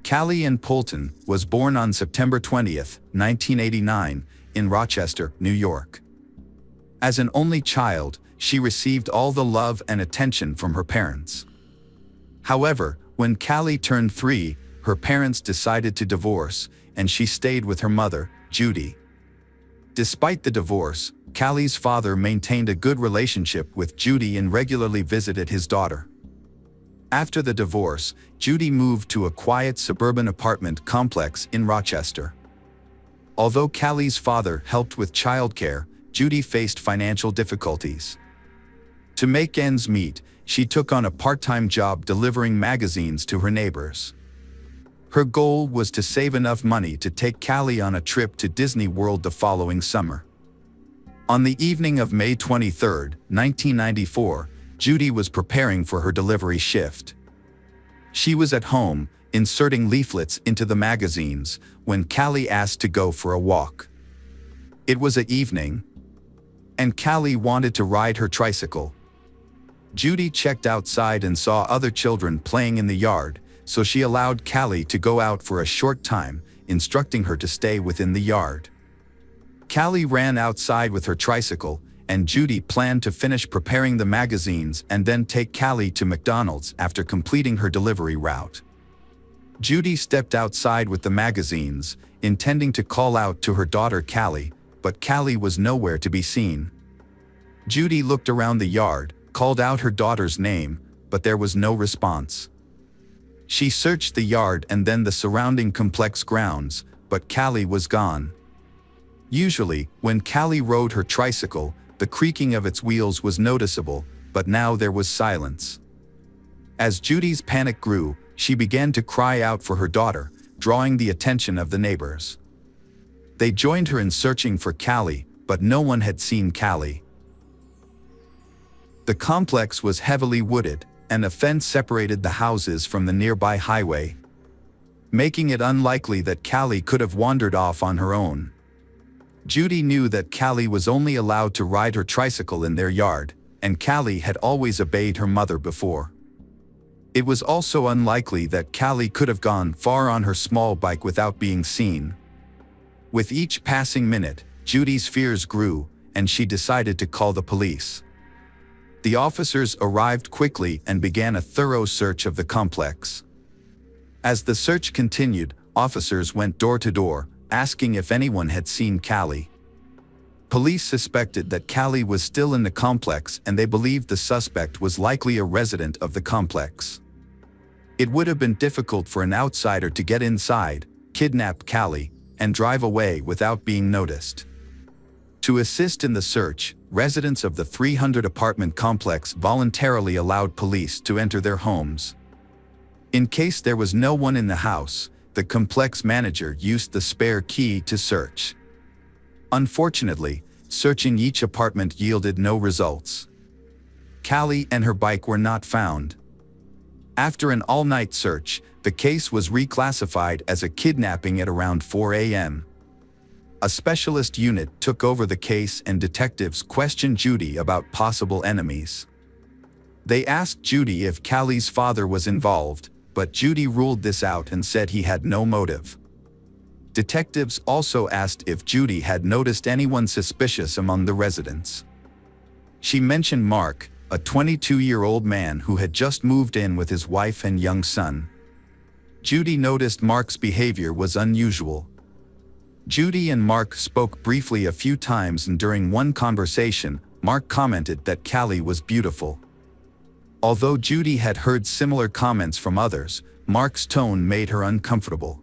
Callie Ann Poulton was born on September 20, 1989, in Rochester, New York. As an only child, she received all the love and attention from her parents. However, when Callie turned 3, her parents decided to divorce, and she stayed with her mother, Judy. Despite the divorce, Callie's father maintained a good relationship with Judy and regularly visited his daughter. After the divorce, Judy moved to a quiet suburban apartment complex in Rochester. Although Callie's father helped with childcare, Judy faced financial difficulties. To make ends meet, she took on a part-time job delivering magazines to her neighbors. Her goal was to save enough money to take Callie on a trip to Disney World the following summer. On the evening of May 23, 1994, Judy was preparing for her delivery shift. She was at home, inserting leaflets into the magazines, when Callie asked to go for a walk. It was an evening, and Callie wanted to ride her tricycle. Judy checked outside and saw other children playing in the yard, so she allowed Callie to go out for a short time, instructing her to stay within the yard. Callie ran outside with her tricycle, and Judy planned to finish preparing the magazines and then take Callie to McDonald's after completing her delivery route. Judy stepped outside with the magazines, intending to call out to her daughter Callie, but Callie was nowhere to be seen. Judy looked around the yard, called out her daughter's name, but there was no response. She searched the yard and then the surrounding complex grounds, but Callie was gone. Usually, when Callie rode her tricycle, the creaking of its wheels was noticeable, but now there was silence. As Judy's panic grew, she began to cry out for her daughter, drawing the attention of the neighbors. They joined her in searching for Callie, but no one had seen Callie. The complex was heavily wooded, and a fence separated the houses from the nearby highway, making it unlikely that Callie could have wandered off on her own. Judy knew that Callie was only allowed to ride her tricycle in their yard, and Callie had always obeyed her mother before. It was also unlikely that Callie could have gone far on her small bike without being seen. With each passing minute, Judy's fears grew, and she decided to call the police. The officers arrived quickly and began a thorough search of the complex. As the search continued, officers went door to door, asking if anyone had seen Callie. Police suspected that Callie was still in the complex, and they believed the suspect was likely a resident of the complex. It would have been difficult for an outsider to get inside, kidnap Callie, and drive away without being noticed. To assist in the search, residents of the 300-apartment complex voluntarily allowed police to enter their homes. In case there was no one in the house, the complex manager used the spare key to search. Unfortunately, searching each apartment yielded no results. Callie and her bike were not found. After an all-night search, the case was reclassified as a kidnapping at around 4 a.m. A specialist unit took over the case and detectives questioned Judy about possible enemies. They asked Judy if Callie's father was involved, but Judy ruled this out and said he had no motive. Detectives also asked if Judy had noticed anyone suspicious among the residents. She mentioned Mark, a 22-year-old man who had just moved in with his wife and young son. Judy noticed Mark's behavior was unusual. Judy and Mark spoke briefly a few times, and during one conversation, Mark commented that Callie was beautiful. Although Judy had heard similar comments from others, Mark's tone made her uncomfortable.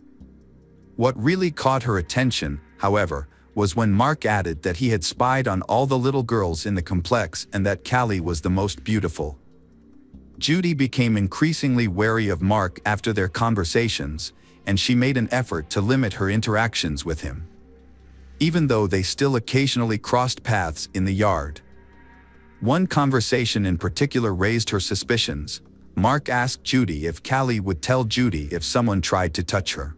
What really caught her attention, however, was when Mark added that he had spied on all the little girls in the complex and that Callie was the most beautiful. Judy became increasingly wary of Mark after their conversations, and she made an effort to limit her interactions with him, even though they still occasionally crossed paths in the yard. One conversation in particular raised her suspicions. Mark asked Judy if Callie would tell Judy if someone tried to touch her.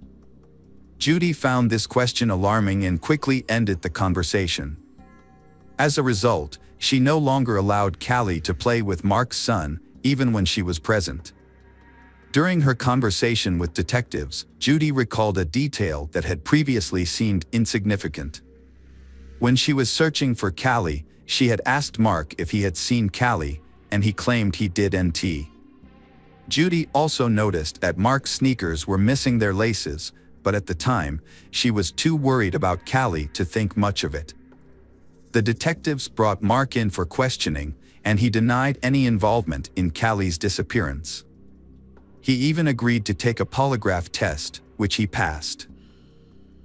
Judy found this question alarming and quickly ended the conversation. As a result, she no longer allowed Callie to play with Mark's son, even when she was present. During her conversation with detectives, Judy recalled a detail that had previously seemed insignificant. When she was searching for Callie, she had asked Mark if he had seen Callie, and he claimed he did. Judy also noticed that Mark's sneakers were missing their laces, but at the time, she was too worried about Callie to think much of it. The detectives brought Mark in for questioning, and he denied any involvement in Callie's disappearance. He even agreed to take a polygraph test, which he passed.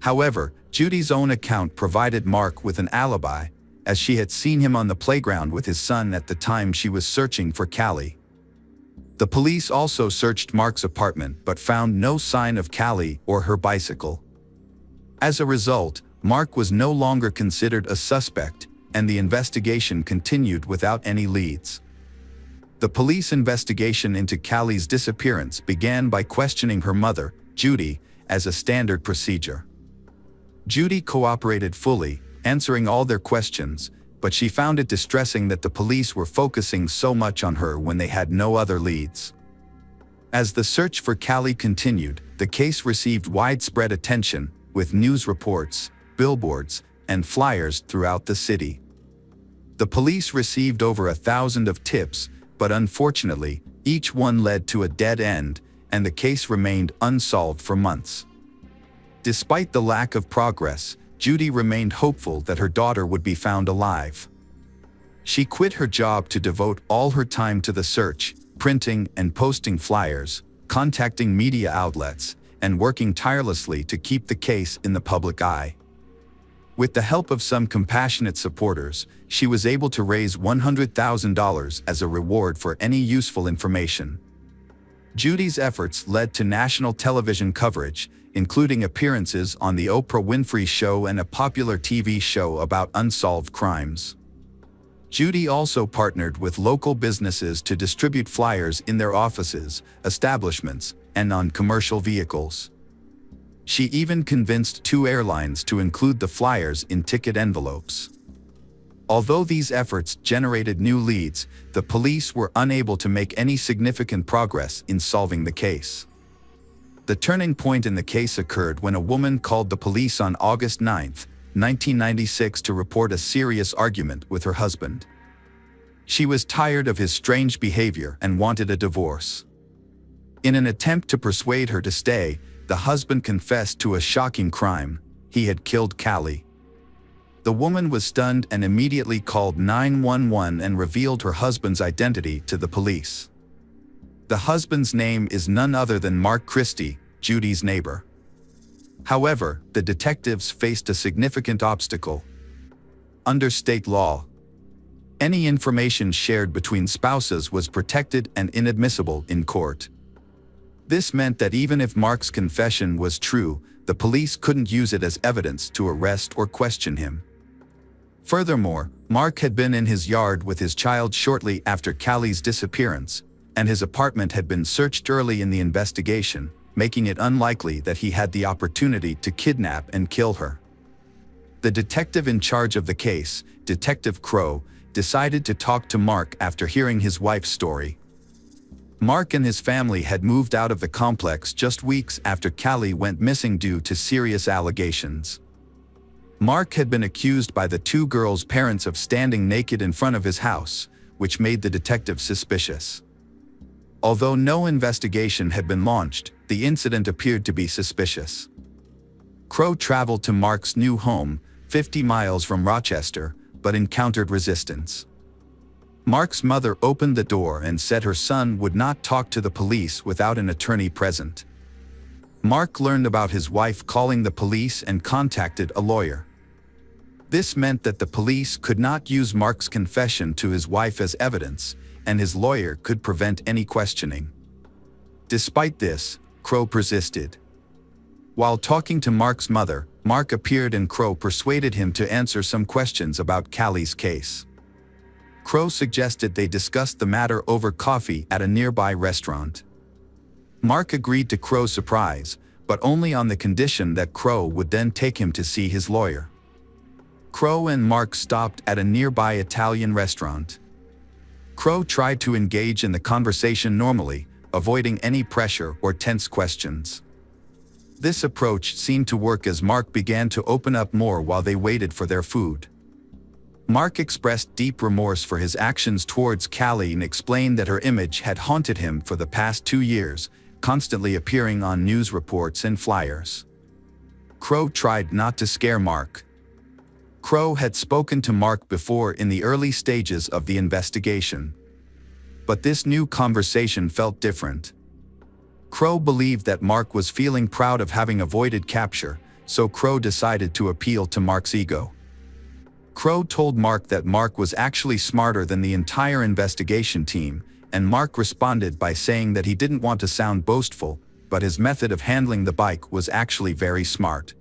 However, Judy's own account provided Mark with an alibi, as she had seen him on the playground with his son at the time she was searching for Callie. The police also searched Mark's apartment but found no sign of Callie or her bicycle. As a result, Mark was no longer considered a suspect, and the investigation continued without any leads. The police investigation into Callie's disappearance began by questioning her mother, Judy, as a standard procedure. Judy cooperated fully, answering all their questions, but she found it distressing that the police were focusing so much on her when they had no other leads. As the search for Callie continued, the case received widespread attention, with news reports, billboards, and flyers throughout the city. The police received over 1,000 of tips, but unfortunately, each one led to a dead end, and the case remained unsolved for months. Despite the lack of progress, Judy remained hopeful that her daughter would be found alive. She quit her job to devote all her time to the search, printing and posting flyers, contacting media outlets, and working tirelessly to keep the case in the public eye. With the help of some compassionate supporters, she was able to raise $100,000 as a reward for any useful information. Judy's efforts led to national television coverage, including appearances on The Oprah Winfrey Show and a popular TV show about unsolved crimes. Judy also partnered with local businesses to distribute flyers in their offices, establishments, and on commercial vehicles. She even convinced 2 airlines to include the flyers in ticket envelopes. Although these efforts generated new leads, the police were unable to make any significant progress in solving the case. The turning point in the case occurred when a woman called the police on August 9, 1996 to report a serious argument with her husband. She was tired of his strange behavior and wanted a divorce. In an attempt to persuade her to stay, the husband confessed to a shocking crime: he had killed Callie. The woman was stunned and immediately called 911 and revealed her husband's identity to the police. The husband's name is none other than Mark Christie, Judy's neighbor. However, the detectives faced a significant obstacle. Under state law, any information shared between spouses was protected and inadmissible in court. This meant that even if Mark's confession was true, the police couldn't use it as evidence to arrest or question him. Furthermore, Mark had been in his yard with his child shortly after Callie's disappearance, and his apartment had been searched early in the investigation, making it unlikely that he had the opportunity to kidnap and kill her. The detective in charge of the case, Detective Crow, decided to talk to Mark after hearing his wife's story. Mark and his family had moved out of the complex just weeks after Callie went missing due to serious allegations. Mark had been accused by the 2 girls' parents of standing naked in front of his house, which made the detective suspicious. Although no investigation had been launched, the incident appeared to be suspicious. Crow traveled to Mark's new home, 50 miles from Rochester, but encountered resistance. Mark's mother opened the door and said her son would not talk to the police without an attorney present. Mark learned about his wife calling the police and contacted a lawyer. This meant that the police could not use Mark's confession to his wife as evidence, and his lawyer could prevent any questioning. Despite this, Crow persisted. While talking to Mark's mother, Mark appeared and Crow persuaded him to answer some questions about Callie's case. Crow suggested they discuss the matter over coffee at a nearby restaurant. Mark agreed to Crow's surprise, but only on the condition that Crow would then take him to see his lawyer. Crow and Mark stopped at a nearby Italian restaurant. Crow tried to engage in the conversation normally, avoiding any pressure or tense questions. This approach seemed to work as Mark began to open up more while they waited for their food. Mark expressed deep remorse for his actions towards Callie and explained that her image had haunted him for the past 2 years, constantly appearing on news reports and flyers. Crow tried not to scare Mark. Crow had spoken to Mark before in the early stages of the investigation. But this new conversation felt different. Crow believed that Mark was feeling proud of having avoided capture, so Crow decided to appeal to Mark's ego. Crow told Mark that Mark was actually smarter than the entire investigation team, and Mark responded by saying that he didn't want to sound boastful, but his method of handling the bike was actually very smart.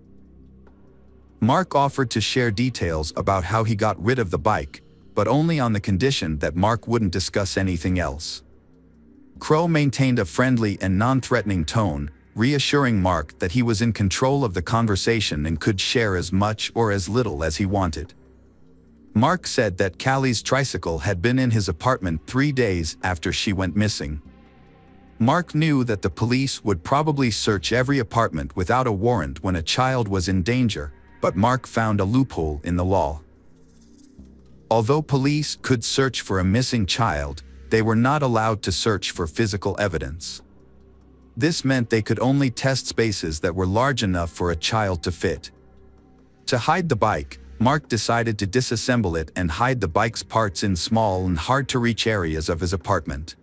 Mark offered to share details about how he got rid of the bike, but only on the condition that Mark wouldn't discuss anything else. Crow maintained a friendly and non-threatening tone, reassuring Mark that he was in control of the conversation and could share as much or as little as he wanted. Mark said that Callie's tricycle had been in his apartment 3 days after she went missing. Mark knew that the police would probably search every apartment without a warrant when a child was in danger, but Mark found a loophole in the law. Although police could search for a missing child, they were not allowed to search for physical evidence. This meant they could only test spaces that were large enough for a child to fit. To hide the bike, Mark decided to disassemble it and hide the bike's parts in small and hard-to-reach areas of his apartment.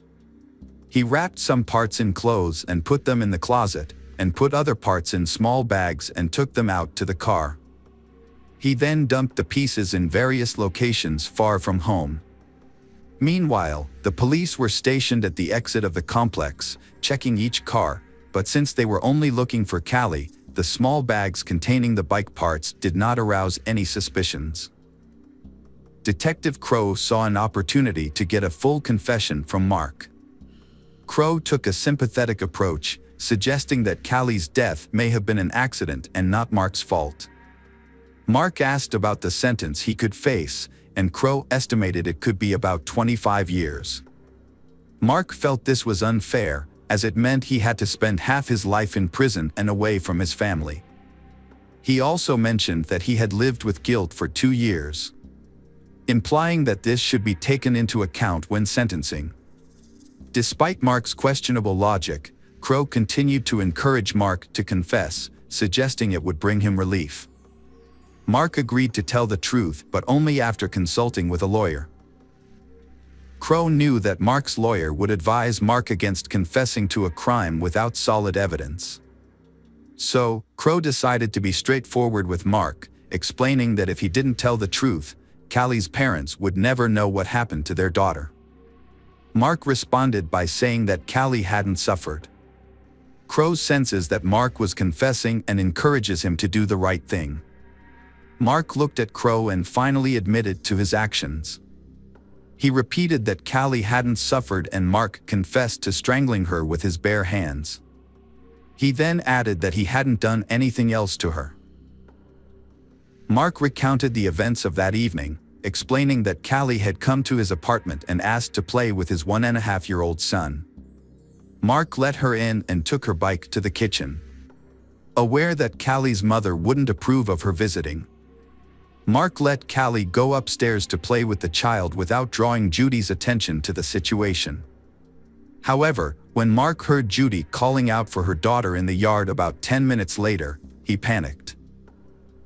He wrapped some parts in clothes and put them in the closet, and put other parts in small bags and took them out to the car. He then dumped the pieces in various locations far from home. Meanwhile, the police were stationed at the exit of the complex, checking each car, but since they were only looking for Callie, the small bags containing the bike parts did not arouse any suspicions. Detective Crow saw an opportunity to get a full confession from Mark. Crow took a sympathetic approach, suggesting that Callie's death may have been an accident and not Mark's fault. Mark asked about the sentence he could face, and Crow estimated it could be about 25 years. Mark felt this was unfair, as it meant he had to spend half his life in prison and away from his family. He also mentioned that he had lived with guilt for 2 years, implying that this should be taken into account when sentencing. Despite Mark's questionable logic, Crow continued to encourage Mark to confess, suggesting it would bring him relief. Mark agreed to tell the truth, but only after consulting with a lawyer. Crow knew that Mark's lawyer would advise Mark against confessing to a crime without solid evidence. So, Crow decided to be straightforward with Mark, explaining that if he didn't tell the truth, Callie's parents would never know what happened to their daughter. Mark responded by saying that Callie hadn't suffered. Crow senses that Mark was confessing and encourages him to do the right thing. Mark looked at Crow and finally admitted to his actions. He repeated that Callie hadn't suffered and Mark confessed to strangling her with his bare hands. He then added that he hadn't done anything else to her. Mark recounted the events of that evening, explaining that Callie had come to his apartment and asked to play with his 1.5-year-old son. Mark let her in and took her bike to the kitchen. Aware that Callie's mother wouldn't approve of her visiting, Mark let Callie go upstairs to play with the child without drawing Judy's attention to the situation. However, when Mark heard Judy calling out for her daughter in the yard about 10 minutes later, he panicked.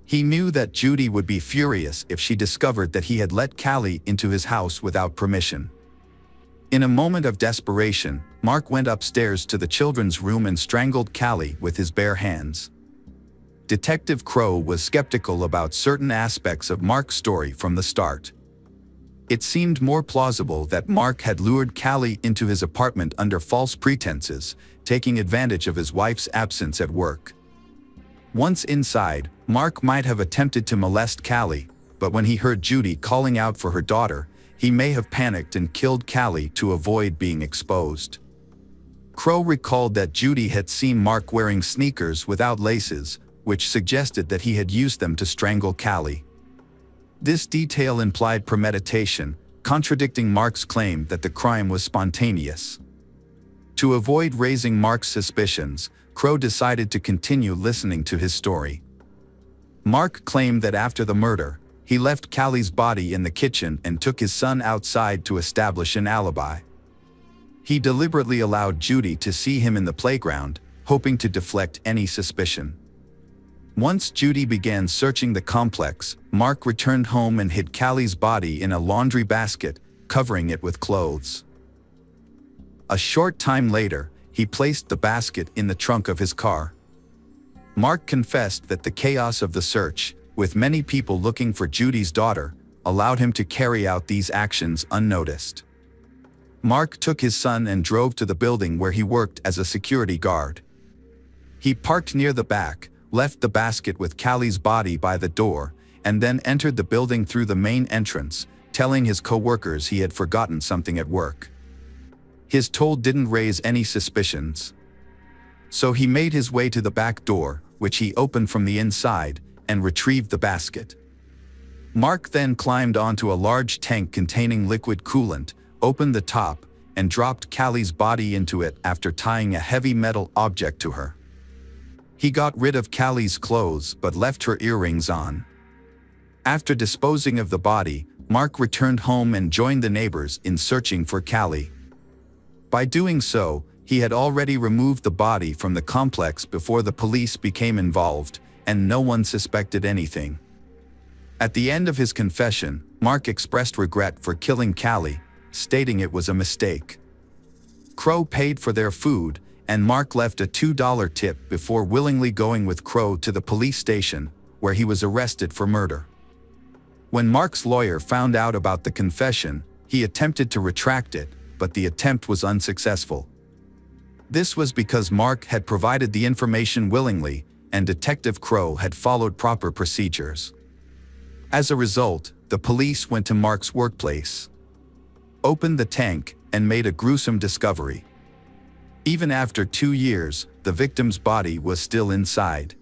He knew that Judy would be furious if she discovered that he had let Callie into his house without permission. In a moment of desperation, Mark went upstairs to the children's room and strangled Callie with his bare hands. Detective Crow was skeptical about certain aspects of Mark's story from the start. It seemed more plausible that Mark had lured Callie into his apartment under false pretenses, taking advantage of his wife's absence at work. Once inside, Mark might have attempted to molest Callie, but when he heard Judy calling out for her daughter, he may have panicked and killed Callie to avoid being exposed. Crow recalled that Judy had seen Mark wearing sneakers without laces, which suggested that he had used them to strangle Callie. This detail implied premeditation, contradicting Mark's claim that the crime was spontaneous. To avoid raising Mark's suspicions, Crow decided to continue listening to his story. Mark claimed that after the murder, he left Callie's body in the kitchen and took his son outside to establish an alibi. He deliberately allowed Judy to see him in the playground, hoping to deflect any suspicion. Once Judy began searching the complex, Mark returned home and hid Callie's body in a laundry basket, covering it with clothes. A short time later, he placed the basket in the trunk of his car. Mark confessed that the chaos of the search, with many people looking for Judy's daughter, allowed him to carry out these actions unnoticed. Mark took his son and drove to the building where he worked as a security guard. He parked near the back, left the basket with Callie's body by the door, and then entered the building through the main entrance, telling his co-workers he had forgotten something at work. His toll didn't raise any suspicions. So he made his way to the back door, which he opened from the inside, and retrieved the basket. Mark then climbed onto a large tank containing liquid coolant, opened the top, and dropped Callie's body into it after tying a heavy metal object to her. He got rid of Callie's clothes but left her earrings on. After disposing of the body, Mark returned home and joined the neighbors in searching for Callie. By doing so, he had already removed the body from the complex before the police became involved, and no one suspected anything. At the end of his confession, Mark expressed regret for killing Callie, stating it was a mistake. Crow paid for their food, and Mark left a $2 tip before willingly going with Crow to the police station, where he was arrested for murder. When Mark's lawyer found out about the confession, he attempted to retract it, but the attempt was unsuccessful. This was because Mark had provided the information willingly, and Detective Crow had followed proper procedures. As a result, the police went to Mark's workplace, opened the tank, and made a gruesome discovery. Even after 2 years, the victim's body was still inside.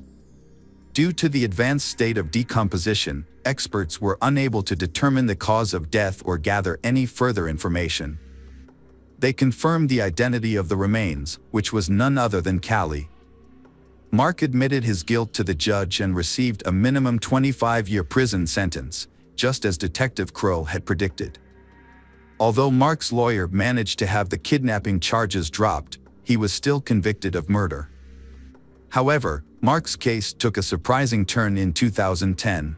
Due to the advanced state of decomposition, experts were unable to determine the cause of death or gather any further information. They confirmed the identity of the remains, which was none other than Callie. Mark admitted his guilt to the judge and received a minimum 25-year prison sentence, just as Detective Crow had predicted. Although Mark's lawyer managed to have the kidnapping charges dropped, he was still convicted of murder. However, Mark's case took a surprising turn in 2010.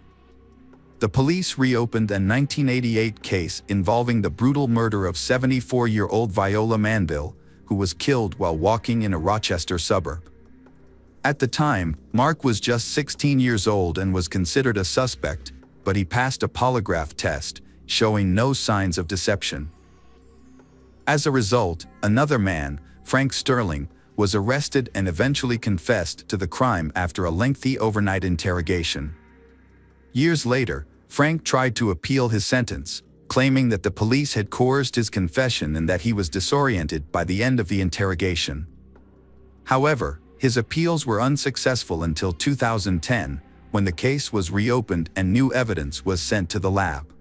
The police reopened a 1988 case involving the brutal murder of 74-year-old Viola Manville, who was killed while walking in a Rochester suburb. At the time, Mark was just 16 years old and was considered a suspect, but he passed a polygraph test, showing no signs of deception. As a result, another man, Frank Sterling, was arrested and eventually confessed to the crime after a lengthy overnight interrogation. Years later, Frank tried to appeal his sentence, claiming that the police had coerced his confession and that he was disoriented by the end of the interrogation. However, his appeals were unsuccessful until 2010, when the case was reopened and new evidence was sent to the lab.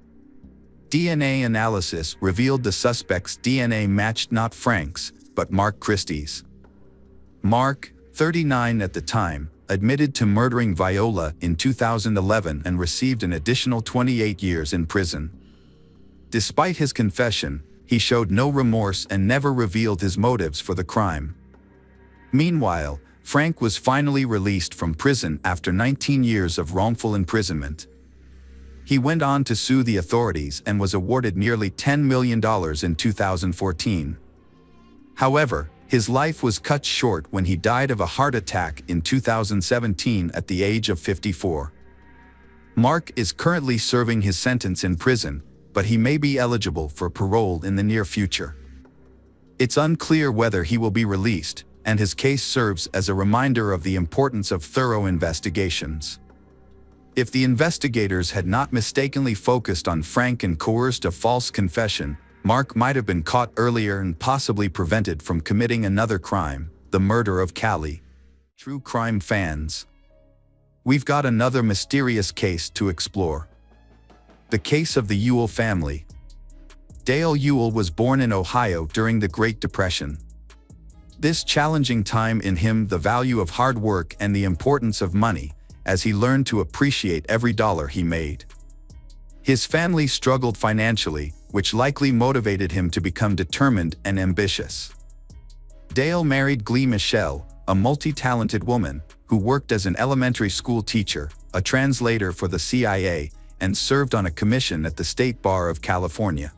DNA analysis revealed the suspect's DNA matched not Frank's, but Mark Christie's. Mark, 39 at the time, admitted to murdering Viola in 2011 and received an additional 28 years in prison. Despite his confession, he showed no remorse and never revealed his motives for the crime. Meanwhile, Frank was finally released from prison after 19 years of wrongful imprisonment. He went on to sue the authorities and was awarded nearly $10 million in 2014. However, his life was cut short when he died of a heart attack in 2017 at the age of 54. Mark is currently serving his sentence in prison, but he may be eligible for parole in the near future. It's unclear whether he will be released, and his case serves as a reminder of the importance of thorough investigations. If the investigators had not mistakenly focused on Frank and coerced a false confession, Mark might have been caught earlier and possibly prevented from committing another crime, the murder of Callie. True crime fans, we've got another mysterious case to explore. The case of the Ewell family. Dale Ewell was born in Ohio during the Great Depression. This challenging time in him the value of hard work and the importance of money, as he learned to appreciate every dollar he made. His family struggled financially, which likely motivated him to become determined and ambitious. Dale married Glee Michelle, a multi-talented woman, who worked as an elementary school teacher, a translator for the CIA, and served on a commission at the State Bar of California.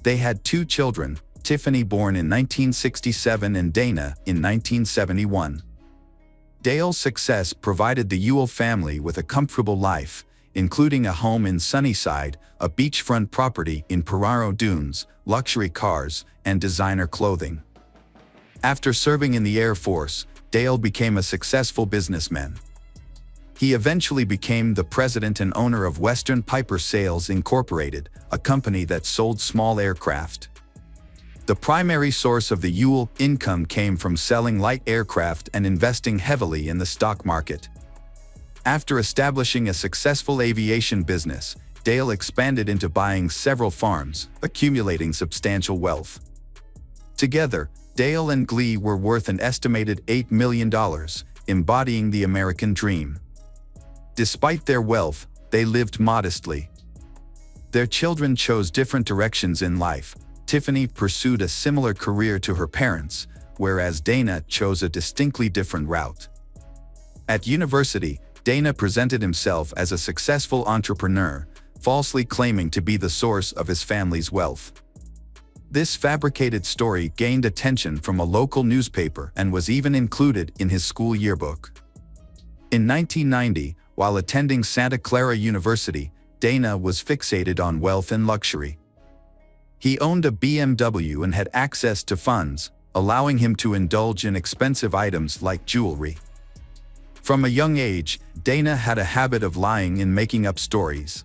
They had 2 children, Tiffany born in 1967 and Dana in 1971. Dale's success provided the Ewell family with a comfortable life, including a home in Sunnyside, a beachfront property in Peraro Dunes, luxury cars, and designer clothing. After serving in the Air Force, Dale became a successful businessman. He eventually became the president and owner of Western Piper Sales Incorporated, a company that sold small aircraft. The primary source of the Ewell income came from selling light aircraft and investing heavily in the stock market. After establishing a successful aviation business, Dale expanded into buying several farms, accumulating substantial wealth. Together, Dale and Glee were worth an estimated $8 million, embodying the American dream. Despite their wealth, they lived modestly. Their children chose different directions in life. Tiffany pursued a similar career to her parents, whereas Dana chose a distinctly different route. At university, Dana presented himself as a successful entrepreneur, falsely claiming to be the source of his family's wealth. This fabricated story gained attention from a local newspaper and was even included in his school yearbook. In 1990, while attending Santa Clara University, Dana was fixated on wealth and luxury. He owned a BMW and had access to funds, allowing him to indulge in expensive items like jewelry. From a young age, Dana had a habit of lying and making up stories.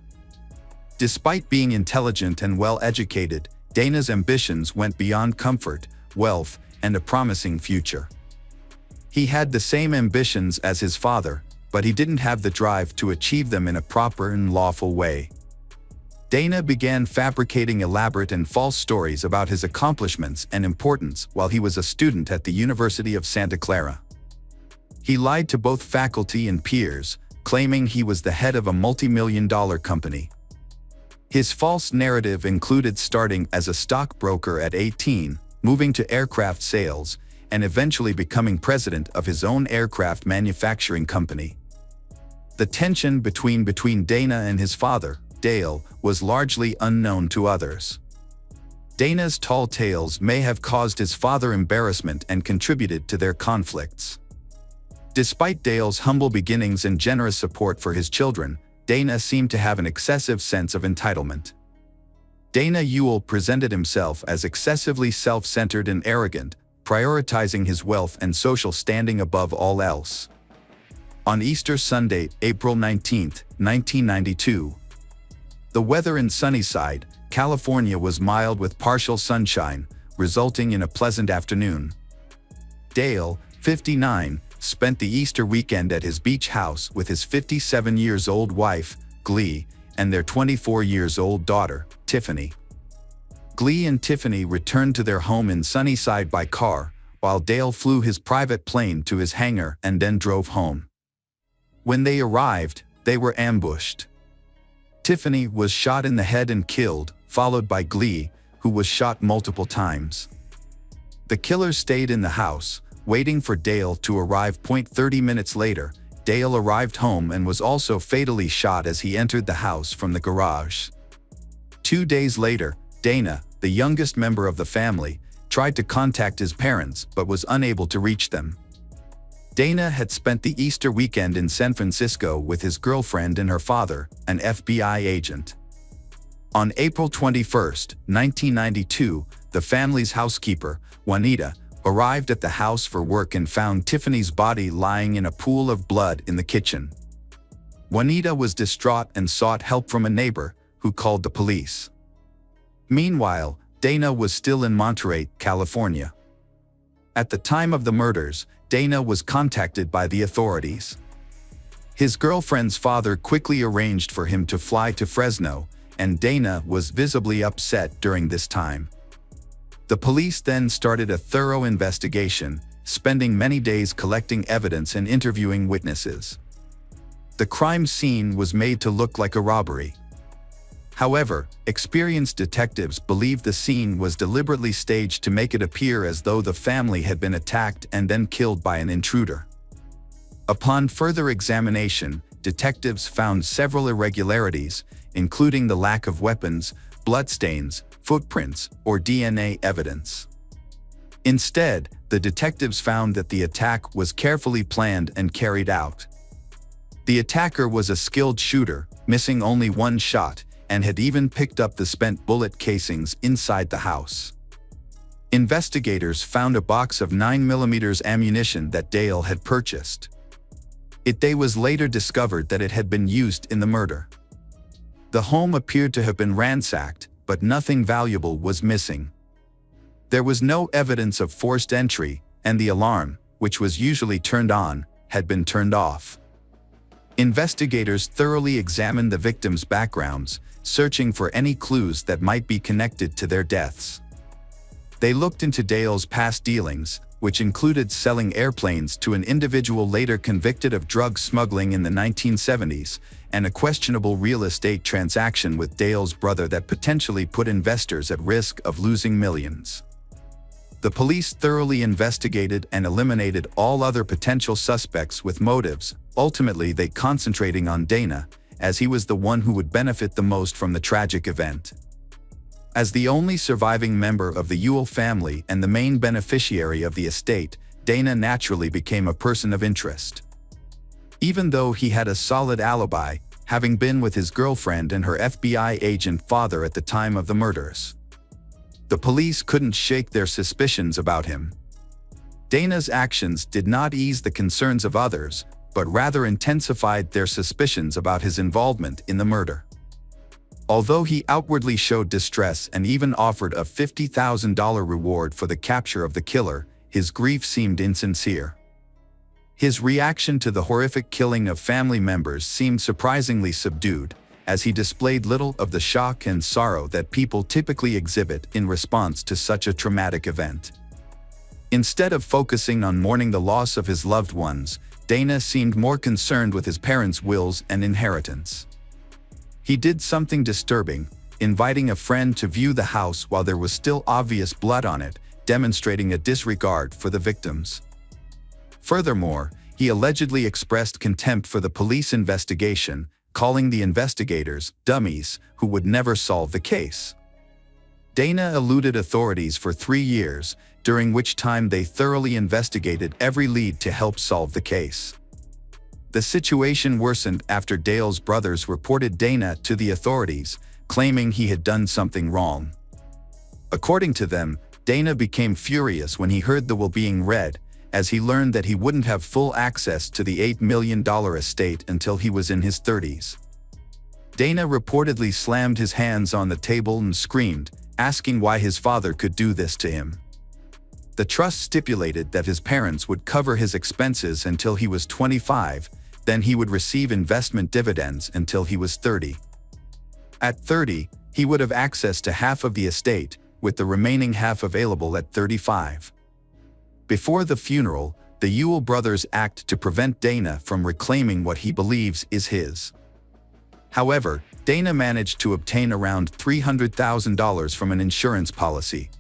Despite being intelligent and well-educated, Dana's ambitions went beyond comfort, wealth, and a promising future. He had the same ambitions as his father, but he didn't have the drive to achieve them in a proper and lawful way. Dana began fabricating elaborate and false stories about his accomplishments and importance while he was a student at the University of Santa Clara. He lied to both faculty and peers, claiming he was the head of a multi-million-dollar company. His false narrative included starting as a stockbroker at 18, moving to aircraft sales, and eventually becoming president of his own aircraft manufacturing company. The tension between Dana and his father, Dale, was largely unknown to others. Dana's tall tales may have caused his father embarrassment and contributed to their conflicts. Despite Dale's humble beginnings and generous support for his children, Dana seemed to have an excessive sense of entitlement. Dana Ewell presented himself as excessively self-centered and arrogant, prioritizing his wealth and social standing above all else. On Easter Sunday, April 19, 1992, the weather in Sunnyside, California was mild with partial sunshine, resulting in a pleasant afternoon. Dale, 59, spent the Easter weekend at his beach house with his 57-year-old wife, Glee, and their 24-year-old daughter, Tiffany. Glee and Tiffany returned to their home in Sunnyside by car, while Dale flew his private plane to his hangar and then drove home. When they arrived, they were ambushed. Tiffany was shot in the head and killed, followed by Glee, who was shot multiple times. The killers stayed in the house, waiting for Dale to arrive. 30 minutes later, Dale arrived home and was also fatally shot as he entered the house from the garage. 2 days later, Dana, the youngest member of the family, tried to contact his parents but was unable to reach them. Dana had spent the Easter weekend in San Francisco with his girlfriend and her father, an FBI agent. On April 21, 1992, the family's housekeeper, Juanita, arrived at the house for work and found Tiffany's body lying in a pool of blood in the kitchen. Juanita was distraught and sought help from a neighbor, who called the police. Meanwhile, Dana was still in Monterey, California. At the time of the murders, Dana was contacted by the authorities. His girlfriend's father quickly arranged for him to fly to Fresno, and Dana was visibly upset during this time. The police then started a thorough investigation, spending many days collecting evidence and interviewing witnesses. The crime scene was made to look like a robbery. However, experienced detectives believed the scene was deliberately staged to make it appear as though the family had been attacked and then killed by an intruder. Upon further examination, detectives found several irregularities, including the lack of weapons, bloodstains, footprints, or DNA evidence. Instead, the detectives found that the attack was carefully planned and carried out. The attacker was a skilled shooter, missing only one shot, and had even picked up the spent bullet casings inside the house. Investigators found a box of 9mm ammunition that Dale had purchased. It was later discovered that it had been used in the murder. The home appeared to have been ransacked, but nothing valuable was missing. There was no evidence of forced entry, and the alarm, which was usually turned on, had been turned off. Investigators thoroughly examined the victims' backgrounds, searching for any clues that might be connected to their deaths. They looked into Dale's past dealings, which included selling airplanes to an individual later convicted of drug smuggling in the 1970s, and a questionable real estate transaction with Dale's brother that potentially put investors at risk of losing millions. The police thoroughly investigated and eliminated all other potential suspects with motives. Ultimately, they concentrating on Dana, as he was the one who would benefit the most from the tragic event. As the only surviving member of the Ewell family and the main beneficiary of the estate, Dana naturally became a person of interest. Even though he had a solid alibi, having been with his girlfriend and her FBI agent father at the time of the murders, the police couldn't shake their suspicions about him. Dana's actions did not ease the concerns of others, but rather intensified their suspicions about his involvement in the murder. Although he outwardly showed distress and even offered a $50,000 reward for the capture of the killer, his grief seemed insincere. His reaction to the horrific killing of family members seemed surprisingly subdued, as he displayed little of the shock and sorrow that people typically exhibit in response to such a traumatic event. Instead of focusing on mourning the loss of his loved ones, Dana seemed more concerned with his parents' wills and inheritance. He did something disturbing, inviting a friend to view the house while there was still obvious blood on it, demonstrating a disregard for the victims. Furthermore, he allegedly expressed contempt for the police investigation, calling the investigators dummies who would never solve the case. Dana eluded authorities for 3 years, during which time they thoroughly investigated every lead to help solve the case. The situation worsened after Dale's brothers reported Dana to the authorities, claiming he had done something wrong. According to them, Dana became furious when he heard the will being read, as he learned that he wouldn't have full access to the $8 million estate until he was in his 30s. Dana reportedly slammed his hands on the table and screamed, asking why his father could do this to him. The trust stipulated that his parents would cover his expenses until he was 25, then he would receive investment dividends until he was 30. At 30, he would have access to half of the estate, with the remaining half available at 35. Before the funeral, the Ewell brothers act to prevent Dana from reclaiming what he believes is his. However, Dana managed to obtain around $300,000 from an insurance policy.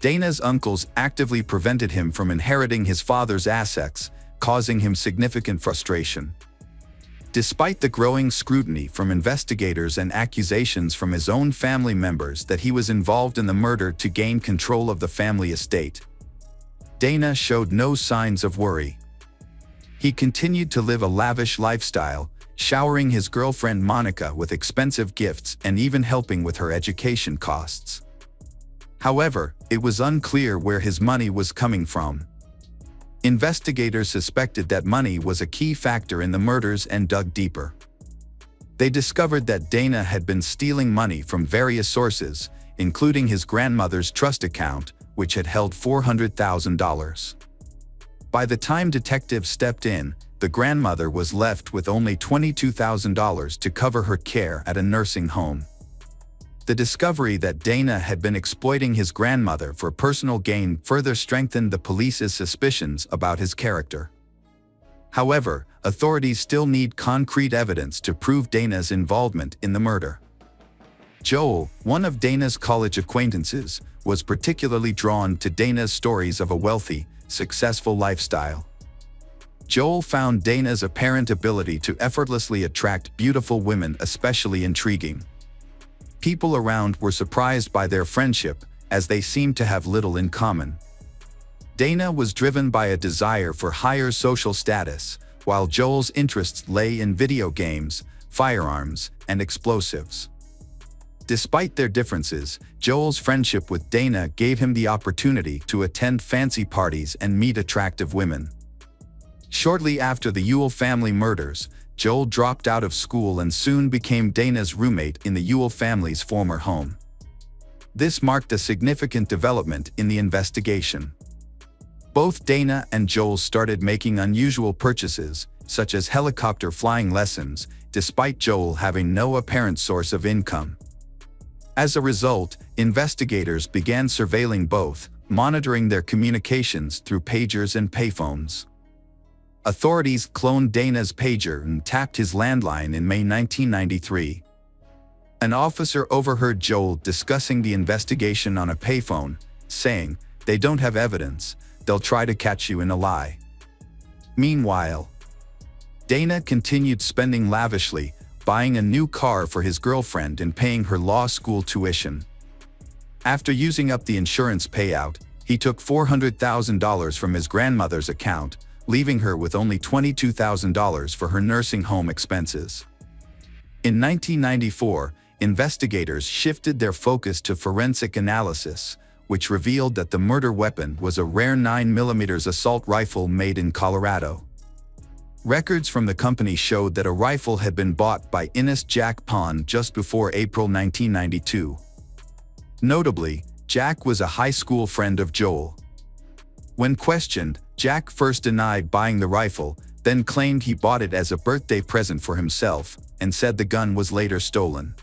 Dana's uncles actively prevented him from inheriting his father's assets, causing him significant frustration. Despite the growing scrutiny from investigators and accusations from his own family members that he was involved in the murder to gain control of the family estate, Dana showed no signs of worry. He continued to live a lavish lifestyle, showering his girlfriend Monica with expensive gifts and even helping with her education costs. However, it was unclear where his money was coming from. Investigators suspected that money was a key factor in the murders and dug deeper. They discovered that Dana had been stealing money from various sources, including his grandmother's trust account, which had held $400,000. By the time detectives stepped in, the grandmother was left with only $22,000 to cover her care at a nursing home. The discovery that Dana had been exploiting his grandmother for personal gain further strengthened the police's suspicions about his character. However, authorities still need concrete evidence to prove Dana's involvement in the murder. Joel, one of Dana's college acquaintances, was particularly drawn to Dana's stories of a wealthy, successful lifestyle. Joel found Dana's apparent ability to effortlessly attract beautiful women especially intriguing. People around were surprised by their friendship, as they seemed to have little in common. Dana was driven by a desire for higher social status, while Joel's interests lay in video games, firearms, and explosives. Despite their differences, Joel's friendship with Dana gave him the opportunity to attend fancy parties and meet attractive women. Shortly after the Ewell family murders, Joel dropped out of school and soon became Dana's roommate in the Ewell family's former home. This marked a significant development in the investigation. Both Dana and Joel started making unusual purchases, such as helicopter flying lessons, despite Joel having no apparent source of income. As a result, investigators began surveilling both, monitoring their communications through pagers and payphones. Authorities cloned Dana's pager and tapped his landline in May 1993. An officer overheard Joel discussing the investigation on a payphone, saying, "They don't have evidence, they'll try to catch you in a lie." Meanwhile, Dana continued spending lavishly, buying a new car for his girlfriend and paying her law school tuition. After using up the insurance payout, he took $400,000 from his grandmother's account, leaving her with only $22,000 for her nursing home expenses. In 1994, investigators shifted their focus to forensic analysis, which revealed that the murder weapon was a rare 9mm assault rifle made in Colorado. Records from the company showed that a rifle had been bought by Innes Jack Pond just before April 1992. Notably, Jack was a high school friend of Joel. When questioned, Jack first denied buying the rifle, then claimed he bought it as a birthday present for himself, and said the gun was later stolen.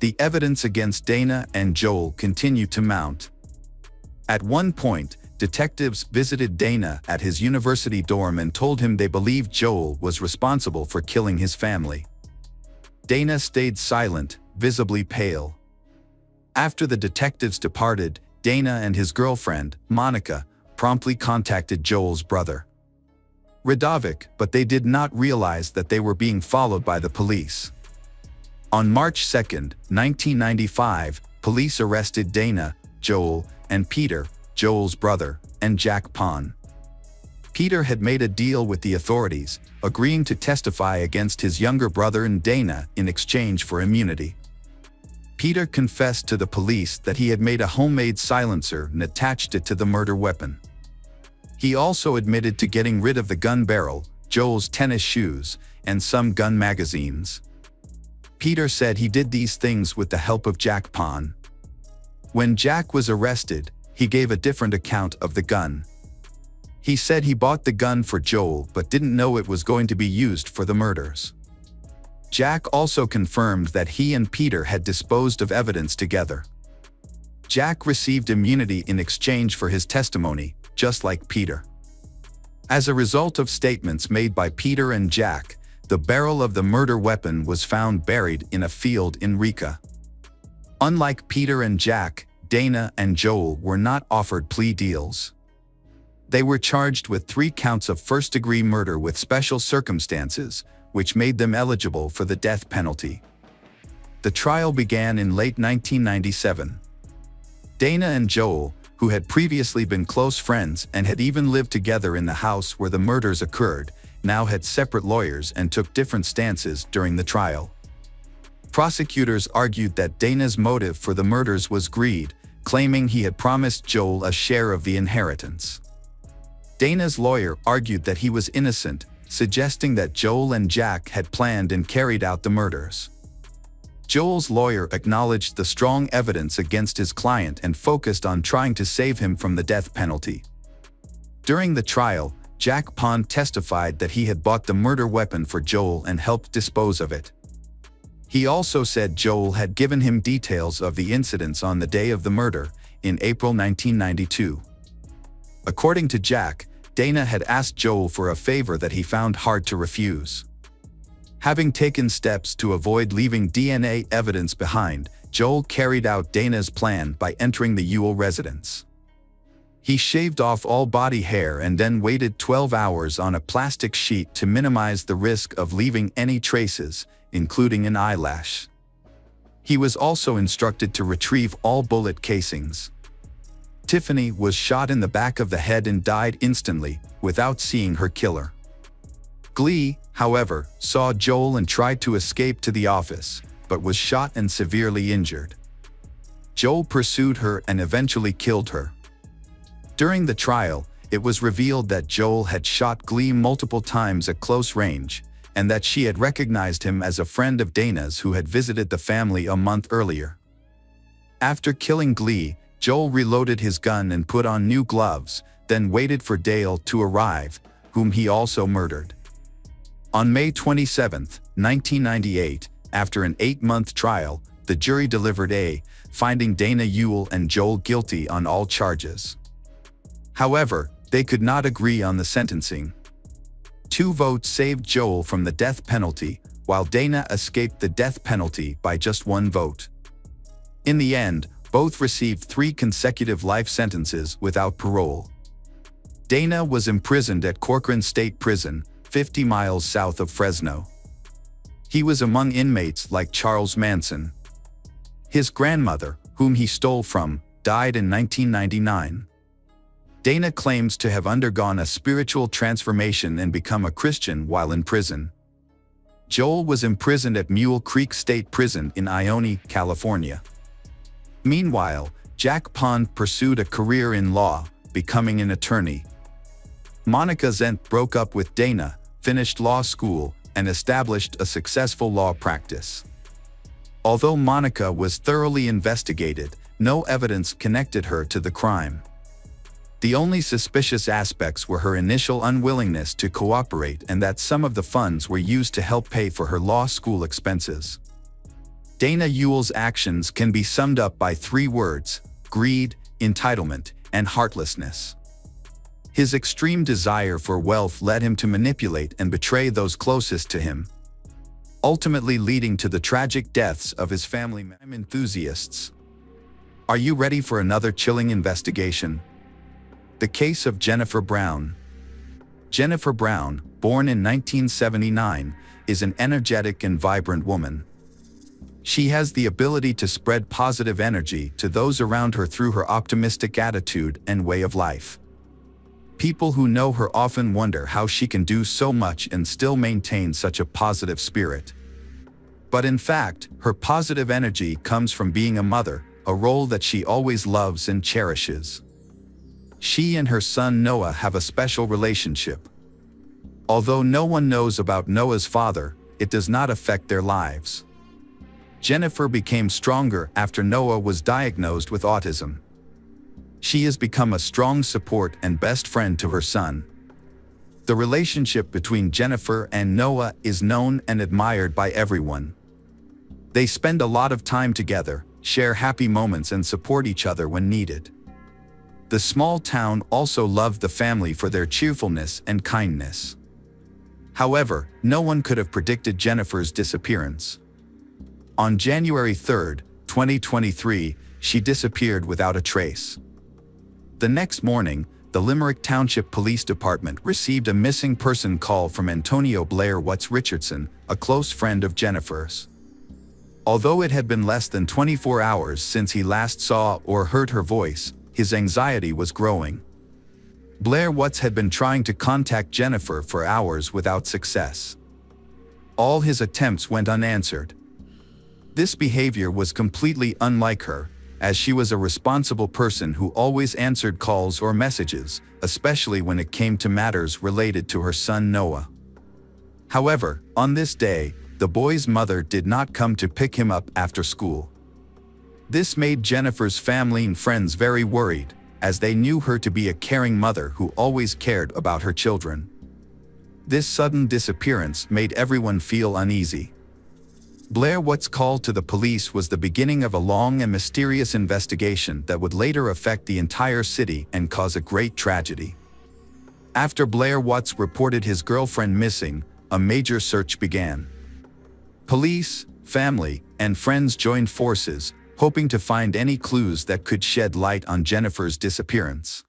The evidence against Dana and Joel continued to mount. At one point, detectives visited Dana at his university dorm and told him they believed Joel was responsible for killing his family. Dana stayed silent, visibly pale. After the detectives departed, Dana and his girlfriend, Monica, promptly contacted Joel's brother, Radovic, but they did not realize that they were being followed by the police. On March 2, 1995, police arrested Dana, Joel, and Peter, Joel's brother, and Jack Pond. Peter had made a deal with the authorities, agreeing to testify against his younger brother and Dana in exchange for immunity. Peter confessed to the police that he had made a homemade silencer and attached it to the murder weapon. He also admitted to getting rid of the gun barrel, Joel's tennis shoes, and some gun magazines. Peter said he did these things with the help of Jack Pond. When Jack was arrested, he gave a different account of the gun. He said he bought the gun for Joel but didn't know it was going to be used for the murders. Jack also confirmed that he and Peter had disposed of evidence together. Jack received immunity in exchange for his testimony, just like Peter. As a result of statements made by Peter and Jack, the barrel of the murder weapon was found buried in a field in Rica. Unlike Peter and Jack, Dana and Joel were not offered plea deals. They were charged with 3 counts of first-degree murder with special circumstances, which made them eligible for the death penalty. The trial began in late 1997. Dana and Joel, who had previously been close friends and had even lived together in the house where the murders occurred, now had separate lawyers and took different stances during the trial. Prosecutors argued that Dana's motive for the murders was greed, claiming he had promised Joel a share of the inheritance. Dana's lawyer argued that he was innocent, suggesting that Joel and Jack had planned and carried out the murders. Joel's lawyer acknowledged the strong evidence against his client and focused on trying to save him from the death penalty. During the trial, Jack Pond testified that he had bought the murder weapon for Joel and helped dispose of it. He also said Joel had given him details of the incidents on the day of the murder, in April 1992. According to Jack, Dana had asked Joel for a favor that he found hard to refuse. Having taken steps to avoid leaving DNA evidence behind, Joel carried out Dana's plan by entering the Ewell residence. He shaved off all body hair and then waited 12 hours on a plastic sheet to minimize the risk of leaving any traces, including an eyelash. He was also instructed to retrieve all bullet casings. Tiffany was shot in the back of the head and died instantly, without seeing her killer. Glee, however, saw Joel and tried to escape to the office, but was shot and severely injured. Joel pursued her and eventually killed her. During the trial, it was revealed that Joel had shot Glee multiple times at close range, and that she had recognized him as a friend of Dana's who had visited the family a month earlier. After killing Glee, Joel reloaded his gun and put on new gloves, then waited for Dale to arrive, whom he also murdered. On May 27, 1998, after an 8-month trial, the jury delivered a finding Dana Ewell and Joel guilty on all charges. However, they could not agree on the sentencing. 2 votes saved Joel from the death penalty, while Dana escaped the death penalty by just 1 vote. In the end, both received 3 consecutive life sentences without parole. Dana was imprisoned at Corcoran State Prison, 50 miles south of Fresno. He was among inmates like Charles Manson. His grandmother, whom he stole from, died in 1999. Dana claims to have undergone a spiritual transformation and become a Christian while in prison. Joel was imprisoned at Mule Creek State Prison in Ione, California. Meanwhile, Jack Pond pursued a career in law, becoming an attorney. Monica Zent broke up with Dana, finished law school, and established a successful law practice. Although Monica was thoroughly investigated, no evidence connected her to the crime. The only suspicious aspects were her initial unwillingness to cooperate and that some of the funds were used to help pay for her law school expenses. Dana Ewell's actions can be summed up by 3 words: greed, entitlement, and heartlessness. His extreme desire for wealth led him to manipulate and betray those closest to him, ultimately leading to the tragic deaths of his family enthusiasts. Are you ready for another chilling investigation? The case of Jennifer Brown. Jennifer Brown, born in 1979, is an energetic and vibrant woman. She has the ability to spread positive energy to those around her through her optimistic attitude and way of life. People who know her often wonder how she can do so much and still maintain such a positive spirit. But in fact, her positive energy comes from being a mother, a role that she always loves and cherishes. She and her son Noah have a special relationship. Although no one knows about Noah's father, it does not affect their lives. Jennifer became stronger after Noah was diagnosed with autism. She has become a strong support and best friend to her son. The relationship between Jennifer and Noah is known and admired by everyone. They spend a lot of time together, share happy moments, and support each other when needed. The small town also loved the family for their cheerfulness and kindness. However, no one could have predicted Jennifer's disappearance. On January 3, 2023, she disappeared without a trace. The next morning, the Limerick Township Police Department received a missing person call from Antonio Blair Watts Richardson, a close friend of Jennifer's. Although it had been less than 24 hours since he last saw or heard her voice, his anxiety was growing. Blair Watts had been trying to contact Jennifer for hours without success. All his attempts went unanswered. This behavior was completely unlike her, as she was a responsible person who always answered calls or messages, especially when it came to matters related to her son Noah. However, on this day, the boy's mother did not come to pick him up after school. This made Jennifer's family and friends very worried, as they knew her to be a caring mother who always cared about her children. This sudden disappearance made everyone feel uneasy. Blair Watts' call to the police was the beginning of a long and mysterious investigation that would later affect the entire city and cause a great tragedy. After Blair Watts reported his girlfriend missing, a major search began. Police, family, and friends joined forces, hoping to find any clues that could shed light on Jennifer's disappearance.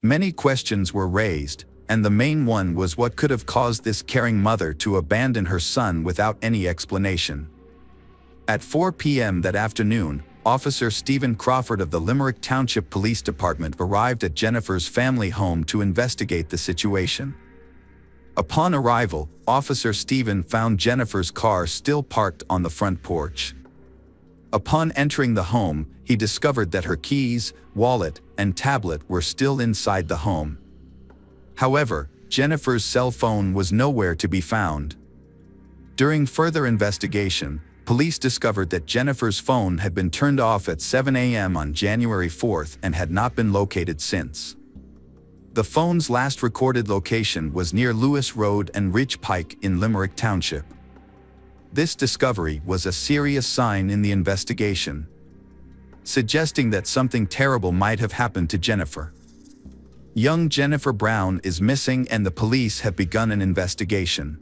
Many questions were raised, and the main one was what could have caused this caring mother to abandon her son without any explanation. At 4 p.m. that afternoon, Officer Stephen Crawford of the Limerick Township Police Department arrived at Jennifer's family home to investigate the situation. Upon arrival, Officer Stephen found Jennifer's car still parked on the front porch. Upon entering the home, he discovered that her keys, wallet, and tablet were still inside the home. However, Jennifer's cell phone was nowhere to be found. During further investigation, police discovered that Jennifer's phone had been turned off at 7 a.m. on January 4th and had not been located since. The phone's last recorded location was near Lewis Road and Ridge Pike in Limerick Township. This discovery was a serious sign in the investigation, suggesting that something terrible might have happened to Jennifer. Young Jennifer Brown is missing and the police have begun an investigation.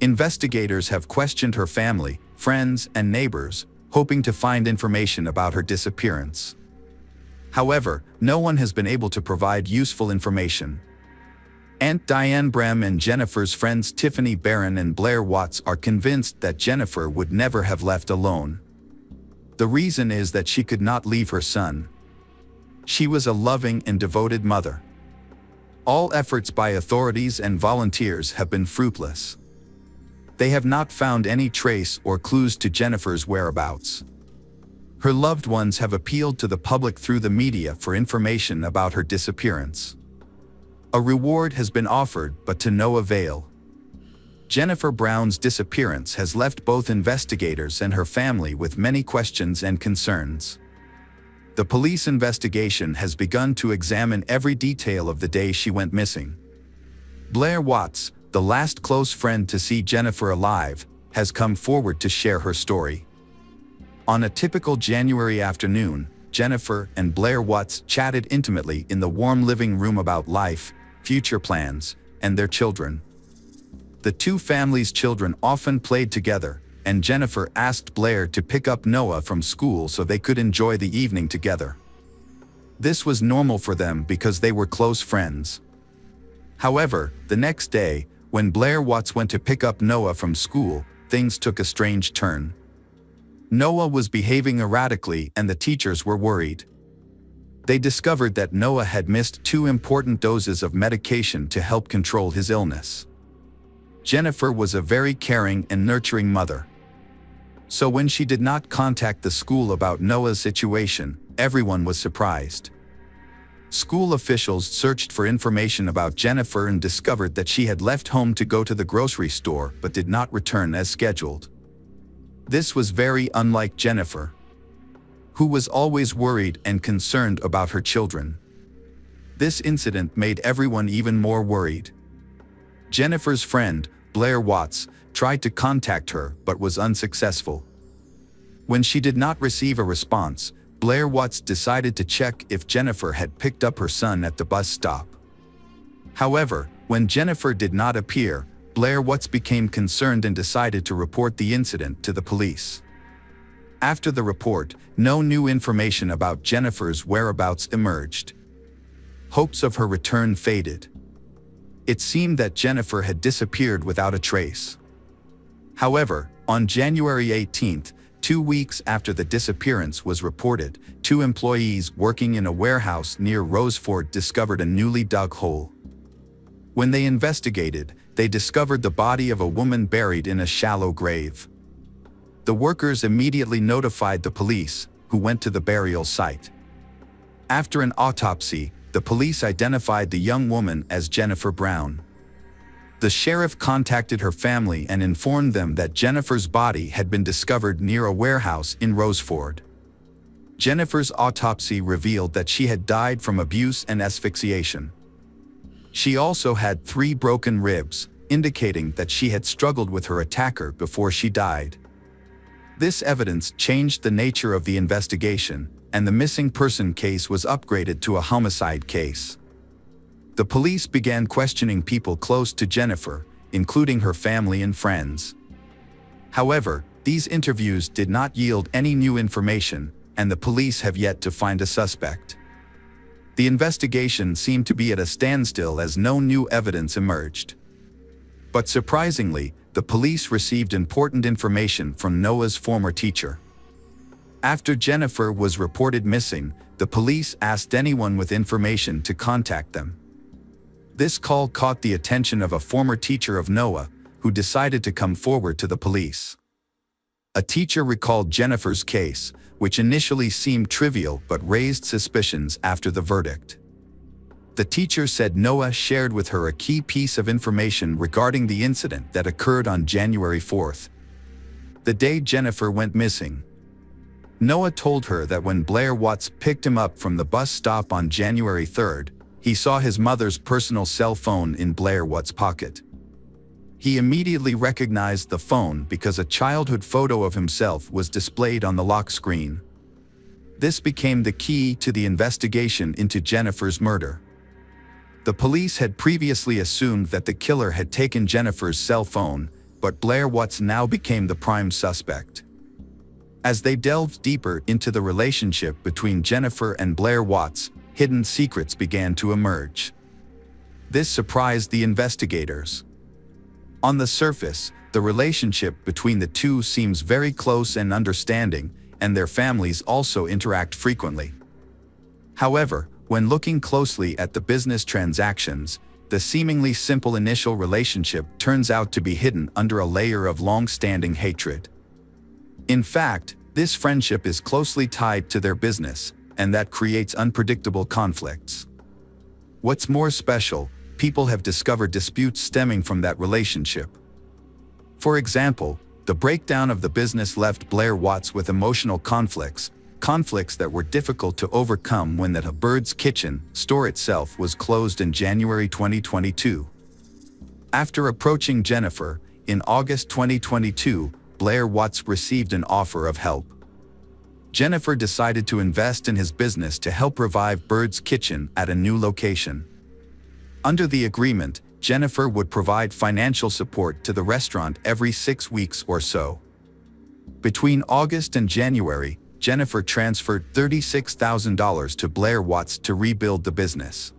Investigators have questioned her family, friends, and neighbors, hoping to find information about her disappearance. However, no one has been able to provide useful information. Aunt Diane Brem and Jennifer's friends Tiffany Barron and Blair Watts are convinced that Jennifer would never have left alone. The reason is that she could not leave her son. She was a loving and devoted mother. All efforts by authorities and volunteers have been fruitless. They have not found any trace or clues to Jennifer's whereabouts. Her loved ones have appealed to the public through the media for information about her disappearance. A reward has been offered, but to no avail. Jennifer Brown's disappearance has left both investigators and her family with many questions and concerns. The police investigation has begun to examine every detail of the day she went missing. Blair Watts, the last close friend to see Jennifer alive, has come forward to share her story. On a typical January afternoon, Jennifer and Blair Watts chatted intimately in the warm living room about life, future plans, and their children. The two families' children often played together, and Jennifer asked Blair to pick up Noah from school so they could enjoy the evening together. This was normal for them because they were close friends. However, the next day, when Blair Watts went to pick up Noah from school, things took a strange turn. Noah was behaving erratically and the teachers were worried. They discovered that Noah had missed 2 important doses of medication to help control his illness. Jennifer was a very caring and nurturing mother. So when she did not contact the school about Noah's situation, everyone was surprised. School officials searched for information about Jennifer and discovered that she had left home to go to the grocery store but did not return as scheduled. This was very unlike Jennifer, who was always worried and concerned about her children. This incident made everyone even more worried. Jennifer's friend, Blair Watts, tried to contact her but was unsuccessful. When she did not receive a response, Blair Watts decided to check if Jennifer had picked up her son at the bus stop. However, when Jennifer did not appear, Blair Watts became concerned and decided to report the incident to the police. After the report, no new information about Jennifer's whereabouts emerged. Hopes of her return faded. It seemed that Jennifer had disappeared without a trace. However, on January 18th, 2 weeks after the disappearance was reported, 2 employees working in a warehouse near Roseford discovered a newly dug hole. When they investigated, they discovered the body of a woman buried in a shallow grave. The workers immediately notified the police, who went to the burial site. After an autopsy, the police identified the young woman as Jennifer Brown. The sheriff contacted her family and informed them that Jennifer's body had been discovered near a warehouse in Roseford. Jennifer's autopsy revealed that she had died from abuse and asphyxiation. She also had 3 broken ribs, indicating that she had struggled with her attacker before she died. This evidence changed the nature of the investigation, and the missing person case was upgraded to a homicide case. The police began questioning people close to Jennifer, including her family and friends. However, these interviews did not yield any new information, and the police have yet to find a suspect. The investigation seemed to be at a standstill as no new evidence emerged. But surprisingly, the police received important information from Noah's former teacher. After Jennifer was reported missing, the police asked anyone with information to contact them. This call caught the attention of a former teacher of Noah, who decided to come forward to the police. A teacher recalled Jennifer's case, which initially seemed trivial but raised suspicions after the verdict. The teacher said Noah shared with her a key piece of information regarding the incident that occurred on January 4th, the day Jennifer went missing. Noah told her that when Blair Watts picked him up from the bus stop on January 3rd, he saw his mother's personal cell phone in Blair Watt's pocket. He immediately recognized the phone because a childhood photo of himself was displayed on the lock screen. This became the key to the investigation into Jennifer's murder. The police had previously assumed that the killer had taken Jennifer's cell phone, but Blair Watts now became the prime suspect. As they delved deeper into the relationship between Jennifer and Blair Watts, hidden secrets began to emerge. This surprised the investigators. On the surface, the relationship between the two seems very close and understanding, and their families also interact frequently. However, when looking closely at the business transactions, the seemingly simple initial relationship turns out to be hidden under a layer of long-standing hatred. In fact, this friendship is closely tied to their business, and that creates unpredictable conflicts. What's more special, people have discovered disputes stemming from that relationship. For example, the breakdown of the business left Blair Watts with emotional conflicts that were difficult to overcome when the Bird's Kitchen store itself was closed in January 2022. After approaching Jennifer, in August 2022, Blair Watts received an offer of help. Jennifer decided to invest in his business to help revive Bird's Kitchen at a new location. Under the agreement, Jennifer would provide financial support to the restaurant every 6 weeks or so. Between August and January, Jennifer transferred $36,000 to Blair Watts to rebuild the business.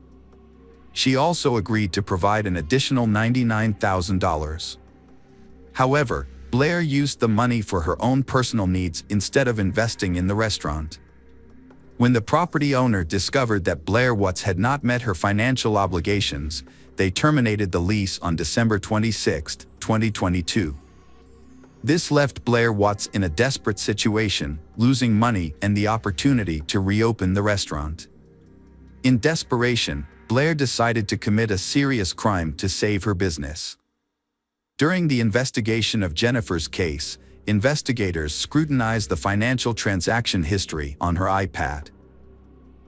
She also agreed to provide an additional $99,000. However, Blair used the money for her own personal needs instead of investing in the restaurant. When the property owner discovered that Blair Watts had not met her financial obligations, they terminated the lease on December 26, 2022. This left Blair Watts in a desperate situation, losing money and the opportunity to reopen the restaurant. In desperation, Blair decided to commit a serious crime to save her business. During the investigation of Jennifer's case, investigators scrutinized the financial transaction history on her iPad.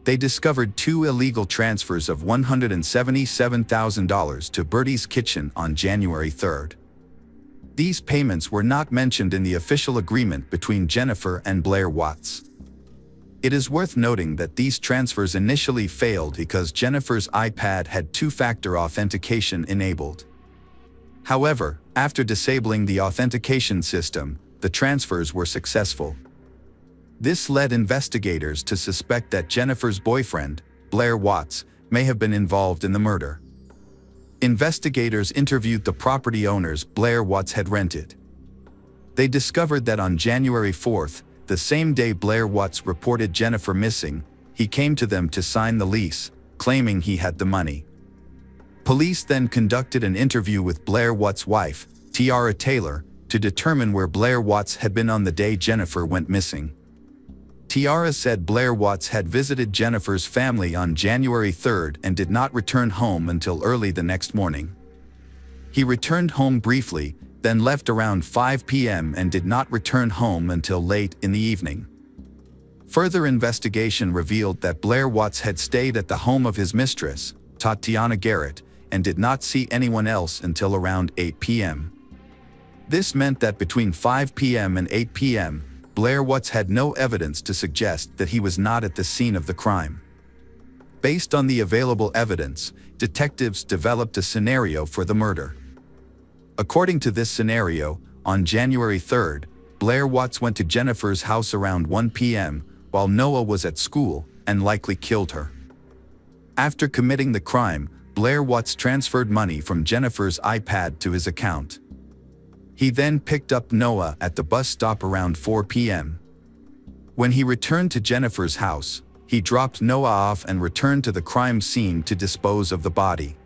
They discovered 2 illegal transfers of $177,000 to Bird's Kitchen on January 3rd. These payments were not mentioned in the official agreement between Jennifer and Blair Watts. It is worth noting that these transfers initially failed because Jennifer's iPad had two-factor authentication enabled. However, after disabling the authentication system, the transfers were successful. This led investigators to suspect that Jennifer's boyfriend, Blair Watts, may have been involved in the murder. Investigators interviewed the property owners Blair Watts had rented. They discovered that on January 4th, the same day Blair Watts reported Jennifer missing, he came to them to sign the lease, claiming he had the money. Police then conducted an interview with Blair Watts' wife, Tiara Taylor, to determine where Blair Watts had been on the day Jennifer went missing. Tiara said Blair Watts had visited Jennifer's family on January 3rd and did not return home until early the next morning. He returned home briefly, then left around 5 p.m. and did not return home until late in the evening. Further investigation revealed that Blair Watts had stayed at the home of his mistress, Tatiana Garrett, and did not see anyone else until around 8 p.m. This meant that between 5 p.m. and 8 p.m., Blair Watts had no evidence to suggest that he was not at the scene of the crime. Based on the available evidence, detectives developed a scenario for the murder. According to this scenario, on January 3rd, Blair Watts went to Jennifer's house around 1 p.m. while Noah was at school and likely killed her. After committing the crime, Blair Watts transferred money from Jennifer's iPad to his account. He then picked up Noah at the bus stop around 4 p.m. When he returned to Jennifer's house, he dropped Noah off and returned to the crime scene to dispose of the body.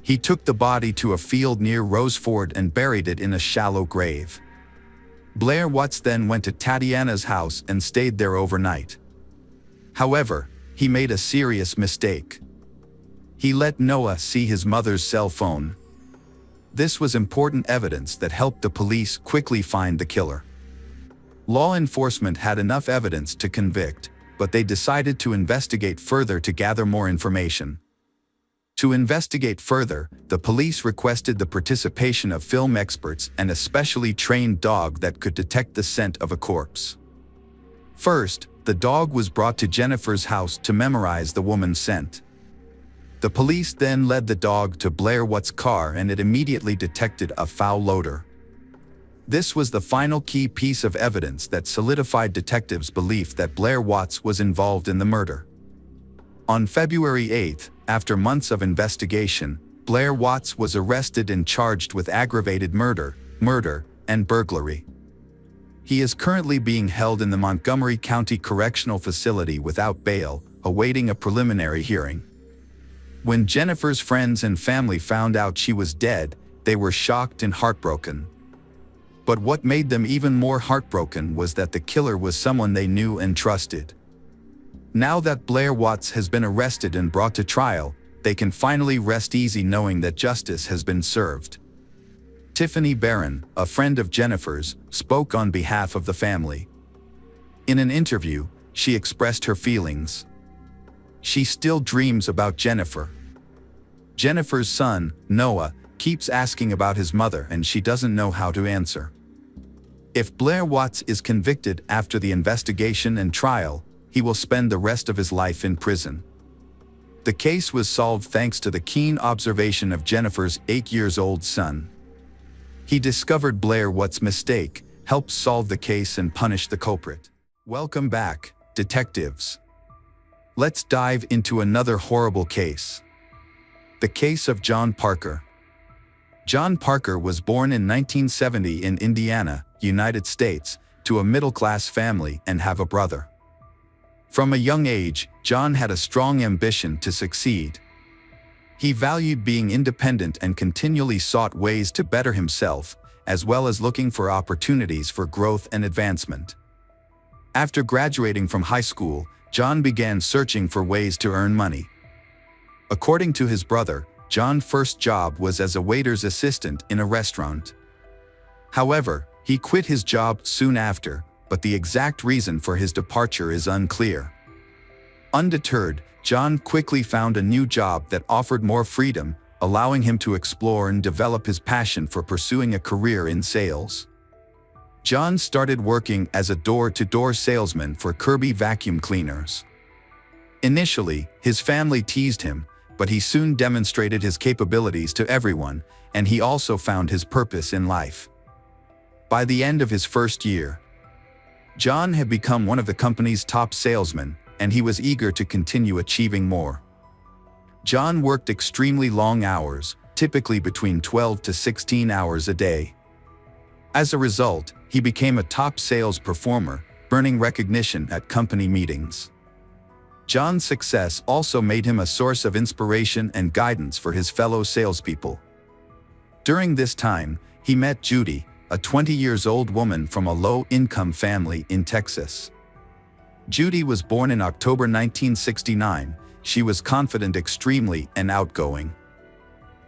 He took the body to a field near Roseford and buried it in a shallow grave. Blair Watts then went to Tatiana's house and stayed there overnight. However, he made a serious mistake. He let Noah see his mother's cell phone. This was important evidence that helped the police quickly find the killer. Law enforcement had enough evidence to convict, but they decided to investigate further to gather more information. To investigate further, the police requested the participation of film experts and a specially trained dog that could detect the scent of a corpse. First, the dog was brought to Jennifer's house to memorize the woman's scent. The police then led the dog to Blair Watt's car and it immediately detected a foul odor. This was the final key piece of evidence that solidified detectives' belief that Blair Watt was involved in the murder. On February 8, after months of investigation, Blair Watt was arrested and charged with aggravated murder, and burglary. He is currently being held in the Montgomery County Correctional Facility without bail, awaiting a preliminary hearing. When Jennifer's friends and family found out she was dead, they were shocked and heartbroken. But what made them even more heartbroken was that the killer was someone they knew and trusted. Now that Blair Watt has been arrested and brought to trial, they can finally rest easy knowing that justice has been served. Tiffany Barron, a friend of Jennifer's, spoke on behalf of the family. In an interview, she expressed her feelings. She still dreams about Jennifer. Jennifer's son, Noah, keeps asking about his mother and she doesn't know how to answer. If Blair Watt is convicted after the investigation and trial, he will spend the rest of his life in prison. The case was solved thanks to the keen observation of Jennifer's 8-year-old son. He discovered Blair Watt's mistake, helped solve the case and punish the culprit. Welcome back, detectives. Let's dive into another horrible case. The case of John Parker. John Parker was born in 1970 in Indiana, United States, to a middle-class family and have a brother. From a young age, John had a strong ambition to succeed. He valued being independent and continually sought ways to better himself, as well as looking for opportunities for growth and advancement. After graduating from high school, John began searching for ways to earn money. According to his brother, John's first job was as a waiter's assistant in a restaurant. However, he quit his job soon after, but the exact reason for his departure is unclear. Undeterred, John quickly found a new job that offered more freedom, allowing him to explore and develop his passion for pursuing a career in sales. John started working as a door-to-door salesman for Kirby vacuum cleaners. Initially, his family teased him, but he soon demonstrated his capabilities to everyone, and he also found his purpose in life. By the end of his first year, John had become one of the company's top salesmen, and he was eager to continue achieving more. John worked extremely long hours, typically between 12 to 16 hours a day. As a result, he became a top sales performer, earning recognition at company meetings. John's success also made him a source of inspiration and guidance for his fellow salespeople. During this time, he met Judy, a 20-year-old woman from a low-income family in Texas. Judy was born in October 1969. She was confident, extremely, and outgoing.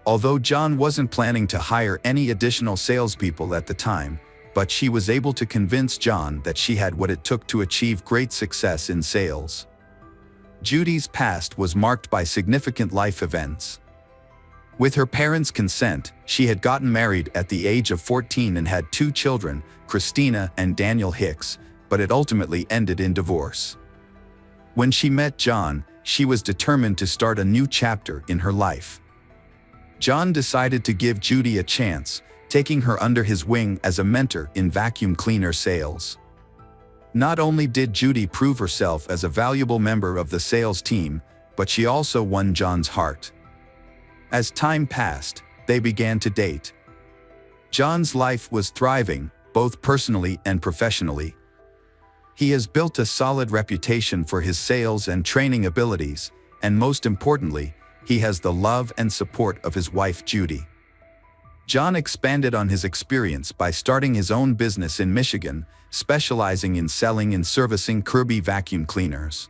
Although John wasn't planning to hire any additional salespeople at the time, but she was able to convince John that she had what it took to achieve great success in sales. Judy's past was marked by significant life events. With her parents' consent, she had gotten married at the age of 14 and had 2 children, Christina and Daniel Hicks, but it ultimately ended in divorce. When she met John, she was determined to start a new chapter in her life. John decided to give Judy a chance, taking her under his wing as a mentor in vacuum cleaner sales. Not only did Judy prove herself as a valuable member of the sales team, but she also won John's heart. As time passed, they began to date. John's life was thriving, both personally and professionally. He has built a solid reputation for his sales and training abilities, and most importantly, he has the love and support of his wife Judy. John expanded on his experience by starting his own business in Michigan, specializing in selling and servicing Kirby vacuum cleaners.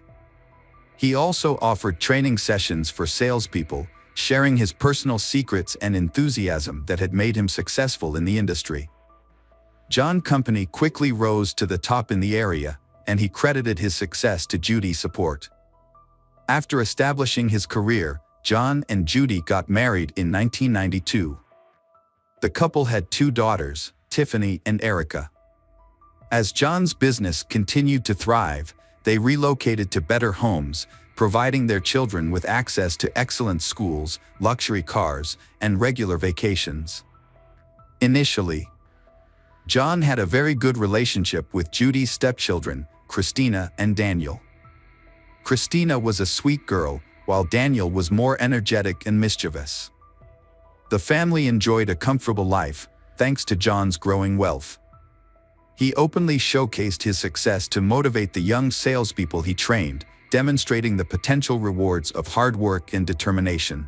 He also offered training sessions for salespeople, sharing his personal secrets and enthusiasm that had made him successful in the industry. John's company quickly rose to the top in the area, and he credited his success to Judy's support. After establishing his career, John and Judy got married in 1992. The couple had 2 daughters, Tiffany and Erica. As John's business continued to thrive, they relocated to better homes, providing their children with access to excellent schools, luxury cars, and regular vacations. Initially, John had a very good relationship with Judy's stepchildren, Christina and Daniel. Christina was a sweet girl, while Daniel was more energetic and mischievous. The family enjoyed a comfortable life, thanks to John's growing wealth. He openly showcased his success to motivate the young salespeople he trained, demonstrating the potential rewards of hard work and determination.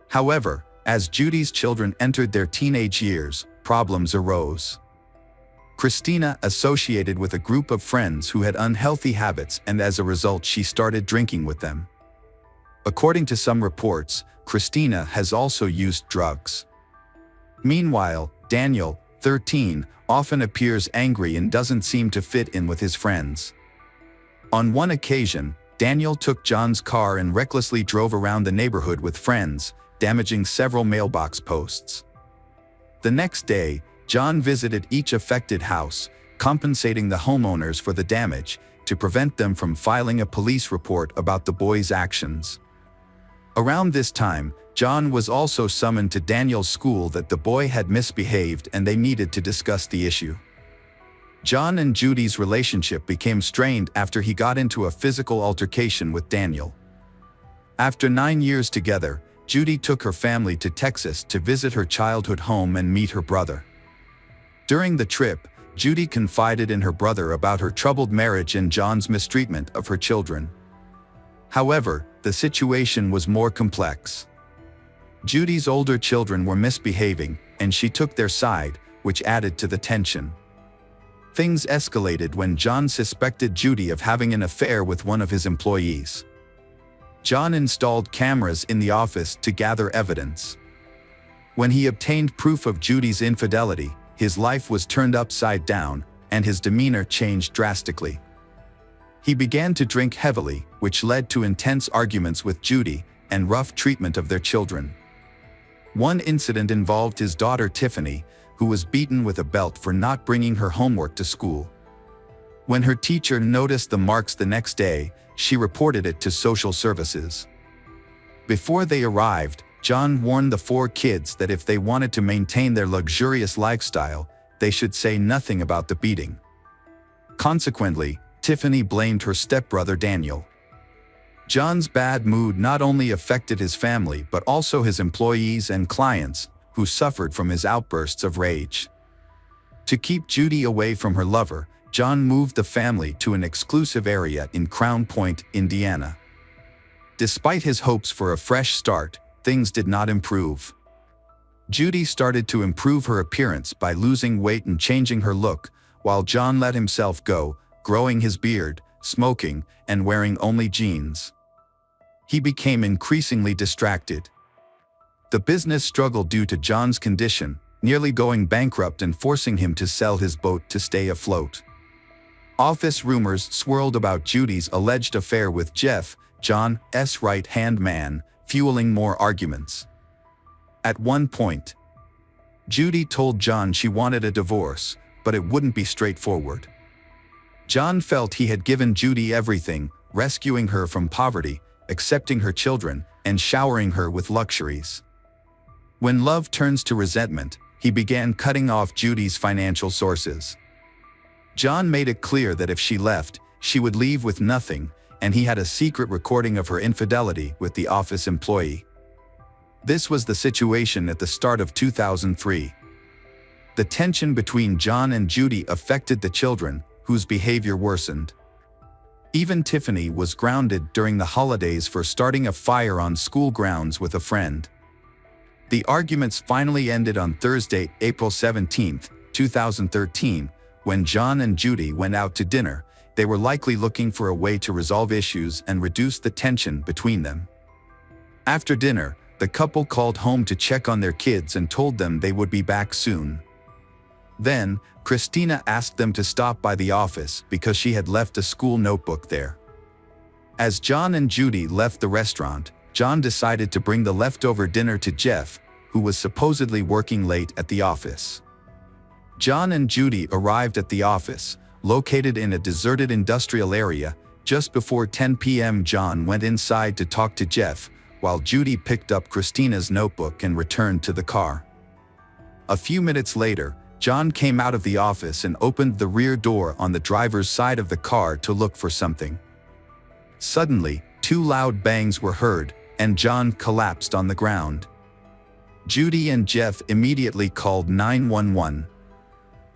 However, as Judy's children entered their teenage years, problems arose. Christina associated with a group of friends who had unhealthy habits, and as a result she started drinking with them. According to some reports, Christina has also used drugs. Meanwhile, Daniel, 13, often appears angry and doesn't seem to fit in with his friends. On one occasion, Daniel took John's car and recklessly drove around the neighborhood with friends, damaging several mailbox posts. The next day, John visited each affected house, compensating the homeowners for the damage, to prevent them from filing a police report about the boys' actions. Around this time, John was also summoned to Daniel's school that the boy had misbehaved and they needed to discuss the issue. John and Judy's relationship became strained after he got into a physical altercation with Daniel. After 9 years together, Judy took her family to Texas to visit her childhood home and meet her brother. During the trip, Judy confided in her brother about her troubled marriage and John's mistreatment of her children. However, the situation was more complex. Judy's older children were misbehaving, and she took their side, which added to the tension. Things escalated when John suspected Judy of having an affair with one of his employees. John installed cameras in the office to gather evidence. When he obtained proof of Judy's infidelity, his life was turned upside down, and his demeanor changed drastically. He began to drink heavily, which led to intense arguments with Judy and rough treatment of their children. One incident involved his daughter Tiffany, who was beaten with a belt for not bringing her homework to school. When her teacher noticed the marks the next day, she reported it to social services. Before they arrived, John warned the 4 kids that if they wanted to maintain their luxurious lifestyle, they should say nothing about the beating. Consequently, Tiffany blamed her stepbrother Daniel. John's bad mood not only affected his family but also his employees and clients, who suffered from his outbursts of rage. To keep Judy away from her lover, John moved the family to an exclusive area in Crown Point, Indiana. Despite his hopes for a fresh start, things did not improve. Judy started to improve her appearance by losing weight and changing her look, while John let himself go, growing his beard, smoking, and wearing only jeans. He became increasingly distracted. The business struggled due to John's condition, nearly going bankrupt and forcing him to sell his boat to stay afloat. Office rumors swirled about Judy's alleged affair with Jeff, John's right-hand man, fueling more arguments. At one point, Judy told John she wanted a divorce, but it wouldn't be straightforward. John felt he had given Judy everything, rescuing her from poverty, accepting her children, and showering her with luxuries. When love turns to resentment, he began cutting off Judy's financial sources. John made it clear that if she left, she would leave with nothing, and he had a secret recording of her infidelity with the office employee. This was the situation at the start of 2003. The tension between John and Judy affected the children, whose behavior worsened. Even Tiffany was grounded during the holidays for starting a fire on school grounds with a friend. The arguments finally ended on Thursday, April 17, 2013, when John and Judy went out to dinner. They were likely looking for a way to resolve issues and reduce the tension between them. After dinner, the couple called home to check on their kids and told them they would be back soon. Then, Christina asked them to stop by the office because she had left a school notebook there. As John and Judy left the restaurant, John decided to bring the leftover dinner to Jeff, who was supposedly working late at the office. John and Judy arrived at the office, located in a deserted industrial area. Just before 10 p.m. John went inside to talk to Jeff, while Judy picked up Christina's notebook and returned to the car. A few minutes later, John came out of the office and opened the rear door on the driver's side of the car to look for something. Suddenly, 2 loud bangs were heard, and John collapsed on the ground. Judy and Jeff immediately called 911.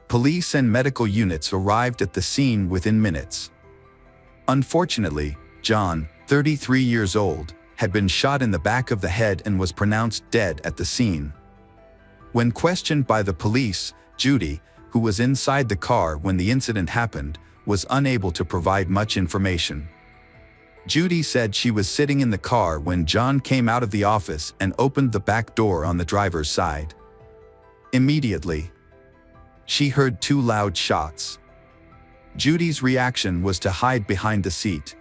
Police and medical units arrived at the scene within minutes. Unfortunately, John, 33 years old, had been shot in the back of the head and was pronounced dead at the scene. When questioned by the police, Judy, who was inside the car when the incident happened, was unable to provide much information. Judy said she was sitting in the car when John came out of the office and opened the back door on the driver's side. Immediately, she heard 2 loud shots. Judy's reaction was to hide behind the seat.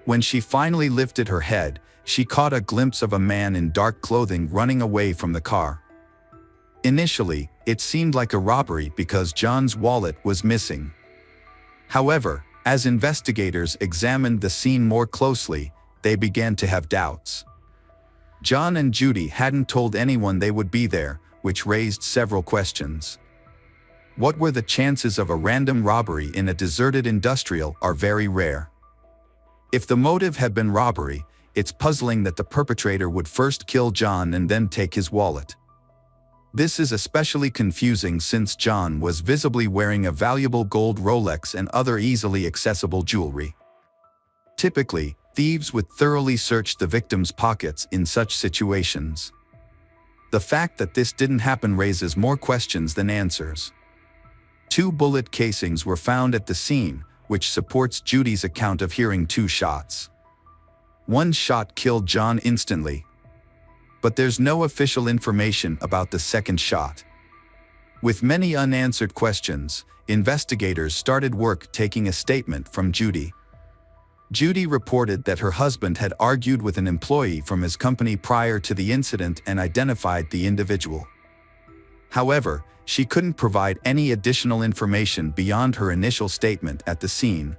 When she finally lifted her head, she caught a glimpse of a man in dark clothing running away from the car. Initially, it seemed like a robbery because John's wallet was missing. However, as investigators examined the scene more closely, they began to have doubts. John and Judy hadn't told anyone they would be there, which raised several questions. What were the chances of a random robbery in a deserted industrial are very rare. If the motive had been robbery, it's puzzling that the perpetrator would first kill John and then take his wallet. This is especially confusing since John was visibly wearing a valuable gold Rolex and other easily accessible jewelry. Typically, thieves would thoroughly search the victim's pockets in such situations. The fact that this didn't happen raises more questions than answers. 2 bullet casings were found at the scene, which supports Judy's account of hearing 2 shots. 1 shot killed John instantly, but there's no official information about the second shot. With many unanswered questions, investigators started work taking a statement from Judy. Judy reported that her husband had argued with an employee from his company prior to the incident and identified the individual. However, she couldn't provide any additional information beyond her initial statement at the scene.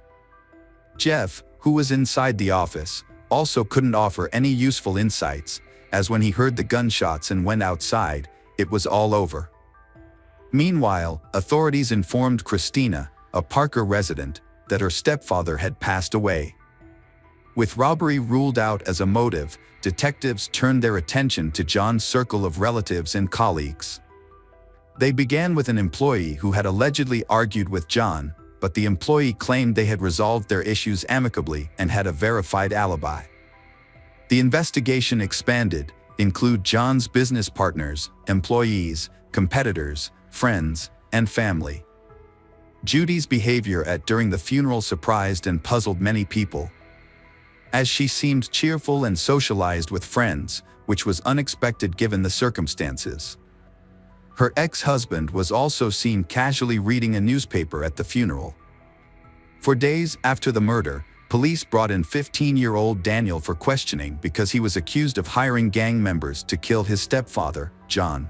Jeff, who was inside the office, also couldn't offer any useful insights, as when he heard the gunshots and went outside, it was all over. Meanwhile, authorities informed Christina, a Parker resident, that her stepfather had passed away. With robbery ruled out as a motive, detectives turned their attention to John's circle of relatives and colleagues. They began with an employee who had allegedly argued with John, but the employee claimed they had resolved their issues amicably and had a verified alibi. The investigation expanded, include John's business partners, employees, competitors, friends, and family. Judy's behavior during the funeral surprised and puzzled many people, as she seemed cheerful and socialized with friends, which was unexpected given the circumstances. Her ex-husband was also seen casually reading a newspaper at the funeral. For days after the murder, police brought in 15-year-old Daniel for questioning because he was accused of hiring gang members to kill his stepfather, John.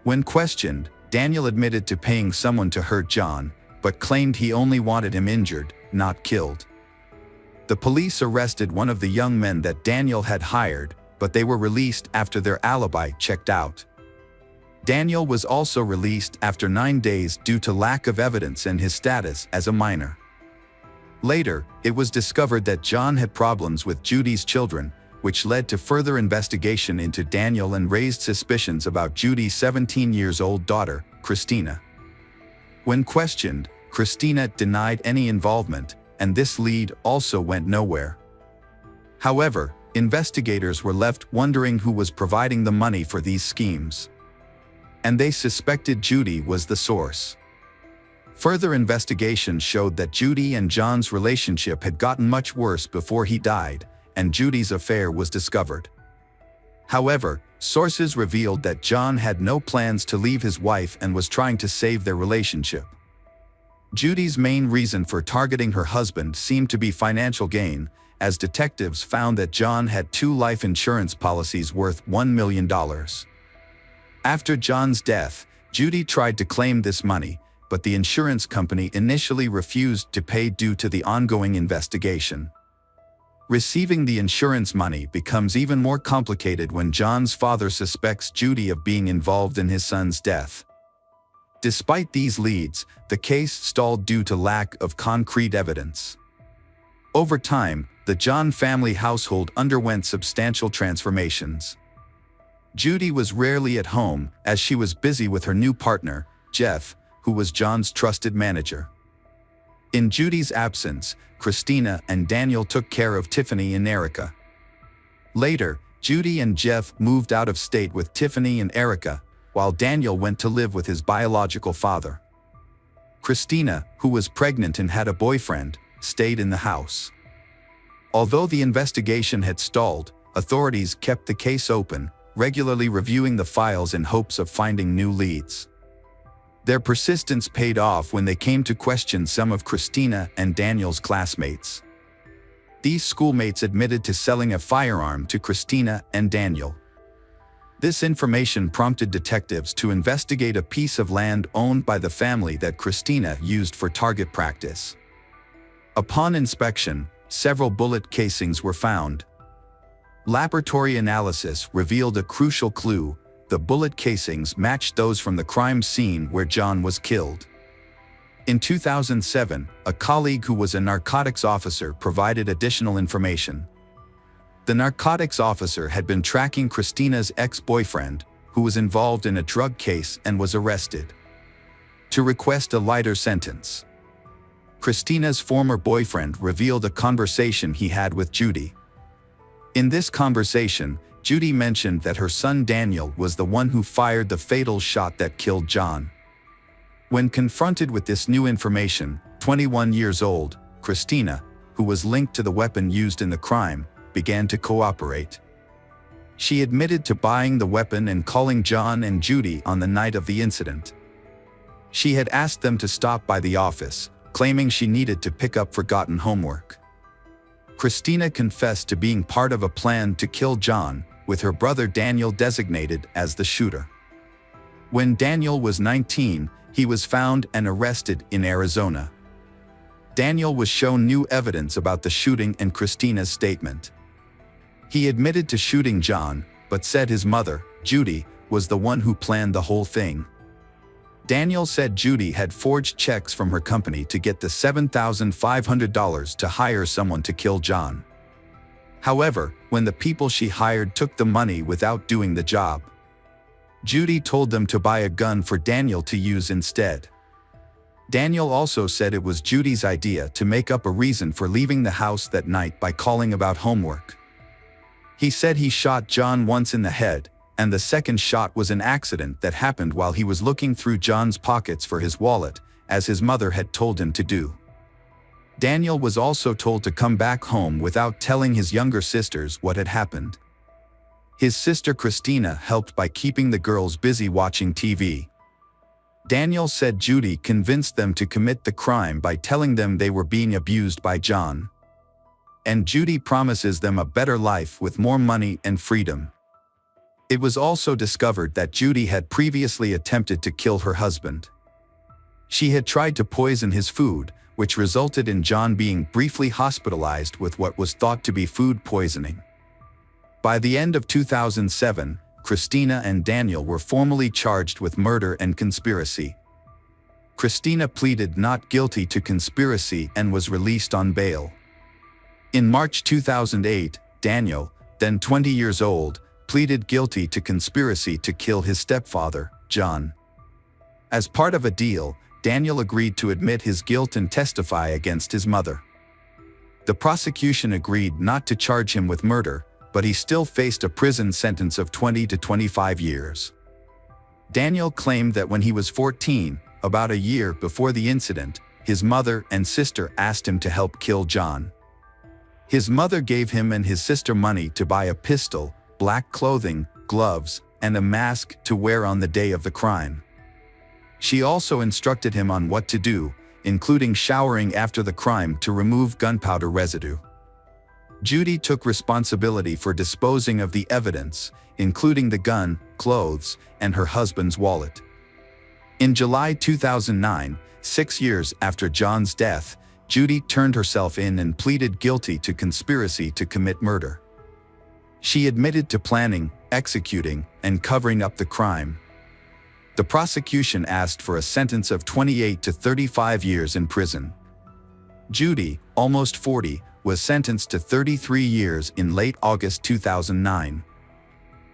When questioned, Daniel admitted to paying someone to hurt John, but claimed he only wanted him injured, not killed. The police arrested one of the young men that Daniel had hired, but they were released after their alibi checked out. Daniel was also released after 9 days due to lack of evidence and his status as a minor. Later, it was discovered that John had problems with Judy's children, which led to further investigation into Daniel and raised suspicions about Judy's 17-year-old daughter, Christina. When questioned, Christina denied any involvement, and this lead also went nowhere. However, investigators were left wondering who was providing the money for these schemes, and they suspected Judy was the source. Further investigation showed that Judy and John's relationship had gotten much worse before he died, and Judy's affair was discovered. However, sources revealed that John had no plans to leave his wife and was trying to save their relationship. Judy's main reason for targeting her husband seemed to be financial gain, as detectives found that John had 2 life insurance policies worth $1 million. After John's death, Judy tried to claim this money, but the insurance company initially refused to pay due to the ongoing investigation. Receiving the insurance money becomes even more complicated when John's father suspects Judy of being involved in his son's death. Despite these leads, the case stalled due to lack of concrete evidence. Over time, the John family household underwent substantial transformations. Judy was rarely at home, as she was busy with her new partner, Jeff, who was John's trusted manager. In Judy's absence, Christina and Daniel took care of Tiffany and Erica. Later, Judy and Jeff moved out of state with Tiffany and Erica, while Daniel went to live with his biological father. Christina, who was pregnant and had a boyfriend, stayed in the house. Although the investigation had stalled, authorities kept the case open, regularly reviewing the files in hopes of finding new leads. Their persistence paid off when they came to question some of Christina and Daniel's classmates. These schoolmates admitted to selling a firearm to Christina and Daniel. This information prompted detectives to investigate a piece of land owned by the family that Christina used for target practice. Upon inspection, several bullet casings were found. Laboratory analysis revealed a crucial clue: the bullet casings matched those from the crime scene where John was killed. In 2007, a colleague who was a narcotics officer provided additional information. The narcotics officer had been tracking Christina's ex-boyfriend, who was involved in a drug case and was arrested, to request a lighter sentence. Christina's former boyfriend revealed a conversation he had with Judy. In this conversation, Judy mentioned that her son Daniel was the one who fired the fatal shot that killed John. When confronted with this new information, 21 years old, Christina, who was linked to the weapon used in the crime, began to cooperate. She admitted to buying the weapon and calling John and Judy on the night of the incident. She had asked them to stop by the office, claiming she needed to pick up forgotten homework. Christina confessed to being part of a plan to kill John, with her brother Daniel designated as the shooter. When Daniel was 19, he was found and arrested in Arizona. Daniel was shown new evidence about the shooting and Christina's statement. He admitted to shooting John, but said his mother, Judy, was the one who planned the whole thing. Daniel said Judy had forged checks from her company to get the $7,500 to hire someone to kill John. However, when the people she hired took the money without doing the job, Judy told them to buy a gun for Daniel to use instead. Daniel also said it was Judy's idea to make up a reason for leaving the house that night by calling about homework. He said he shot John once in the head, and the second shot was an accident that happened while he was looking through John's pockets for his wallet, as his mother had told him to do. Daniel was also told to come back home without telling his younger sisters what had happened. His sister Christina helped by keeping the girls busy watching TV. Daniel said Judy convinced them to commit the crime by telling them they were being abused by John. And Judy promises them a better life with more money and freedom. It was also discovered that Judy had previously attempted to kill her husband. She had tried to poison his food, which resulted in John being briefly hospitalized with what was thought to be food poisoning. By the end of 2007, Christina and Daniel were formally charged with murder and conspiracy. Christina pleaded not guilty to conspiracy and was released on bail. In March 2008, Daniel, then 20 years old, pleaded guilty to conspiracy to kill his stepfather, John. As part of a deal, Daniel agreed to admit his guilt and testify against his mother. The prosecution agreed not to charge him with murder, but he still faced a prison sentence of 20 to 25 years. Daniel claimed that when he was 14, about a year before the incident, his mother and sister asked him to help kill John. His mother gave him and his sister money to buy a pistol, black clothing, gloves, and a mask to wear on the day of the crime. She also instructed him on what to do, including showering after the crime to remove gunpowder residue. Judy took responsibility for disposing of the evidence, including the gun, clothes, and her husband's wallet. In July 2009, 6 years after John's death, Judy turned herself in and pleaded guilty to conspiracy to commit murder. She admitted to planning, executing, and covering up the crime. The prosecution asked for a sentence of 28 to 35 years in prison. Judy, almost 40, was sentenced to 33 years in late August 2009.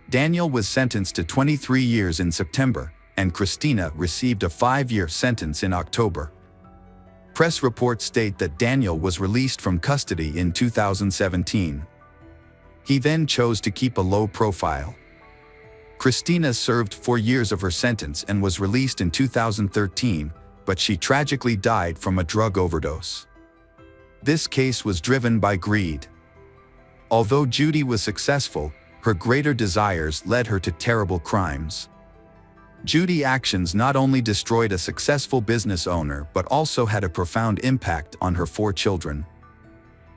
Daniel was sentenced to 23 years in September, and Christina received a 5-year sentence in October. Press reports state that Daniel was released from custody in 2017. He then chose to keep a low profile. Christina served 4 years of her sentence and was released in 2013, but she tragically died from a drug overdose. This case was driven by greed. Although Judy was successful, her greater desires led her to terrible crimes. Judy's actions not only destroyed a successful business owner but also had a profound impact on her 4 children.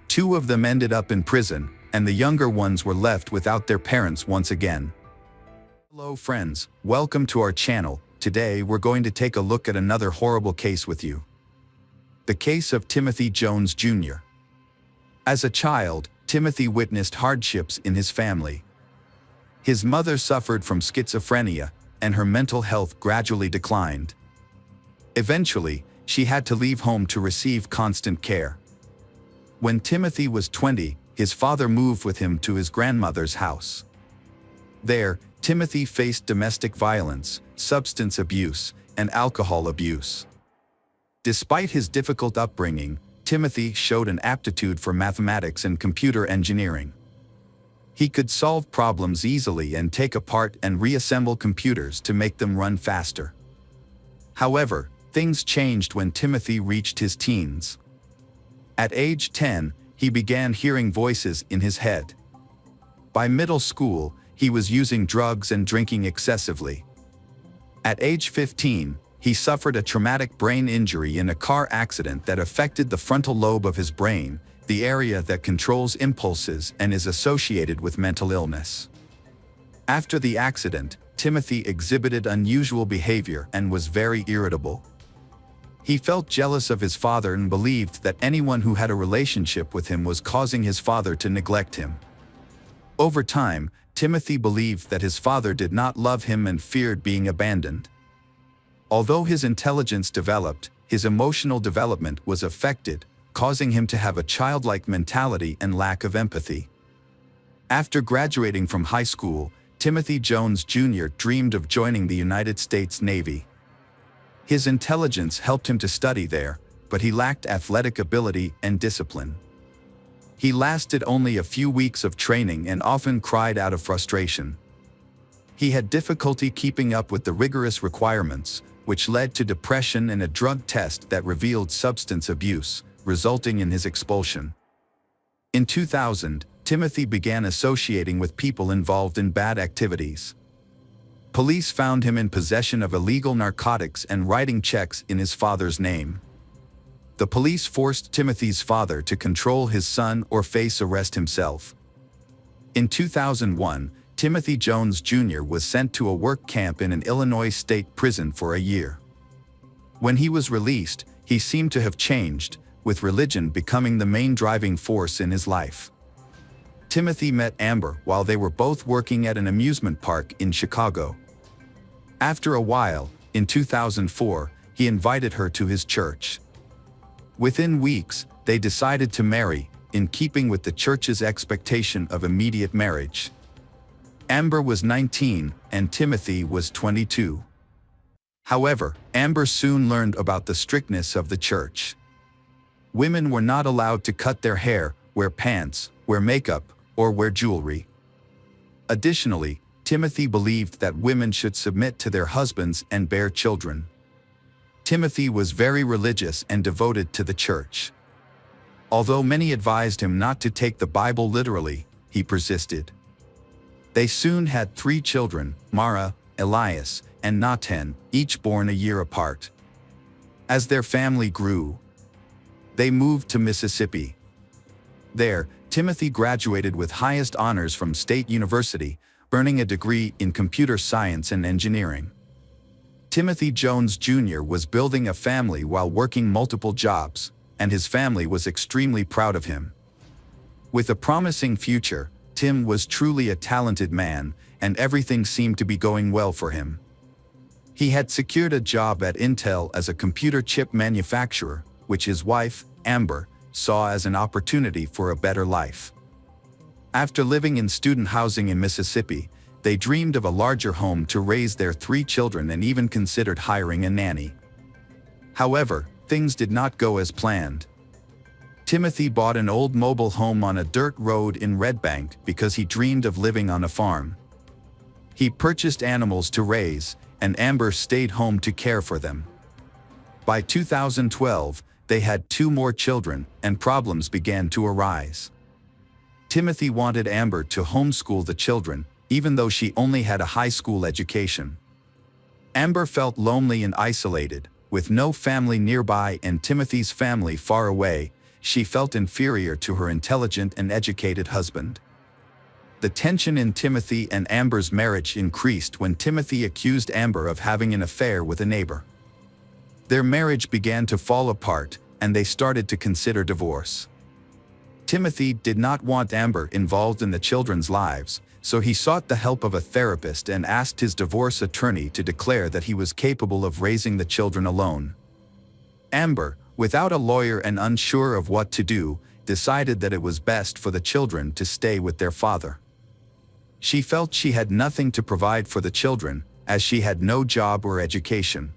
2 of them ended up in prison, and the younger ones were left without their parents once again. Hello friends, welcome to our channel. Today we're going to take a look at another horrible case with you. The case of Timothy Jones Jr. As a child, Timothy witnessed hardships in his family. His mother suffered from schizophrenia, and her mental health gradually declined. Eventually, she had to leave home to receive constant care. When Timothy was 20, his father moved with him to his grandmother's house. There, Timothy faced domestic violence, substance abuse, and alcohol abuse. Despite his difficult upbringing, Timothy showed an aptitude for mathematics and computer engineering. He could solve problems easily and take apart and reassemble computers to make them run faster. However, things changed when Timothy reached his teens. At age 10, he began hearing voices in his head. By middle school, he was using drugs and drinking excessively. At age 15, he suffered a traumatic brain injury in a car accident that affected the frontal lobe of his brain, the area that controls impulses and is associated with mental illness. After the accident, Timothy exhibited unusual behavior and was very irritable. He felt jealous of his father and believed that anyone who had a relationship with him was causing his father to neglect him. Over time, Timothy believed that his father did not love him and feared being abandoned. Although his intelligence developed, his emotional development was affected, causing him to have a childlike mentality and lack of empathy. After graduating from high school, Timothy Jones Jr. dreamed of joining the United States Navy. His intelligence helped him to study there, but he lacked athletic ability and discipline. He lasted only a few weeks of training and often cried out of frustration. He had difficulty keeping up with the rigorous requirements, which led to depression and a drug test that revealed substance abuse, resulting in his expulsion. In 2000, Timothy began associating with people involved in bad activities. Police found him in possession of illegal narcotics and writing checks in his father's name. The police forced Timothy's father to control his son or face arrest himself. In 2001, Timothy Jones Jr. was sent to a work camp in an Illinois state prison for a year. When he was released, he seemed to have changed, with religion becoming the main driving force in his life. Timothy met Amber while they were both working at an amusement park in Chicago. After a while, in 2004, he invited her to his church. Within weeks, they decided to marry, in keeping with the church's expectation of immediate marriage. Amber was 19 and Timothy was 22. However, Amber soon learned about the strictness of the church. Women were not allowed to cut their hair, wear pants, wear makeup, or wear jewelry. Additionally, Timothy believed that women should submit to their husbands and bear children. Timothy was very religious and devoted to the church. Although many advised him not to take the Bible literally, he persisted. They soon had 3 children, Mara, Elias, and Nathan, each born a year apart. As their family grew, they moved to Mississippi. There, Timothy graduated with highest honors from State University, earning a degree in computer science and engineering. Timothy Jones Jr. was building a family while working multiple jobs, and his family was extremely proud of him. With a promising future, Tim was truly a talented man, and everything seemed to be going well for him. He had secured a job at Intel as a computer chip manufacturer, which his wife, Amber, saw as an opportunity for a better life. After living in student housing in Mississippi, they dreamed of a larger home to raise their 3 children and even considered hiring a nanny. However, things did not go as planned. Timothy bought an old mobile home on a dirt road in Red Bank because he dreamed of living on a farm. He purchased animals to raise, and Amber stayed home to care for them. By 2012, they had 2 more children, and problems began to arise. Timothy wanted Amber to homeschool the children, even though she only had a high school education. Amber felt lonely and isolated, with no family nearby and Timothy's family far away. She felt inferior to her intelligent and educated husband. The tension in Timothy and Amber's marriage increased when Timothy accused Amber of having an affair with a neighbor. Their marriage began to fall apart, and they started to consider divorce. Timothy did not want Amber involved in the children's lives, so he sought the help of a therapist and asked his divorce attorney to declare that he was capable of raising the children alone. Amber, without a lawyer and unsure of what to do, decided that it was best for the children to stay with their father. She felt she had nothing to provide for the children, as she had no job or education.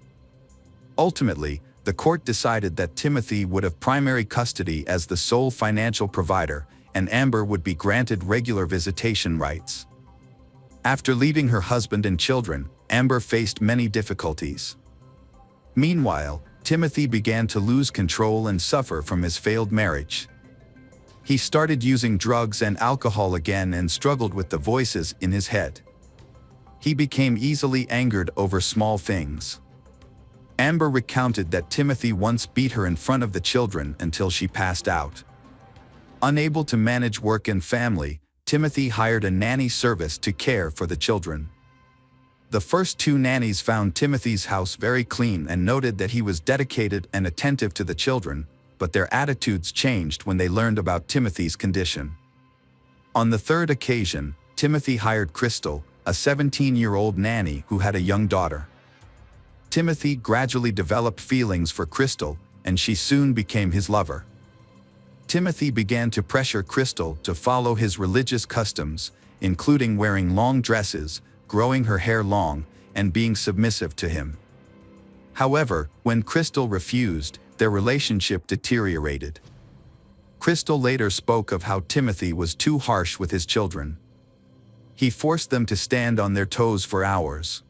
Ultimately, the court decided that Timothy would have primary custody as the sole financial provider, and Amber would be granted regular visitation rights. After leaving her husband and children, Amber faced many difficulties. Meanwhile, Timothy began to lose control and suffer from his failed marriage. He started using drugs and alcohol again and struggled with the voices in his head. He became easily angered over small things. Amber recounted that Timothy once beat her in front of the children until she passed out. Unable to manage work and family, Timothy hired a nanny service to care for the children. The first 2 nannies found Timothy's house very clean and noted that he was dedicated and attentive to the children, but their attitudes changed when they learned about Timothy's condition. On the 3rd occasion, Timothy hired Crystal, a 17-year-old nanny who had a young daughter. Timothy gradually developed feelings for Crystal, and she soon became his lover. Timothy began to pressure Crystal to follow his religious customs, including wearing long dresses, growing her hair long, and being submissive to him. However, when Crystal refused, their relationship deteriorated. Crystal later spoke of how Timothy was too harsh with his children. He forced them to stand on their toes for hours,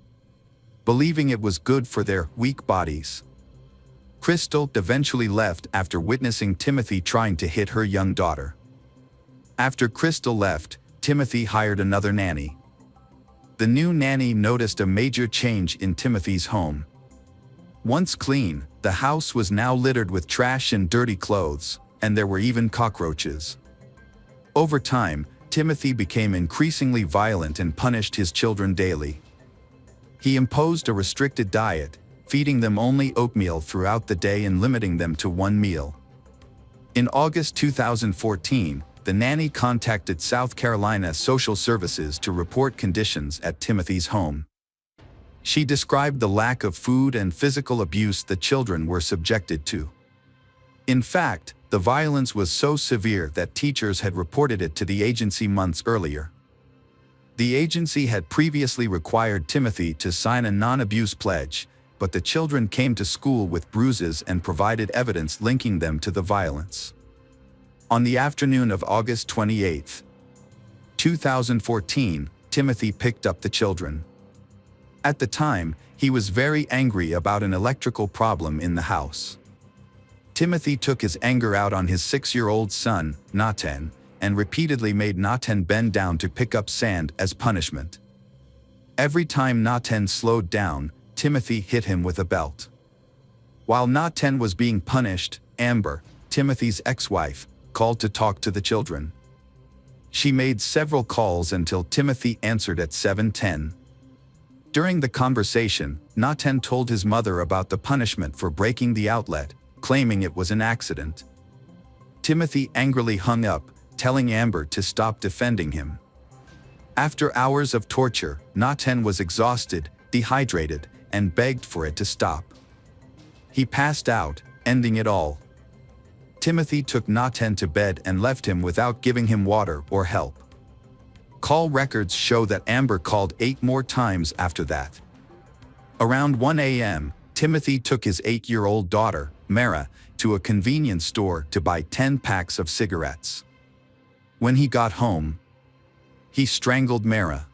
believing it was good for their weak bodies. Crystal eventually left after witnessing Timothy trying to hit her young daughter. After Crystal left, Timothy hired another nanny. The new nanny noticed a major change in Timothy's home. Once clean, the house was now littered with trash and dirty clothes, and there were even cockroaches. Over time, Timothy became increasingly violent and punished his children daily. He imposed a restricted diet, feeding them only oatmeal throughout the day and limiting them to 1 meal. In August 2014, the nanny contacted South Carolina Social Services to report conditions at Timothy's home. She described the lack of food and physical abuse the children were subjected to. In fact, the violence was so severe that teachers had reported it to the agency months earlier. The agency had previously required Timothy to sign a non-abuse pledge, but the children came to school with bruises and provided evidence linking them to the violence. On the afternoon of August 28, 2014, Timothy picked up the children. At the time, he was very angry about an electrical problem in the house. Timothy took his anger out on his 6-year-old son, Nathan, and repeatedly made Nathan bend down to pick up sand as punishment. Every time Nathan slowed down, Timothy hit him with a belt. While Nathan was being punished, Amber, Timothy's ex-wife, called to talk to the children. She made several calls until Timothy answered at 7:10. During the conversation, Nathan told his mother about the punishment for breaking the outlet, claiming it was an accident. Timothy angrily hung up, telling Amber to stop defending him. After hours of torture, Nathan was exhausted, dehydrated, and begged for it to stop. He passed out, ending it all. Timothy took Nathan to bed and left him without giving him water or help. Call records show that Amber called 8 more times after that. Around 1 a.m., Timothy took his 8-year-old daughter, Mara, to a convenience store to buy 10 packs of cigarettes. When he got home, he strangled Mara.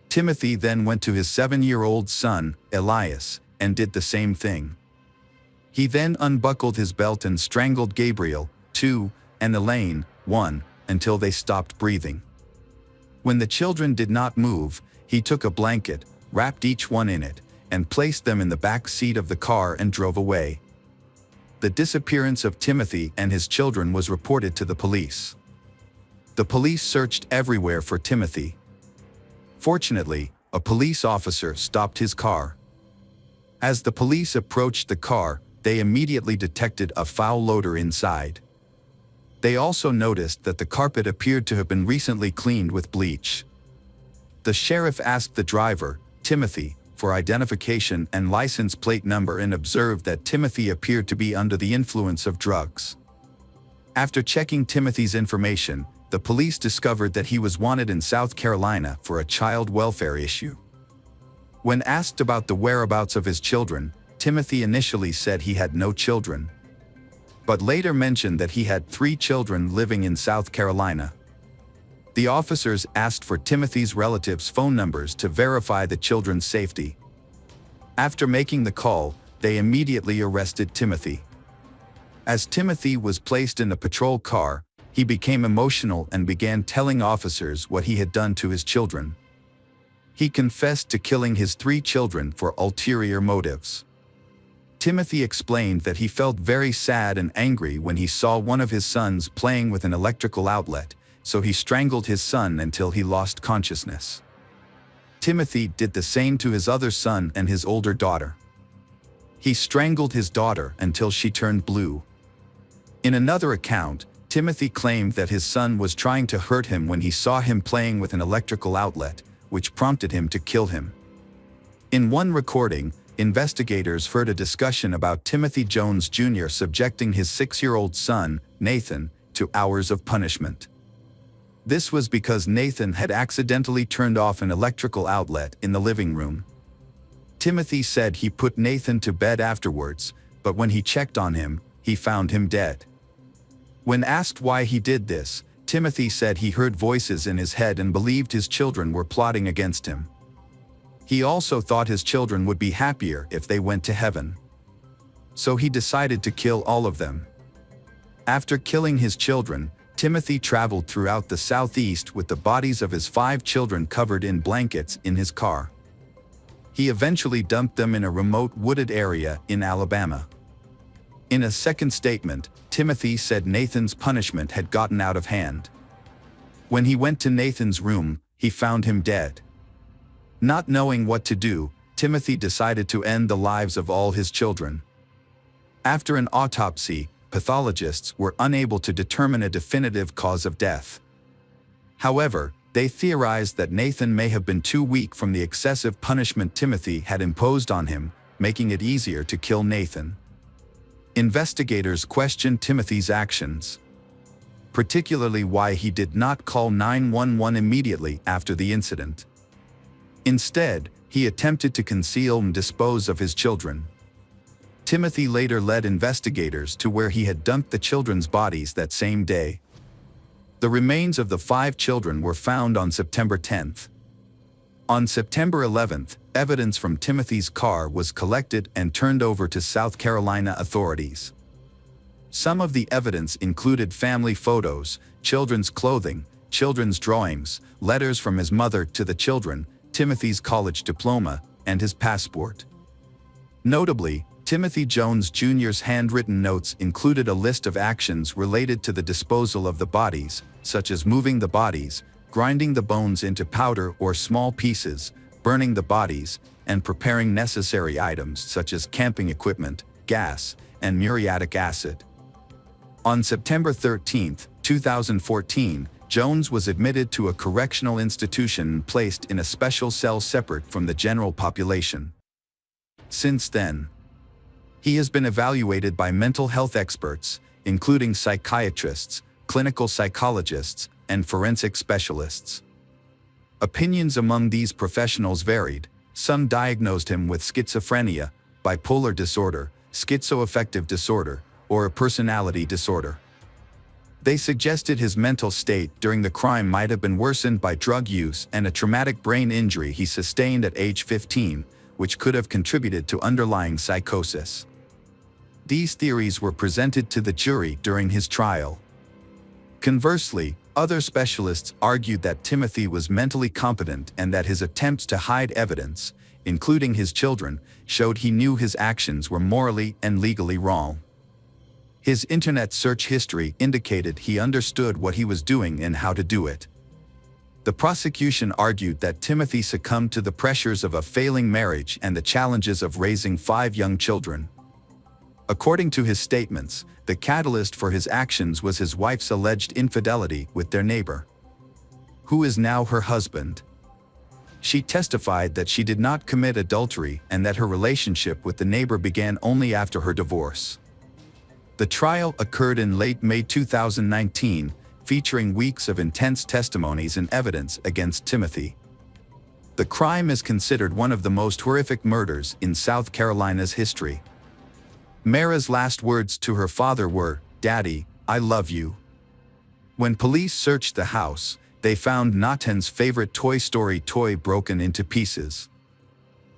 Timothy then went to his 7-year-old son, Elias, and did the same thing. He then unbuckled his belt and strangled Gabriel, 2, and Elaine, 1, until they stopped breathing. When the children did not move, he took a blanket, wrapped each one in it, and placed them in the back seat of the car and drove away. The disappearance of Timothy and his children was reported to the police. The police searched everywhere for Timothy. Fortunately, a police officer stopped his car. As the police approached the car, they immediately detected a foul odor inside. They also noticed that the carpet appeared to have been recently cleaned with bleach. The sheriff asked the driver, Timothy, for identification and license plate number and observed that Timothy appeared to be under the influence of drugs. After checking Timothy's information, the police discovered that he was wanted in South Carolina for a child welfare issue. When asked about the whereabouts of his children, Timothy initially said he had no children, but later mentioned that he had 3 children living in South Carolina. The officers asked for Timothy's relatives' phone numbers to verify the children's safety. After making the call, they immediately arrested Timothy. As Timothy was placed in a patrol car, he became emotional and began telling officers what he had done to his children. He confessed to killing his 3 children for ulterior motives. Timothy explained that he felt very sad and angry when he saw one of his sons playing with an electrical outlet, so he strangled his son until he lost consciousness. Timothy did the same to his other son and his older daughter. He strangled his daughter until she turned blue. In another account, Timothy claimed that his son was trying to hurt him when he saw him playing with an electrical outlet, which prompted him to kill him. In one recording, investigators heard a discussion about Timothy Jones Jr. subjecting his 6-year-old son, Nathan, to hours of punishment. This was because Nathan had accidentally turned off an electrical outlet in the living room. Timothy said he put Nathan to bed afterwards, but when he checked on him, he found him dead. When asked why he did this, Timothy said he heard voices in his head and believed his children were plotting against him. He also thought his children would be happier if they went to heaven. So he decided to kill all of them. After killing his children, Timothy traveled throughout the Southeast with the bodies of his 5 children covered in blankets in his car. He eventually dumped them in a remote wooded area in Alabama. In a second statement, Timothy said Nathan's punishment had gotten out of hand. When he went to Nathan's room, he found him dead. Not knowing what to do, Timothy decided to end the lives of all his children. After an autopsy, pathologists were unable to determine a definitive cause of death. However, they theorized that Nathan may have been too weak from the excessive punishment Timothy had imposed on him, making it easier to kill Nathan. Investigators questioned Timothy's actions, particularly why he did not call 911 immediately after the incident. Instead, he attempted to conceal and dispose of his children. Timothy later led investigators to where he had dumped the children's bodies that same day. The remains of the 5 children were found on September 10th. On September 11th, evidence from Timothy's car was collected and turned over to South Carolina authorities. Some of the evidence included family photos, children's clothing, children's drawings, letters from his mother to the children, Timothy's college diploma, and his passport. Notably, Timothy Jones Jr.'s handwritten notes included a list of actions related to the disposal of the bodies, such as moving the bodies, grinding the bones into powder or small pieces, burning the bodies, and preparing necessary items such as camping equipment, gas, and muriatic acid. On September 13, 2014, Jones was admitted to a correctional institution and placed in a special cell separate from the general population. Since then, he has been evaluated by mental health experts, including psychiatrists, clinical psychologists, and forensic specialists. Opinions among these professionals varied. Some diagnosed him with schizophrenia, bipolar disorder, schizoaffective disorder, or a personality disorder. They suggested his mental state during the crime might have been worsened by drug use and a traumatic brain injury he sustained at age 15, which could have contributed to underlying psychosis. These theories were presented to the jury during his trial. Conversely, other specialists argued that Timothy was mentally competent and that his attempts to hide evidence, including his children, showed he knew his actions were morally and legally wrong. His internet search history indicated he understood what he was doing and how to do it. The prosecution argued that Timothy succumbed to the pressures of a failing marriage and the challenges of raising 5 young children. According to his statements, the catalyst for his actions was his wife's alleged infidelity with their neighbor, who is now her husband. She testified that she did not commit adultery and that her relationship with the neighbor began only after her divorce. The trial occurred in late May 2019, featuring weeks of intense testimonies and evidence against Timothy. The crime is considered one of the most horrific murders in South Carolina's history. Mara's last words to her father were, "Daddy, I love you." When police searched the house, they found Naten's favorite Toy Story toy broken into pieces.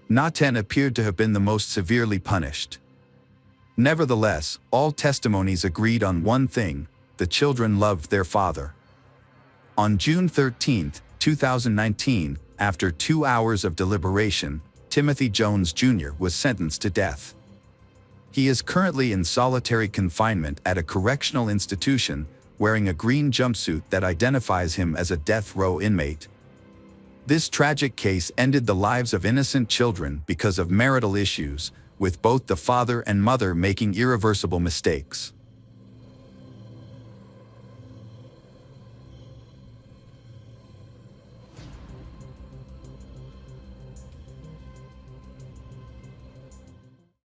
Naten appeared to have been the most severely punished. Nevertheless, all testimonies agreed on one thing: the children loved their father. On June 13, 2019, after 2 hours of deliberation, Timothy Jones Jr. was sentenced to death. He is currently in solitary confinement at a correctional institution, wearing a green jumpsuit that identifies him as a death row inmate. This tragic case ended the lives of innocent children because of marital issues, with both the father and mother making irreversible mistakes.